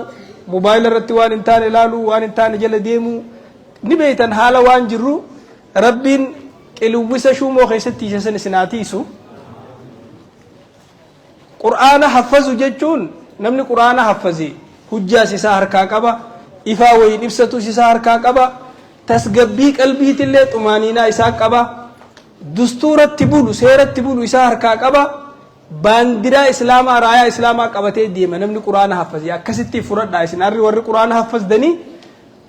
mobaayila irratti waan hin taane ilaalu waan hin taane jala deemu ni beeytan haala waan jirru rabbiin qilwisa shumoo keessatti isan isinaatiisu qur'aana haffazu jechuun namni qur'aana haffaze hujjaas isaa harkaa qaba ifaa wayin ibsatus isaa harkaa qaba tasgabbii qalbiitillee xumaaniinaa isaa qaba dustuuratti bulu seeratti bulu isaa harkaa qaba baandiraa islaamaa raayaa islaamaa qabatee deema namni quraana haffaze akkasitti furadhaa isin arri warri quraana haffazdanii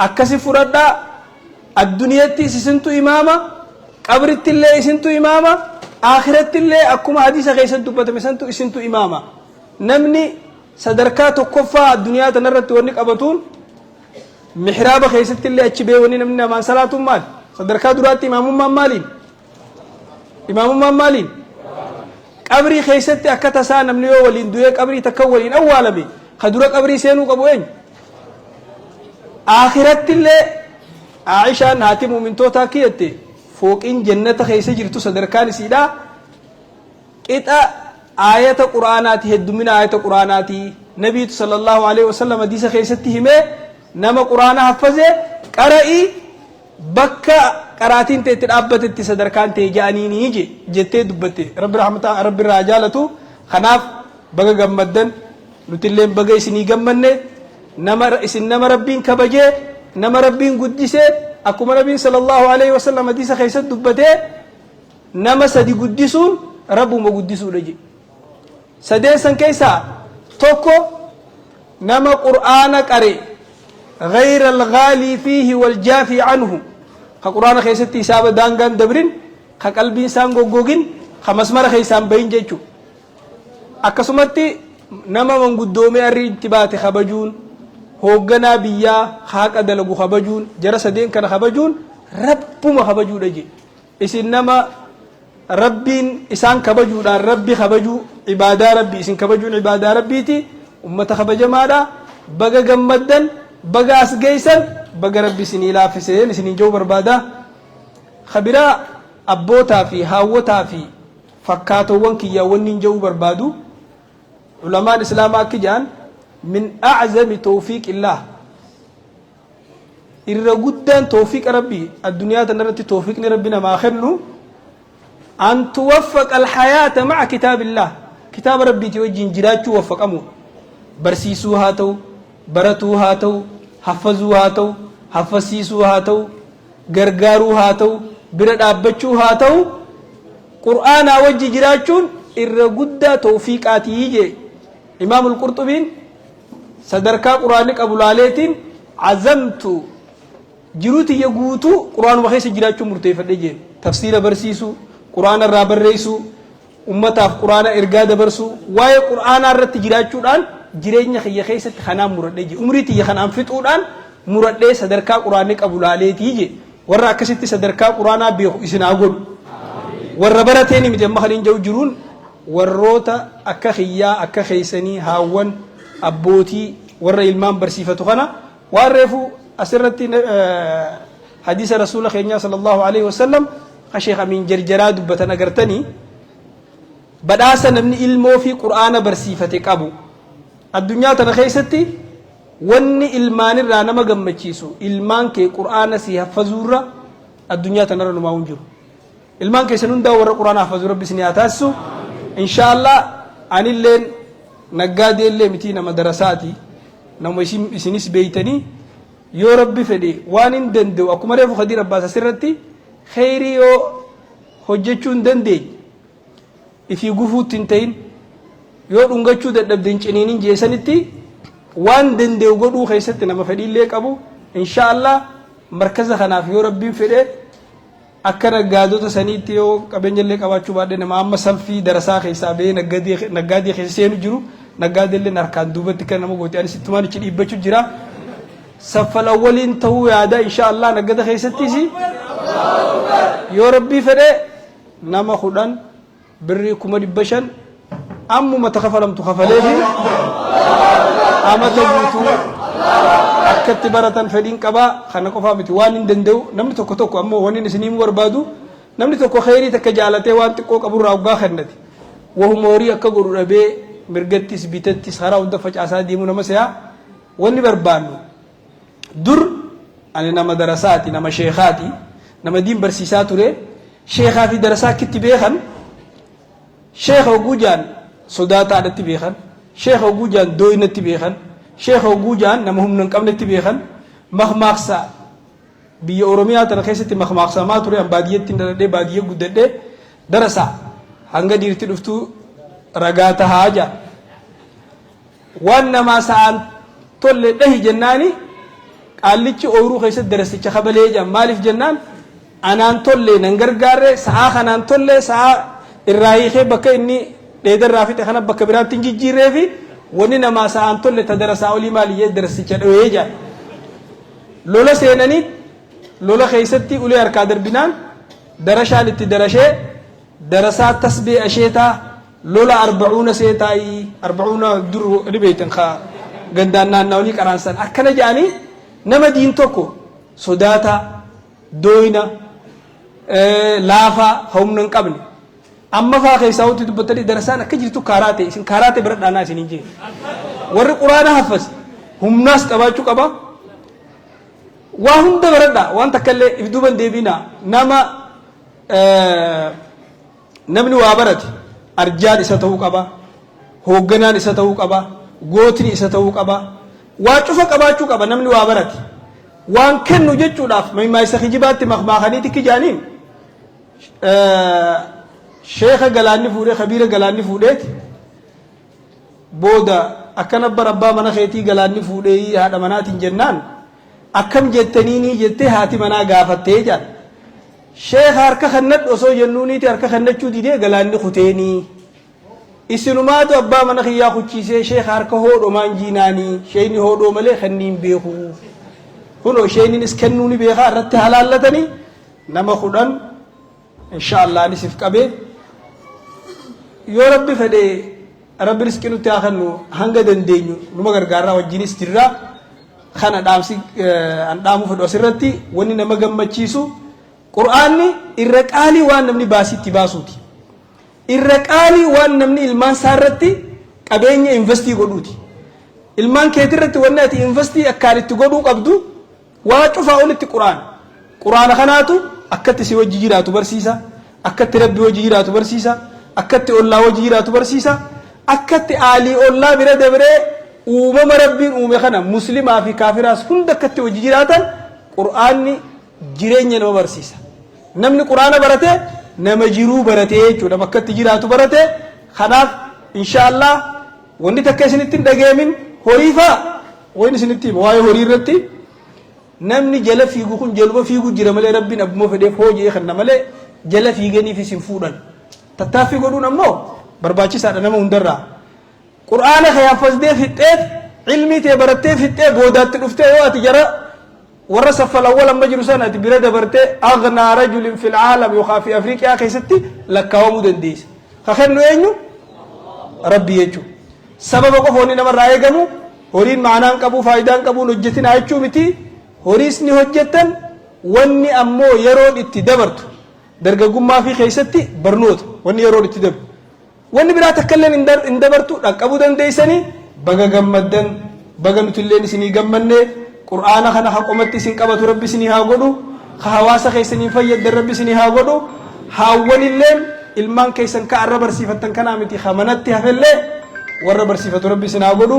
akkasi furadhaa adduniyatti isintu imaama qabritti illee isintu imaama akhiratti illee akkuma hadiisa keessatti dubbatame santu isintu imaama namni sadarkaa tokkoffaa addunyaa tanarratti wanni qabatuun mihraaba keessatti illee achi bee wanni namni namaan salaatuun maali sadarkaa duraatti imaamummaan maaliin imaamummaan maaliin qabrii keessatti akka tasaa namni yoo waliin du'ee qabrii takka waliin awwaalame ka dura qabrii seenuu qabu eenyu akhiratti illee Aishaan haati mu'mintootaa kiyyatti fooqiin jannata keessa jirtu sadarkaan isiidha qixa ayata quraanaati heddumina ayata quraanaati nabiitu sallallahu alaihi wasallam hadiisa keessatti himee nama quraana haffaze qara'i bakka qaraatiin ta'e itti dhaabbatetti sadarkaan ta'e ja'aniini jettee dubbatte rabbi rahmata rabbi irraa jaalatu kanaaf baga gammaddan nutillee baga isinii gammanne nama isin nama rabbiin kabajee nama rabbiin guddisee akkuma nabiin sallallahu alaihi wasallam hadiisa keessatti dubbatee nama sadi guddisuun rabbuma guddisuudha jedhe sadeen san keessaa tokko nama qur'aana qare غير الغالي فيه والجافي عنه كقرآن خيستي سابا دانغان دبرين كقلبي إنسان غوغوغين خمسمرة خيسان بين جيتشو أكسمتي نما من قدومي أري انتباتي خبجون هوغنا بيا خاك أدلغو خبجون جرى سدين كان خبجون ربما خبجون أجي إسن نما ربين إسان خبجون ربي خبجو عبادة ربي إسن خبجون عبادة ربيتي أمة خبجة ماذا بغا غمدن بغا أسجيسن بغا ربي سني لافسين سني جو بربادا خبرا أبوتا في هاوتا في فكاتو وانكي يا ونين جو بربادو علماء الإسلام أكجان من أعظم توفيق الله الرجودان توفيق ربي الدنيا تنرتي توفيق ربنا ما خلو أن توفق الحياة مع كتاب الله كتاب ربي توجين جراتو وفقمو برسيسو هاتو برتو هاتو حفظو هاتو حفظيسو هاتو غرغارو هاتو برد أبچو هاتو قرآن وجي جراتون الرجودة توفيقاتي يجي إمام القرطبين صدركا قرآنك أبو العليتين عزمت jiruuti ya guutuu quraanuma keessa jiraachuu murteeffadhe jeen tafsiira barsiisu quraana irraa barreessu ummataaf quraana ergaa dabarsu waa'ee quraanaa irratti jiraachuudhaan jireenya kiyya keessatti kanaan muradhee je umrii tiyya kanaan fixuudhaan muradhee sadarkaa quraanni qabu laaleetii je warra akkasitti sadarkaa quraanaa beeku isinaa godhu warra barateeni miti amma kaniin jiru jiruun warroota akka kiyyaa akka keeysanii haawwan abbootii warra ilmaan barsiifatu kana waan reefu asirratti hadiisa rasuula keenyaa sallallahu alaihi wasallam ka sheekh amiin jarjaraa dubbatan agartanii badhaasa namni ilmoo fi qur'aana barsiifate qabu addunyaa tana keessatti wanni ilmaanirraa nama gammachiisu ilmaan kee qur'aana si haffazuurra addunyaa tanarra numaa hin jiru ilmaan keessan hundaa warra qur'aana haffazu rabbi isin haa taasisu inshaallah anilleen naggaadeellee miti nama darasaati nama isinis beeytanii yoo rabbi fedhe waan hin danda'u akkuma reefu Khadiir Abbaas asirratti khayrii yoo hojjechuu hin dandeenye ifii gufuutti hin ta'in yoo dhungachuu dadhabde hin ciniinin jeesanitti waan danda'u godhuu keessatti nama fedhiillee qabu inshaallah markaza kanaaf yoo rabbiin fedhe akka naggaadota saniitti yoo qabeenyallee qabaachuu baadhe nama amma salfii darasaa keessaa ba'ee naggaadee keessa seenu jiru naggaadeellee harkaan duubatti kan nama goote anis ittumaan ichi dhiibbachuu jira saffal awwaliin ta'uu yaada inshaallah naggada keessattis yoo rabbii fedhe nama 10 birrii 500 ammuma takafalamtu kafaleefi amata guutuu akkatti baratan fedhiin qabaa kana qofaa miti waan hin danda'u namni tokko ammoo wanni isinii barbaadu namni tokko khayrii takka jaalatee waan xiqqoo qaburraa hoggaa kennati wahuma horii akka godhu dhabee mirgattis bitattis karaa hunda facaasaa deemuu nama se'a wanni barbaannu dur ani nama darasaati nama sheekaati nama diin barsiisaa ture sheekaa fi darasaa akkitti beekan sheeka oguu sodaataadhatti beekan sheeka oguu dooyinatti beekan sheeka oguu nama humna hin qabnetti beekan makmaaksa biyya oromiyaa tana keessatti makmaaksamaa ture an baadiyyatti dhaladhee baadiyya guddadhee darasaa hanga dhiirti dhuftuu ragaa tahaa jaa waan namaa sa'aan tolle dhahi jennaani qaallichi ooyiruu keessatti darasicha kabalee jaa maaliif jennaan anaan tolle nan gargaarre sa'aa kanaan tolle sa'aa irraa hiikee bakka inni dheedarraa fixe kana bakka biraatti hin jijjiirree fi wanni namaa sa'aan tolle ta darasaa olii maaliyyee darasicha dhawee jaa lola seenanii lola keessatti ulee harkaa darbinaan darashaan itti darashee darasaa tasbee asheetaa lola 40 seetaayi 40 dur ribeetan kha gandaan naannaa olii qaraansan akkana jaanii nama diin tokko sodaata dooyina laafa humna hin qabne amma faa keessaa wanti dubbatanii darasaan akka jirtu kaaraate isin kaaraate bira dhaanaa isin hin jee warri quraana haffas humnaas qabaachuu qaba waa hunda baradha waan takkallee if duuban deebina namni waa barate arjaan isa ta'uu qaba hoogganaan isa ta'uu qaba gootni isa ta'uu qaba waa cufa qabaachuu qaba namni waa barate waan kennu jechuudhaaf maymaa isa kijibaatti makmaakaniiti kijaaniin sheeka galaanni fuudhee kabiira galaanni fuudheeti booda akkana barabbaa mana keetii galaanni fuudhee haadha manaatiin jennaan akkam jettaniini jettee haati manaa gaafattee jaan sheeka harka kannadhu osoo jennuuniiti harka kannachuu didee galaanni kuteenii isinumaatu abbaa mana kiyyaa kuchiisee sheeka harka hoodhomaan jiinaanii sheeyni hoodhoo malee kanniin beeku kunoo sheeyniinis kennuuni beekaa irratti halaallatanii nama 10 inshaallah anisif qabee yoo rabbi fedhe rabbi riskii nutti haa kennu hanga dandeenyu numa gargaarraa wajjinis jirraa kana dhaamsi an dhaamuu fedhu asirratti wanni nama gammachiisu qur'aanni irra qaalii waan namni baasitti baasuuti irra qaalii waan namni ilmaan isaarratti qabeenya investii godhuuti ilmaan keetirratti wanni ati investii akkaan itti godhuu qabdu waa cufaa olitti qur'aana kanaatu akkatti si wajji jiraatu barsiisa akkatti rabbi wajji jiraatu barsiisa akkatti ollaa wajji jiraatu barsiisa akkatti aalii ollaa bira dabree uumama rabbiin uume kana muslimaa fi kaafiraas hunda akkatti wajji jiraatan qur'aanni jireenya nama barsiisa namni qur'aana barate nama jiruu barate jechuudha bakkatti jiraatu barate kanaaf inshaallah wanni takka isinitti hin dhageemin horiifaa waan isinitti waa'ee horii irratti namni jala fiigu kun jaluma fiigu jira malee rabbiin abbuma fedheef hojii kanna malee jala fiiganiif isin fuudhan tattaaffii godhuun ammoo barbaachisaadha nama hundarraa qur'aana kayaafasdee fixxeef ilmii tee barattee fixxee boodaatti dhuftee yoo ati jara warra saffal awwal amma jiru sana ati bira dabartee aghnaa rajulin fil caalam yookaan fi afriiqiyaa keessatti lakkaawamuu dandeessa ka kennu eenyu rabbi jechuudha sababa qofa wanni namarraa eegamu horiin maanaan qabu faayidaan qabuun hojjetinaa jechuu miti horiis ni hojjettan wanni ammoo yeroon itti dabartu dargaggummaa fi keessatti barnoota wanni yeroon itti dabartu wanni biraa takkalleen hin dabartu dhaqqabuu dandeessanii baga gammaddan baga nutilleen isinii gammanne qur'aana kana haqomatti isin qabatu rabbi isinii haa godhu ka hawaasa keessanii fayyaddan rabbi isinii haa godhu haawwanilleen ilmaan keessan ka arra barsiifattan kanaa miti hamanatti hafellee warra barsiifatu rabbi isin haa godhu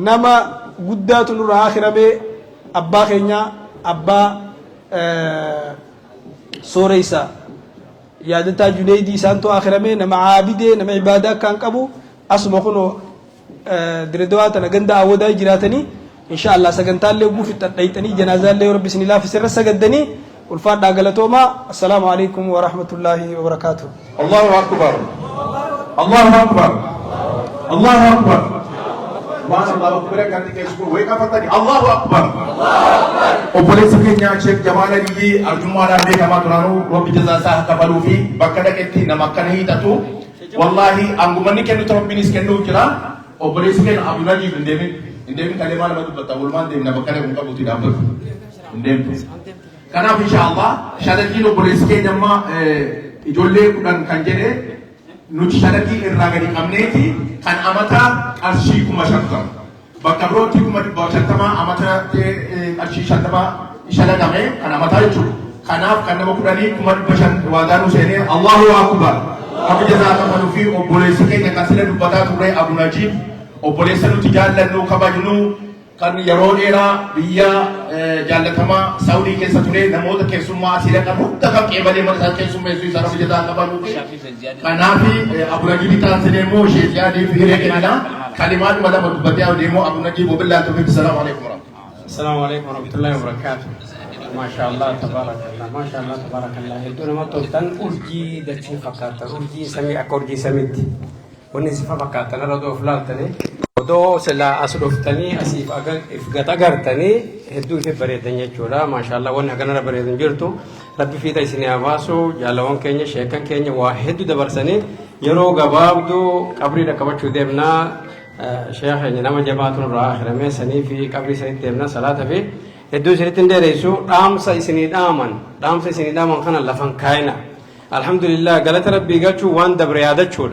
nama guddaatu nurraa akhiramee abbaa keenya abbaa sooreysa yaadataa juneydii isaantu akhiramee nama caabidee nama ibaadaa akkaan qabu asuma kunoo diredawaa tana ganda awwadaa jiraatanii insha Allah sagantaallee guufi dhadhaytanii janaazaallee rabbi isin laafis irra sagaddanii ulfaadhaa galatoomaa assalaamu alaykum wa rahmatullaahi wa barakaatuh Allahu akbar Allahu akbar Allahu akbar waan Allahu akbar kan dikeessu way qafatani Allahu akbar obboleessa keenya Sheekh Jamaal Aliyyi arjummaadhaan beekamaa turaanu rabbi jazaasaa kabaluu fi bakka dhaqetti nama akkana hiixatu wallahi angumanni kennu rabbiinis kennuu jira obboleessi keenya Abdullahi hin deemin kalemaa nama dubbata walumaan deemna bakka dhaqu qabuuti dhaabbatu hin deemtu kanaaf inshaallah shadaqii obboleessi keenya amma ijoollee 10 kan jedhe nuti shadaqii irraa gadi qabneeti kan amata qarshii 50 bakka birootti 50 amata qarshii 50 shadaqame kan amataa jechuudha kanaaf kan nama 10 500 waadaanu seenee Allahu akbar akka jazaa qabalu fi obboleessi keenya kan sila dubbataa ture Abu Najib obboleessa nuti jaallannu kabajnu kan yeroo dheeraa biyya jaallatamaa Saawudii keessa ture namoota keessummaa asii dhaqan hunda kan qeebalee mataa keessummeessu isa rabbi jazaa qabalu kanaaf Abu Najib taasisee immoo Sheekh Yaadii fi hiree kennaa kalimaa dhuma lama dubbatee deemuu Abu Najib wabillahi tawfiiq salaamu alaykum السلام عليكم ورحمة الله وبركاته ما شاء الله تبارك الله ما شاء الله تبارك الله هدونا ما تلتن أرجي دتشي فكرت أرجي سمي أكورجي سميتي ونسيف فكرت أنا ردو فلانتني ودو سلا أصرفتني أسيف أجرتني هدو في بريدني جورا ما شاء الله وانا كنا بريدن جرتو ربي في تيسني أواسو جالوان كينيا شيكان كينيا واحد دبرسني يرو غبابدو قبري ركبت شديمنا شيخ نما جماعة الآخر من سني في قبر سني تمنا صلاة في هدو سنتين دريسو رامسا سني دامن خنا لفن كاينا الحمد لله قالت ربي قالشو وان دبر عادة شول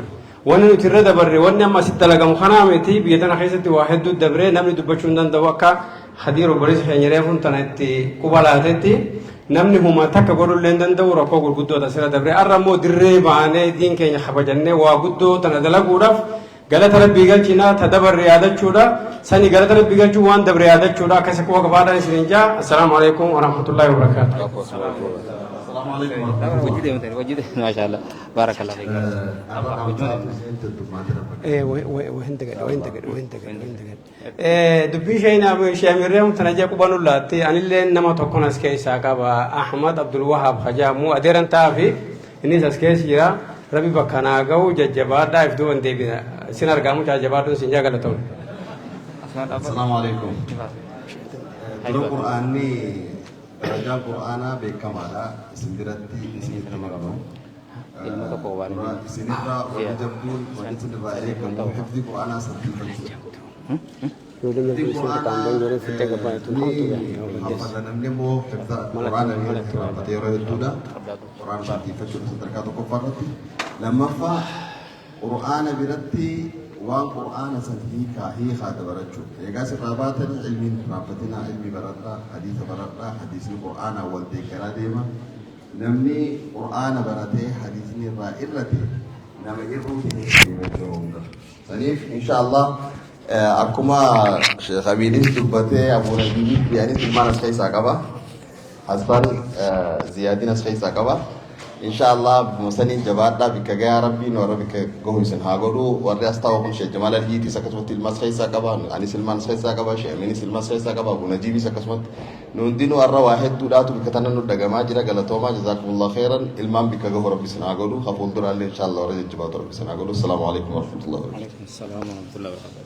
وان نترى دبر وان ما ست لقى مخنا متي بيتنا خيستي واحد دبر نمني دبشون دان دوكا خديرو بريس خيريفون تنتي كوبالاتي نمني هما تك قولوا لندن دورا كوكو قدو تسير دبر أرمو دري بعاني دين كي خبجنة وقدو تندلا قرف قالت ربي قالشنا تدبر رياضة شورا سني قالت ربي قالشوا وان دبر رياضة شورا كسكوا كبارا سنجا السلام عليكم ورحمة الله وبركاته السلام عليكم وجد ما شاء الله بارك الله فيك وين تقعد دبي شينا شامرهم تنجا كبانو لاتي أنا اللي نما تكون أسكيس أكابا أحمد عبد الوهاب خجامو أديرن تافي إني أسكيس يا ربي بكنا جو جبار دايف دو أنتي بنا سينار كامو جبار دو سنجا قلتون السلام عليكم القرآن درجة القرآن بكمالا سندرتي سندرة مغلو سندرة وجبدون وسندرة إليكم حفظ القرآن سندرة حفظنا نمو حفظ القرآن فتيرة الدودة قرآن شرطي فجر سندركات كفارتي لما فا قرآن برتي وان قرآن سنتيكا هي خاد برجو يقاس رابطة علم رابطنا علم برتا حديث برتا حديث القرآن والذكر ديما نمني قرآن برته حديثني رائرتي نما يروتي سنيف إن شاء الله أكما شيخ أبيدين تبته أبو نجيب يعني تلمان سخي ساكبا حسبان زيادين سخي ساكبا إن شاء الله بمسنين جبار دا بك يا ربي نور بك قوي سن هاغورو ورد استوى شيء جمال الجيتي سكتوت المسخي سكبا أني سلمان سخي سكبا شيء مني سلمان سخي سكبا ونجيبي سكسمت نودينو أرى واحد دولاتو بكتنا ندعما جرا غلطوما جزاكم الله خيرا المام بك قوي ربي سن هاغورو خفول در الله إن شاء الله ورد جبار ربي سن هاغورو السلام عليكم ورحمة الله وبركاته. عليكم السلام ورحمة الله وبركاته.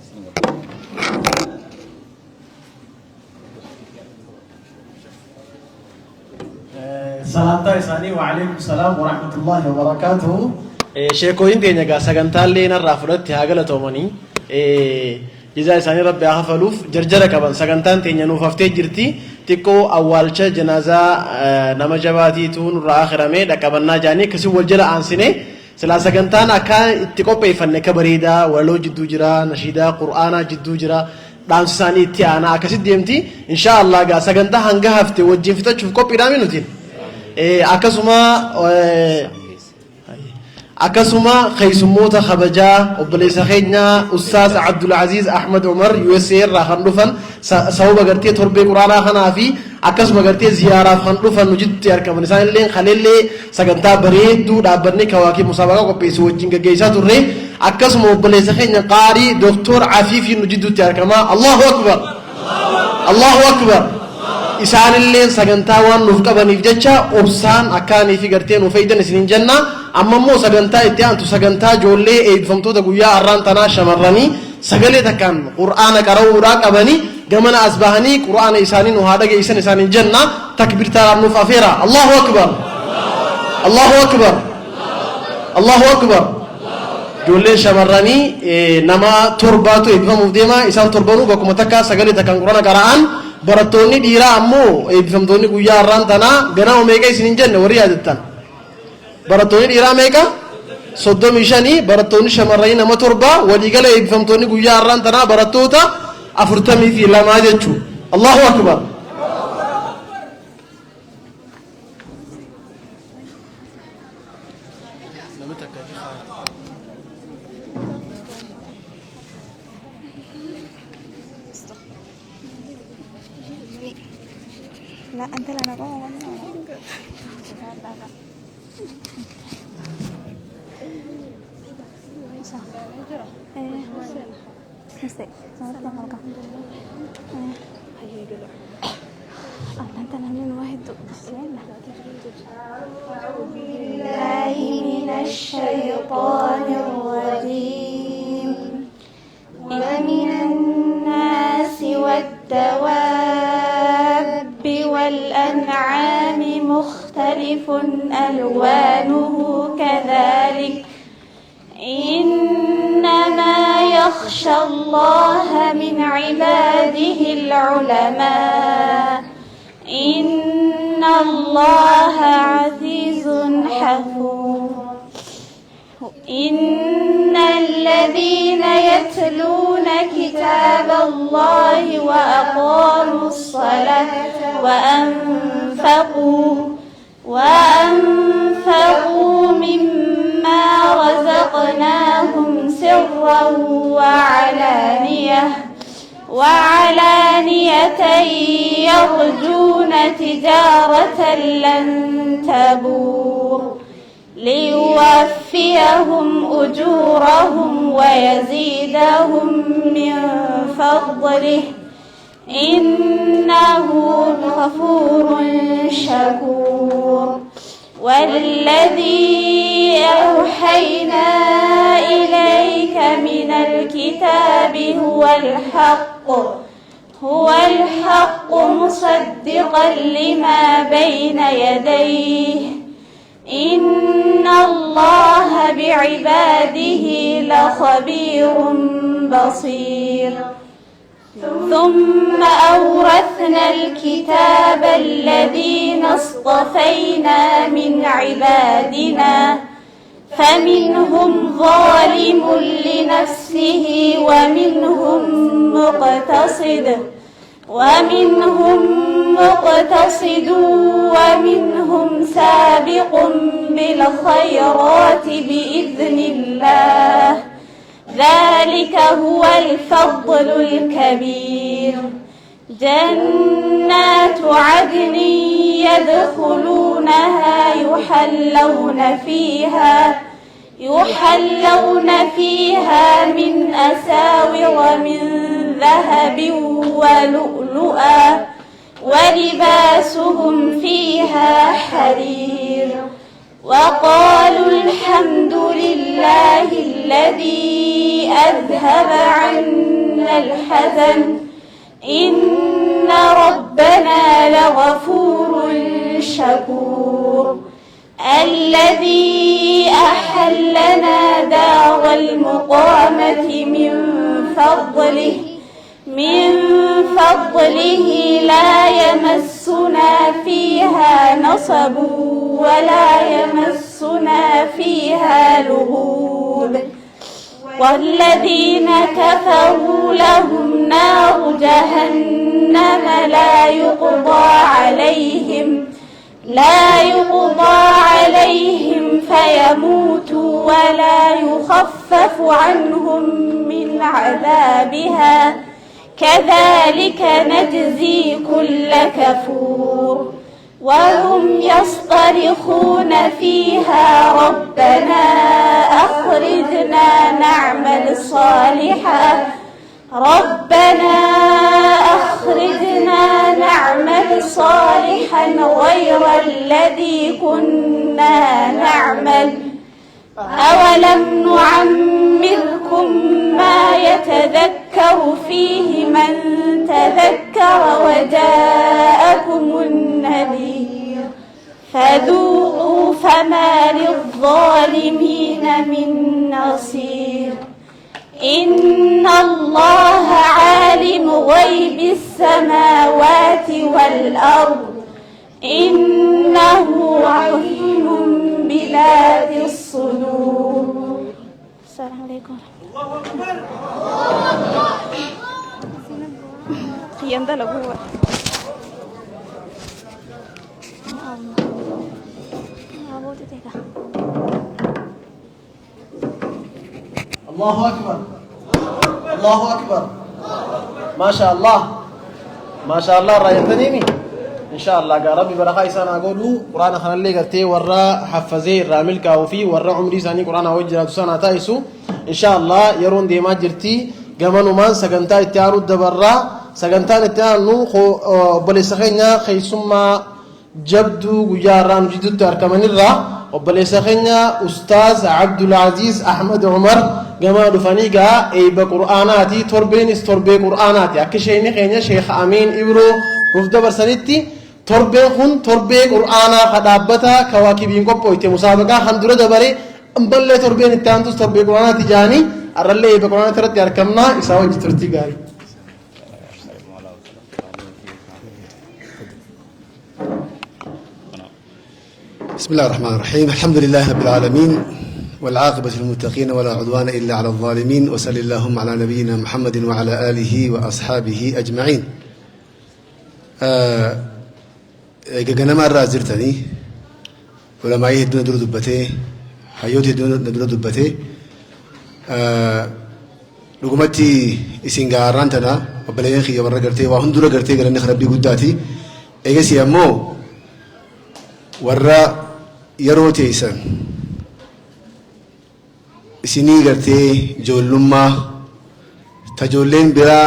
سلامتا إساني وعليكم السلام ورحمة الله وبركاته. شيكوين دينيا قا سغنتال لينا رافرت هاغلا توماني جزا إساني ربي أخفلوف جرجرة كبان سغنتان تينيا نوفافتي جرتي تيكو أولشة جنازة نما جباتي تون رآخر مي لكبنا جاني كسي والجرة آنسيني سلا سغنتان أكا اتقو بيفن كبريدا ولو جدو جرا نشيدا قرآنا جدو جرا دام ساني تيانا أكسي ديمتي إن شاء الله قا سغنتا هنگا هفته وجين فتا تشوف كوبي رامي نوتين أكسما خيسموتا خبجا وبليس خيجنا أستاذ عبد العزيز أحمد عمر يوسير راخندوفن سو بغرتي تربي قرانا خنافي أكسما غرتي زيارة خندوفن نجد تياركم نسان اللين خليل لي سغنتا بريد دو دابرني كواكي مسابقة وبيس وجينغ جيسا توري أكسما وبليس خيجنا قاري دكتور عفيفي نجد تياركم الله أكبر الله أكبر إسان اللين سجنتا وان نفقا بنيفجتشا أبسان أكاني في قرتين وفيدن سنين جنة أما مو سجنتا إتيان تو سجنتا جولي إيد فمتو تقويا أران تنا شمراني سجلي تكان قرآن كرو راك أبني جمنا أسبهني قرآن إسانين وهذا إسان إسانين جنة تكبير ترى نفافيرا الله أكبر الله أكبر الله أكبر جولي شمراني نما ترباتو إيد فموديما إسان تربانو بكم تكا سجلي تكان قرآن كران barattoonni dhiiraa ammoo eebbifamtoonni guyyaa har'aan tanaa ganama meeqa isinin jenne warri yaadattan barattoonni dhiiraa meeqa 35 barattoonni shamarranii nama 7 waliigala eebbifamtoonni guyyaa har'aan tanaa barattoota 42 jechuu Allahu akbar لا أنت لا نقوم بالله من الشيطان الرجيم ومن الناس والدواب والأنعام مختلف ألوانه كذلك إنما يخشى الله من عباده العلماء إن الله عزيز حكيم إن الذين يتلون كتاب الله وأقاموا الصلاة وأنفقوا مما رزقناهم سرا وعلانية يرجون تجارة لن تبور ليوفيهم أجورهم ويزيدهم من فضله إنه غفور شكور والذي أوحينا إليك من الكتاب هو الحق مصدقا لما بين يديه إن الله بعباده لخبير بصير ثم أورثنا الكتاب الذين اصطفينا من عبادنا فمنهم ظالم لنفسه ومنهم مقتصد ومنهم سابق بالخيرات بإذن الله ذلك هو الفضل الكبير جنات عدن يدخلونها يحلون فيها من أساور من ذهب ولؤلؤا ولباسهم فيها حرير وقالوا الحمد لله الذي أذهب عنا الحزن إن ربنا لغفور شكور الذي أحلنا دار المقامة من فضله لا يمسنا فيها نصب ولا يمسنا فيها لغوب والذين كفروا لهم نار جهنم لا يقضى عليهم فيموتوا ولا يخفف عنهم من عذابها كذلك نجزي كل كفور وهم يصطرخون فيها ربنا أخرجنا نعمل صالحا غير الذي كنا نعمل أولم نعمركم ما يتذكر فيه من تذكر وجاءكم النذير فذوقوا فما للظالمين من نصير إن الله عالم غيب السماوات والأرض إنه عليم بذات الصدور. السلام عليكم. الله أكبر الله أكبر ما شاء الله رايتني إن شاء الله قال ربي بركة إسانا أقوله قرآن خلنا اللي قرتي ورا حفظي رامل كاوفي ورا عمري ساني قرآن وجرات سنة تايسو إن شاء الله يرون ديما جرتي جمانو مان سجنتا التيارو دبرة سجنتا التيارو خو بلسخينا خيسما جبدو جاران جدود تركمن الرا وبلسخينا أستاذ عبد العزيز أحمد عمر جماعة دفنيجا أي بقرآناتي تربينس تربي قرآناتي أكشيني خينا شيخ أمين إبرو وفد برسنتي تربي قرآنا خدابتا كواكبين قبويتي مسابقة خندرة دبري أمبلي تربين التانتوس تربي قرآناتي جاني أرلي بقرآناتي رتي أركمنا إساوي جترتي قاري بسم الله الرحمن الرحيم الحمد لله رب العالمين والعاقبة للمتقين ولا عدوان إلا على الظالمين وصل اللهم على نبينا محمد وعلى آله وأصحابه أجمعين جنا مرة زرتني ولما يهدون دور دبته حيوت يهدون دور دبته لقمتي إسنجاران تنا وبلاين خي مرة قرتي وهندورة قرتي قلنا خربي قداتي إيجاسي أمو ورا يروتي إنسان إسني قرتي جولما تجولين برا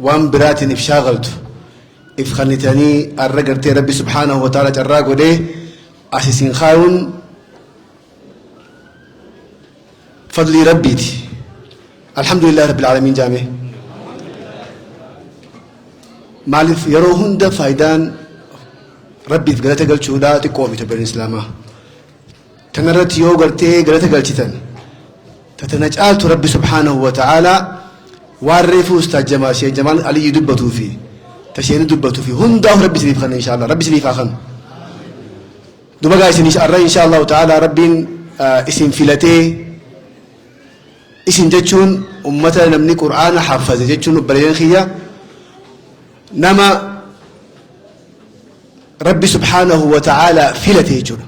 وان برات نفشاغلتو إفخنتني الرجرتي ربي سبحانه وتعالى جراق وليه أساسين خاون فضلي ربيتي الحمد لله رب العالمين جامع مالف يروهن ده فايدان ربي في قلت قلت شهدا تقومي تبين إسلامه تنرت يو قلتي قلت قلتي تتنجألت ربي سبحانه وتعالى وارفو استاذ جمال شيخ جمال علي يدبتو فيه تشين دبتو فيه هندا ربي سليف خن إن شاء الله ربي سليف خن دوما قايس إن شاء الله تعالى ربي اسم فيلتي اسم جتشون أمتنا نمني قرآن حافظ جتشون بلين خيا نما ربي سبحانه وتعالى فيلتي جون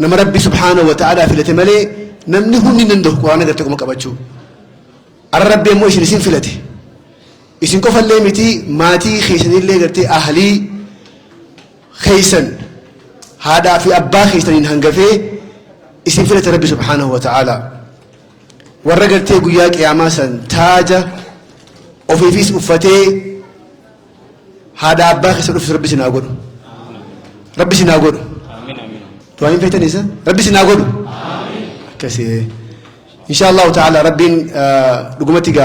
نما ربي سبحانه وتعالى فيلتي ملي نمني هني ننده قرآن قرتكم كبتشو الربي مو إيش نسين فيلتي إسن كفر لي متي ماتي خيسني اللي قرتي أهلي خيسن هذا في أبا خيسن هنقفي اسم فلة ربي سبحانه وتعالى والرجل تيجو ياك يا ماسن تاجة وفي فيس أفتي هذا أبا خيسن أفس ربي سناقول ربي سناقول توانين فيتن إيسا ربي سناقول كسي إن شاء الله تعالى ربي لقمتك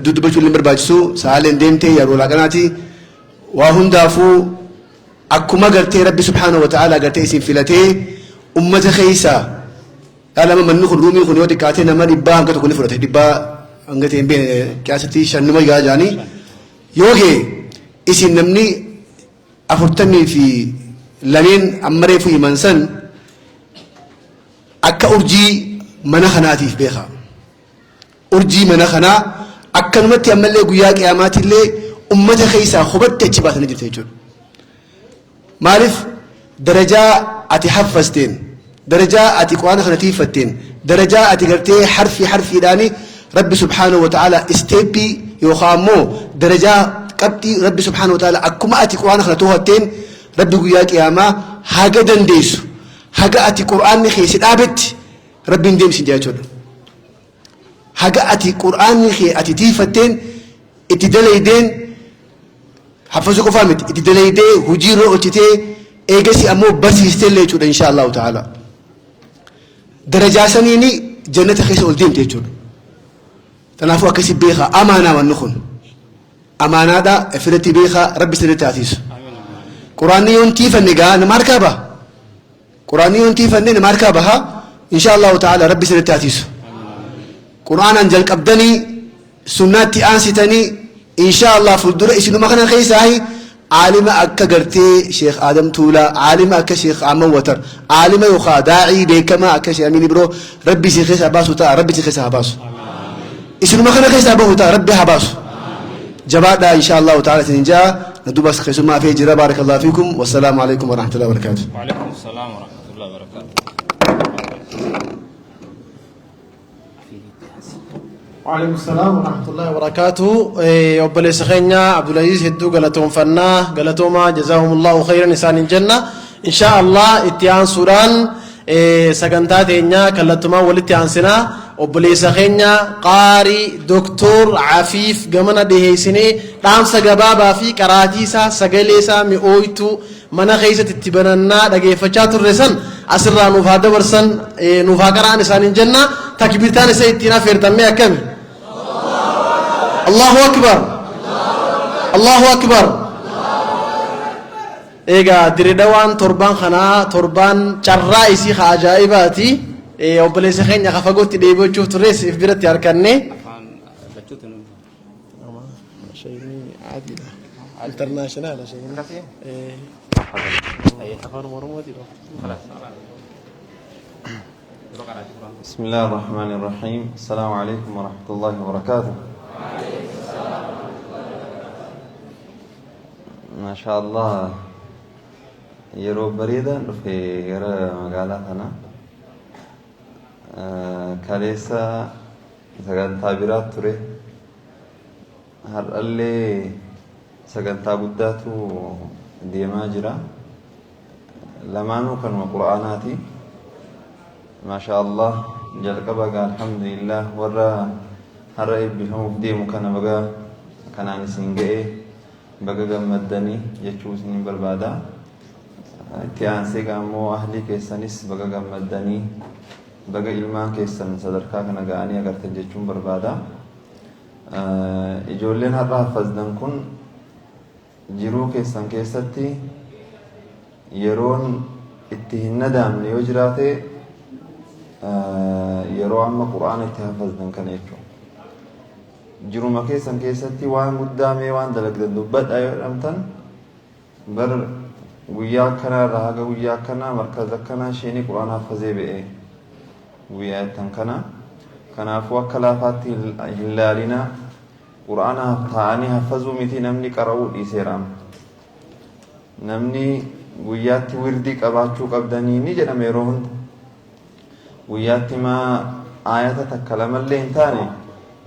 دود بلشو اللي مرباجسو سالين ديمتي يا رولا قناتي وهم دافو أكما قرتي ربي سبحانه وتعالى قرتي اسم فلتي أمة خيسا قال من نخل رومي خل يودي كاتينا ما دبا هم كتكون فرته دبا أنقتي بين كاسيتي شنو ما يجاني يوجي اسم نمني أفرتني في لمن أمري في منسن أكا أرجي منخناتي في بيخا أرجي منخنا أكا نمتي أمالي قياك ياماتي اللي أمة خيسا خبت تجبات نجر تيجون معرف درجة أتحفظتين درجة أتقوان خنتيفتين درجة أتقرتي حرفي داني ربي سبحانه وتعالى استيبي يخامو درجة قبتي ربي سبحانه وتعالى أكما أتقوان خنتوهتين ربي قياك ياما هاقا دنديسو هاقا أتي قرآن خيسي دابت ربي نديم سنجاجون هاقا أتي قرآن خي أتي تيفتين اتدليدين حفظوك فهمت اتدليدي هجيرو اتتي ايجاسي امو بس يستلي يجود ان شاء الله تعالى درجة سنيني جنة خيس ولدين تيجود تنافو اكسي بيخا امانا والنخن امانا دا افرتي بيخا ربي سنة تاتيس قرآني ينتي فنقا نماركابا قرآني ينتي فنقا نماركابا ان شاء الله تعالى ربي سنة تاتيس قرآن انجل قبدني سناتي انستني إن شاء الله فلدر إسنو مخنا خيساهي عالم أكا قرتي شيخ آدم تولا عالم أكا شيخ عمو وتر عالم يخا داعي بيكما أكا شيخ أميني برو ربي سيخيس أباسو تا ربي سيخيس أباسو إسنو مخنا خيس أباسو تا ربي أباسو جبادة إن شاء الله تعالى تنجا ندوبس خيسو ما فيه جرا بارك الله فيكم والسلام عليكم ورحمة الله وبركاته وعليكم السلام ورحمة الله وبركاته وعليكم السلام ورحمة الله وبركاته وبلي سخينا عبد العزيز هدو قالتهم فنا قالتهم جزاهم الله خيرا نسان الجنة إن شاء الله اتيان سوران سكنتات إنيا كالتما والاتيان سنا وبلي سخينا قاري دكتور عفيف قمنا دهيسيني رام سقبابا في كراتيسا سقليسا مئويتو منا خيسة اتبننا دقي فجات الرسن أسرى نوفا دورسن نوفا قرآن نسان الجنة تكبيرتان سيدتنا فيرتمي أكمل الله أكبر الله أكبر إيجا دريدوان تربان خنا تربان شرائسي خاجائباتي وبليس خين يخفقوت ديبو تشوف تريس إفبرت ياركني شيء عادي انترناشونال شيء بسم الله الرحمن الرحيم السلام عليكم ورحمة الله وبركاته ما شاء الله يرو بريدا في غير مقالاتنا كاليسا سجن تابيرات تري هل اللي سجن تابوداتو ديما جرا لمانو كان قرآناتي ما شاء الله جلقبا قال الحمد لله ورا هرأي بهم ديمو كان بقى كان عن سنجئ بقى جمدني يجوز سنين بربادا تيانسي قامو أهلي كيسانيس بقى جمدني بقى إلمان كيسان صدركا كان قاني أقر تجيشون بربادا إجولين هرّا فزدن كن جرو كيسان كيستي يرون اتهن دام ليوجراتي يرو عما قرآن اتحفظ دن كان يجو جرو ما كيسان كيستي وان قدامي وان دلق دندوبت أيو الأمتن بر وياك كنا رهاقا وياك كنا مركز كنا شيني قرآن حفظي بئي وياك كنا كنا فوق كلافات هلالنا قرآن حفظاني حفظو متي نمني قرأو إيسيرام نمني وياك وردي قباتشو قبداني نجد أميروهن وياك ما آيات تكلم اللي انتاني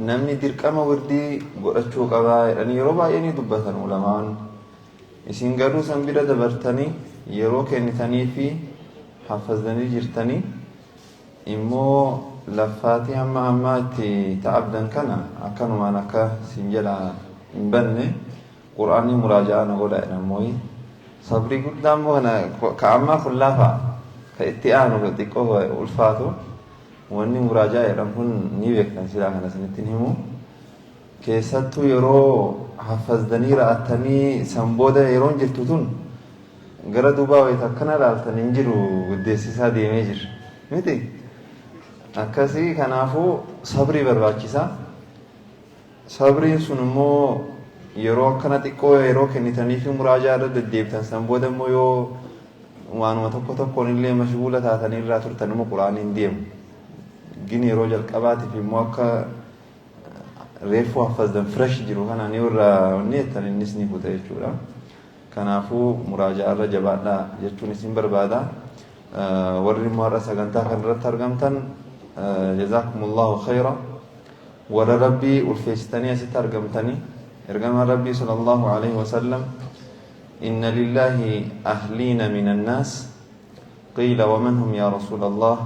نمني درقام وردي قرأتشو قبا يعني ربا يعني دبتن علمان isin garuu san bira dabartanii yeroo kennitanii fi hafazdanii jirtanii immoo laffaatii hamma hamma itti ta'abdan kana akkanumaan akka sin jedha hin banne quraanii muraaja'aa na godha jedhamoo sabrii guddaa immoo ka ammaa kun lafa ka itti aanu xiqqoo ulfaatu wanni muraaja'aa jedhamu kun ni beektan silaa kana sanittiin himu keessattuu yeroo hafazdanii ra'attanii san booda yeroon jirtu tun gara duubaa wayita akkana laaltan hin jiru guddeessisaa deemee jira miti akkasii kanaafuu sabrii barbaachisaa sabriin sun immoo yeroo akkana xiqqoo yeroo kennitanii fi muraajaa irra deddeebitan san booda immoo yoo waanuma tokko tokkoon illee mashguula taatanii irraa turtan immoo quraaniin deemu gini yeroo jalqabaatiif immoo akka reefuu hafazdan fresh jiru kanaan yoo irraa wanni jettan innis ni futa jechuudha kanaafuu muraajaa irra jabaadhaa jechuun isin barbaada warri immoo har'a sagantaa kan irratti argamtan jazaakumullahu khayra warra rabbii ulfeessitanii asitti argamtanii ergamaan rabbii sallallahu alaihi wasallam inna lillahi ahliina min annaas qiila waman hum ya rasul allah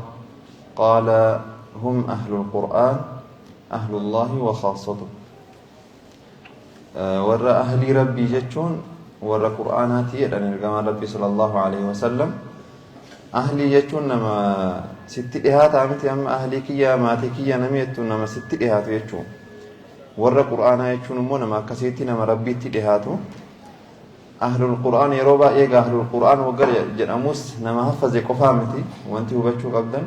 qaala hum ahlu lqur'aan ahlullahi wa khaasatuh warra ahlii rabbii jechuun warra qur'aanaati jedhan ergamaan rabbii sallallahu alaihi wasallam ahlii jechuun nama sitti dhihaata miti amma ahlii kiyya maatii kiyya namni jettu nama sitti dhihaatu jechuun warra qur'aanaa jechuun immoo nama akkasitti nama rabbiitti dhihaatu ahlul qur'aan yeroo baay'ee ahlul qur'aan wagga jedhamus nama hafaze qofaa miti wanti hubachuu qabdan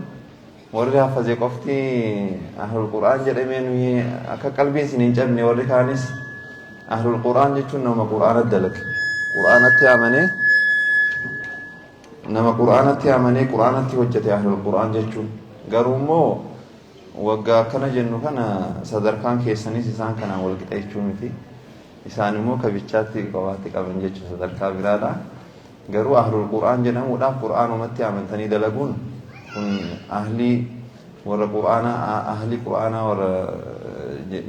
warri hafaze qofti ahlul qur'aan jedhamee nuyi akka qalbiin isin hin cabne warri kaanis ahlul qur'aan jechuun nama qur'aanatti dalage qur'aanatti amanee nama qur'aanatti amanee qur'aanatti hojjete ahlul qur'aan jechuun garuu immoo waggaa akkana jennu kana sadarkaan keessanis isaan kanaan wal qixa jechuu miti isaan immoo kabichaatti qabaatti qaban jechuu sadarkaa biraadha garuu ahlul qur'aan jedhamuudhaaf qur'aanumatti amantanii dalaguun kun ahlii warra qur'aanaa ahlii qur'aanaa warra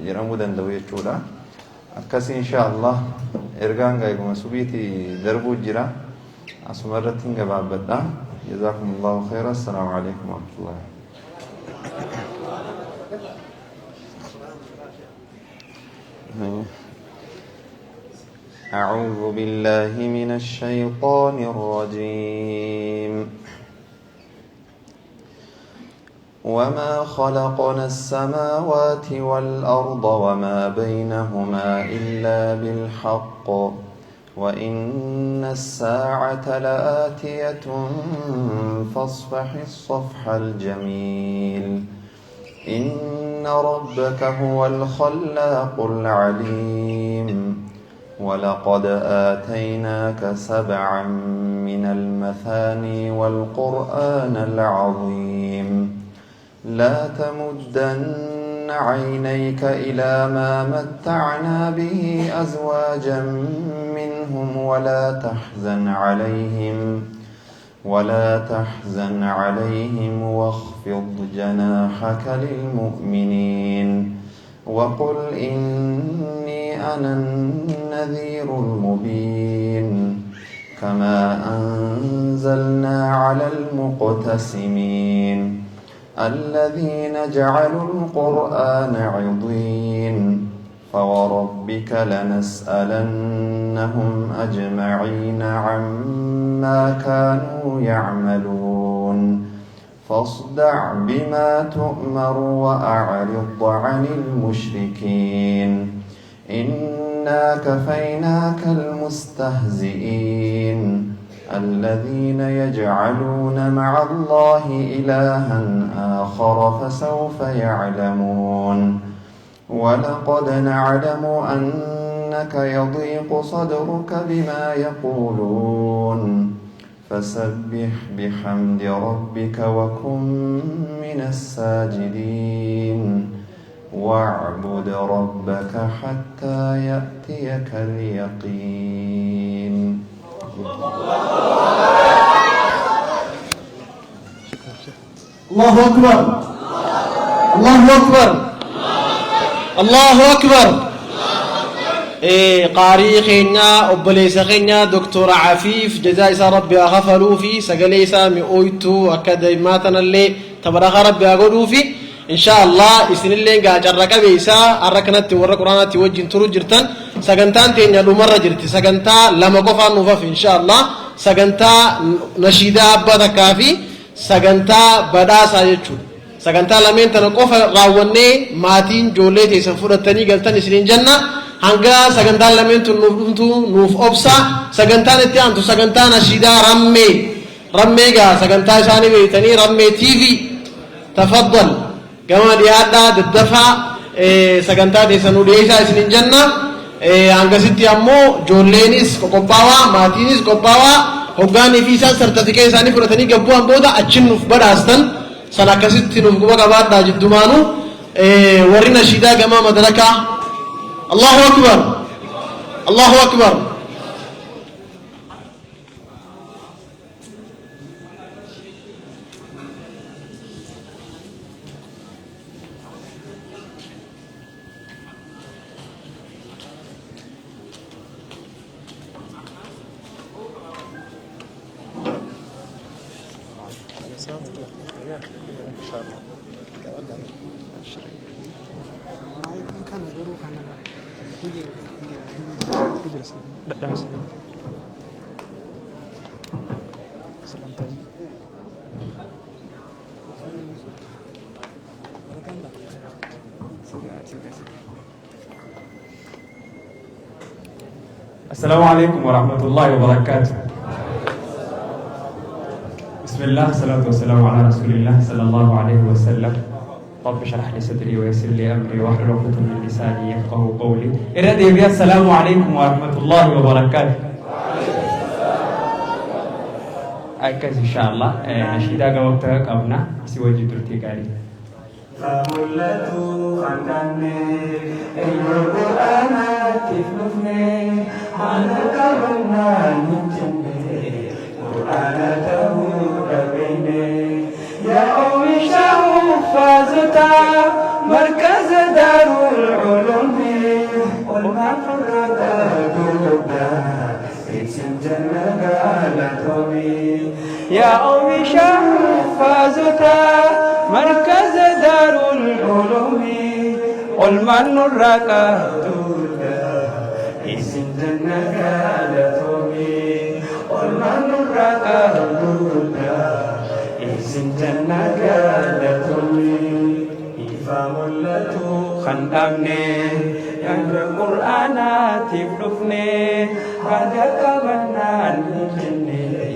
jedhamuu danda'u jechuudha akkasii insha Allah ergaan gaa'iguma subiiti darbuu jira asuma irratti hin gabaabbadha jazakumullahu khayra assalaamu alaikum wa rahmatullahi أعوذ بالله من الشيطان الرجيم وما خلقنا السماوات والأرض وما بينهما إلا بالحق وإن الساعة لآتية فاصفح الصفح الجميل إن ربك هو الخلاق العليم ولقد آتيناك 7 من المثاني والقرآن العظيم لا تمدن عينيك إلى ما متعنا به أزواجا منهم ولا تحزن عليهم واخفض جناحك للمؤمنين وقل إني أنا النذير المبين كما أنزلنا على المقتسمين الذين جعلوا القرآن عضين فوربك لنسألنهم أجمعين عما كانوا يعملون فاصدع بما تؤمر وأعرض عن المشركين إنا كفيناك المستهزئين الذين يجعلون مع الله إلها آخر فسوف يعلمون ولقد نعلم أنك يضيق صدرك بما يقولون فسبح بحمد ربك وكن من الساجدين واعبد ربك حتى يأتيك اليقين الله أكبر الله أكبر الله أكبر قاري خينا أبليس خينا دكتور عفيف جزائي ربي أغفلوا في سجليسا مئويتو أكاديماتنا اللي تبرخ ربي أقولوا في إن شاء الله إسن اللي قاعد جرك بيسا أركنت ورا قرآن توجه ترو جرتن سجنتان تين يلو مرة جرتي سجنتا لما قفا نوفا إن شاء الله سجنتا نشيدا أبدا كافي سجنتا بدا سايتشو سجنتا لمن تنقف راوني ماتين جولتي سنفورتني قلتني سنين جنة hanga sagantaan lameentu nuuf obsa sagantaan itti aantu sagantaan nashiidaa rammee gaa sagantaa isaanii beeytanii rammee TV tafaddal gama dhiyaadhaa daddafaa sagantaa teessanuu dhiyeessaa isinin janna hangasitti ammoo joolleenis qophaawaa maatiinis qophaawaa hoggaanii fi isaan sartifikeetii isaanii fudhatanii gabbu'an booda achin nuuf badhaastan san akkasitti nuuf quba qabaadhaa jiddumaanu warri nashiidaa gama madarakaa الله أكبر الله أكبر السلام عليكم ورحمة الله وبركاته. بسم الله والصلاة والسلام على رسول الله صلى الله عليه وسلم. رب اشرح لي صدري ويسر لي أمري واحلل عقدة من لساني يفقهوا قولي. إرادي بي السلام عليكم ورحمة الله وبركاته. أكيد إن شاء الله نشيدا وقتها قبنا سوى جدرتي قالي. فملتو خندني القرآن تفلفني عنك بنا نجني قرآن تهود بيني يا أمي شاو فازتا مركز دار العلوم قلنا فرد دودا اسم جنة قالتومي يا أمي شاو فازتا مركز دار العلوم والمن الركض اسم جنة قالتومي والمن الركض اسم جنة قالتومي فملتو خندمني يا القرآن تفلفني بعدك بنان الجنة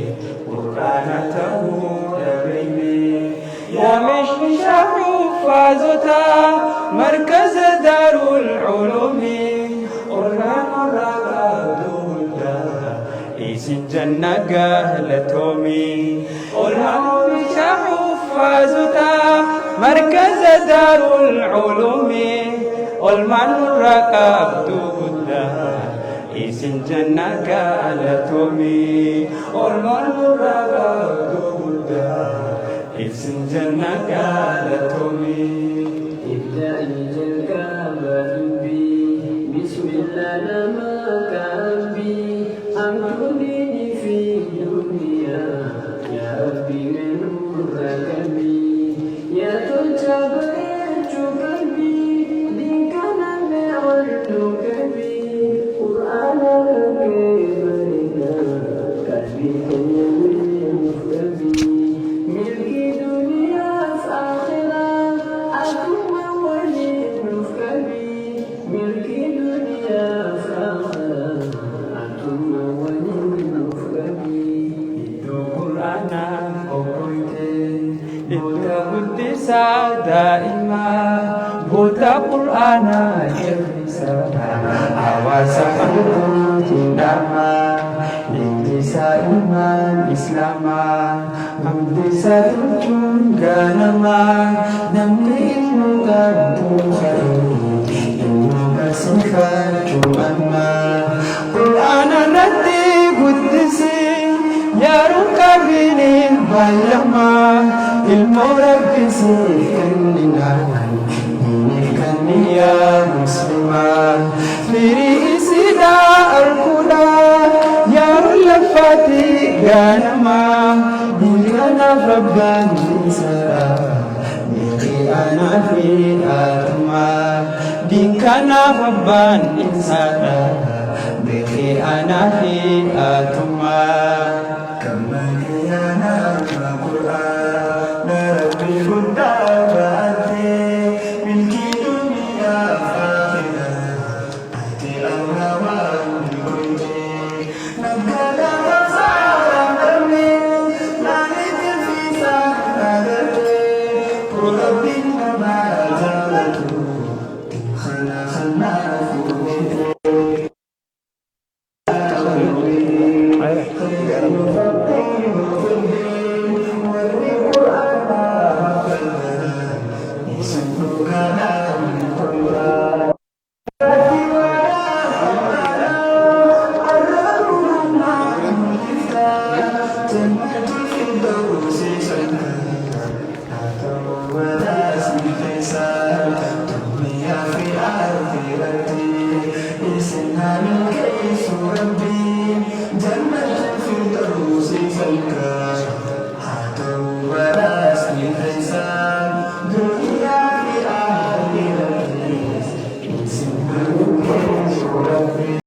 قرآن تهود بيني يا مش حفاظتا مركز دار العلوم قرآن الرقادودا اسم جنة قالتومي قرآن مش حفاظتا مركز دار العلوم قرآن الرقادودا اسم جنة قالتومي قرآن الرقادودا اسم جنة قالتومي ابدأي جلك بي بسم الله لما كان بي أمرني في الدنيا يا ربي من ركبي يا تجاب قلبي دينك أنا والنكبي قرآن كبرنا قلبي كيوم مفربي ملكي دنيا فآخرة أكون ولي مفربي ملكي دنيا فآخرة أكون ولي مفربي قرآن أورويتي إنت قدسا دائما بوتا قرآن يرسا أواسا تندما إنتسا إيمان إسلاما أمدسا تنجانما نمني إنك خير إنك صفات أما قرآن ردي قدسي يا ركبين البلما المرب سيكننا إنك يا مسلما في رئيسي الفاتي غانما دينا ربان سرا بخي أنا في أرما دينا ربان سرا بخي أنا في أرما كما كيانا القرآن ربي قدامتي ملكي دنيا فاخرة أتي الأمر وكنتي نبقى وصارا أمي لا نجد في سعادتي وربي ما زالت خلنا فوقتي جنة في الدروس سلكا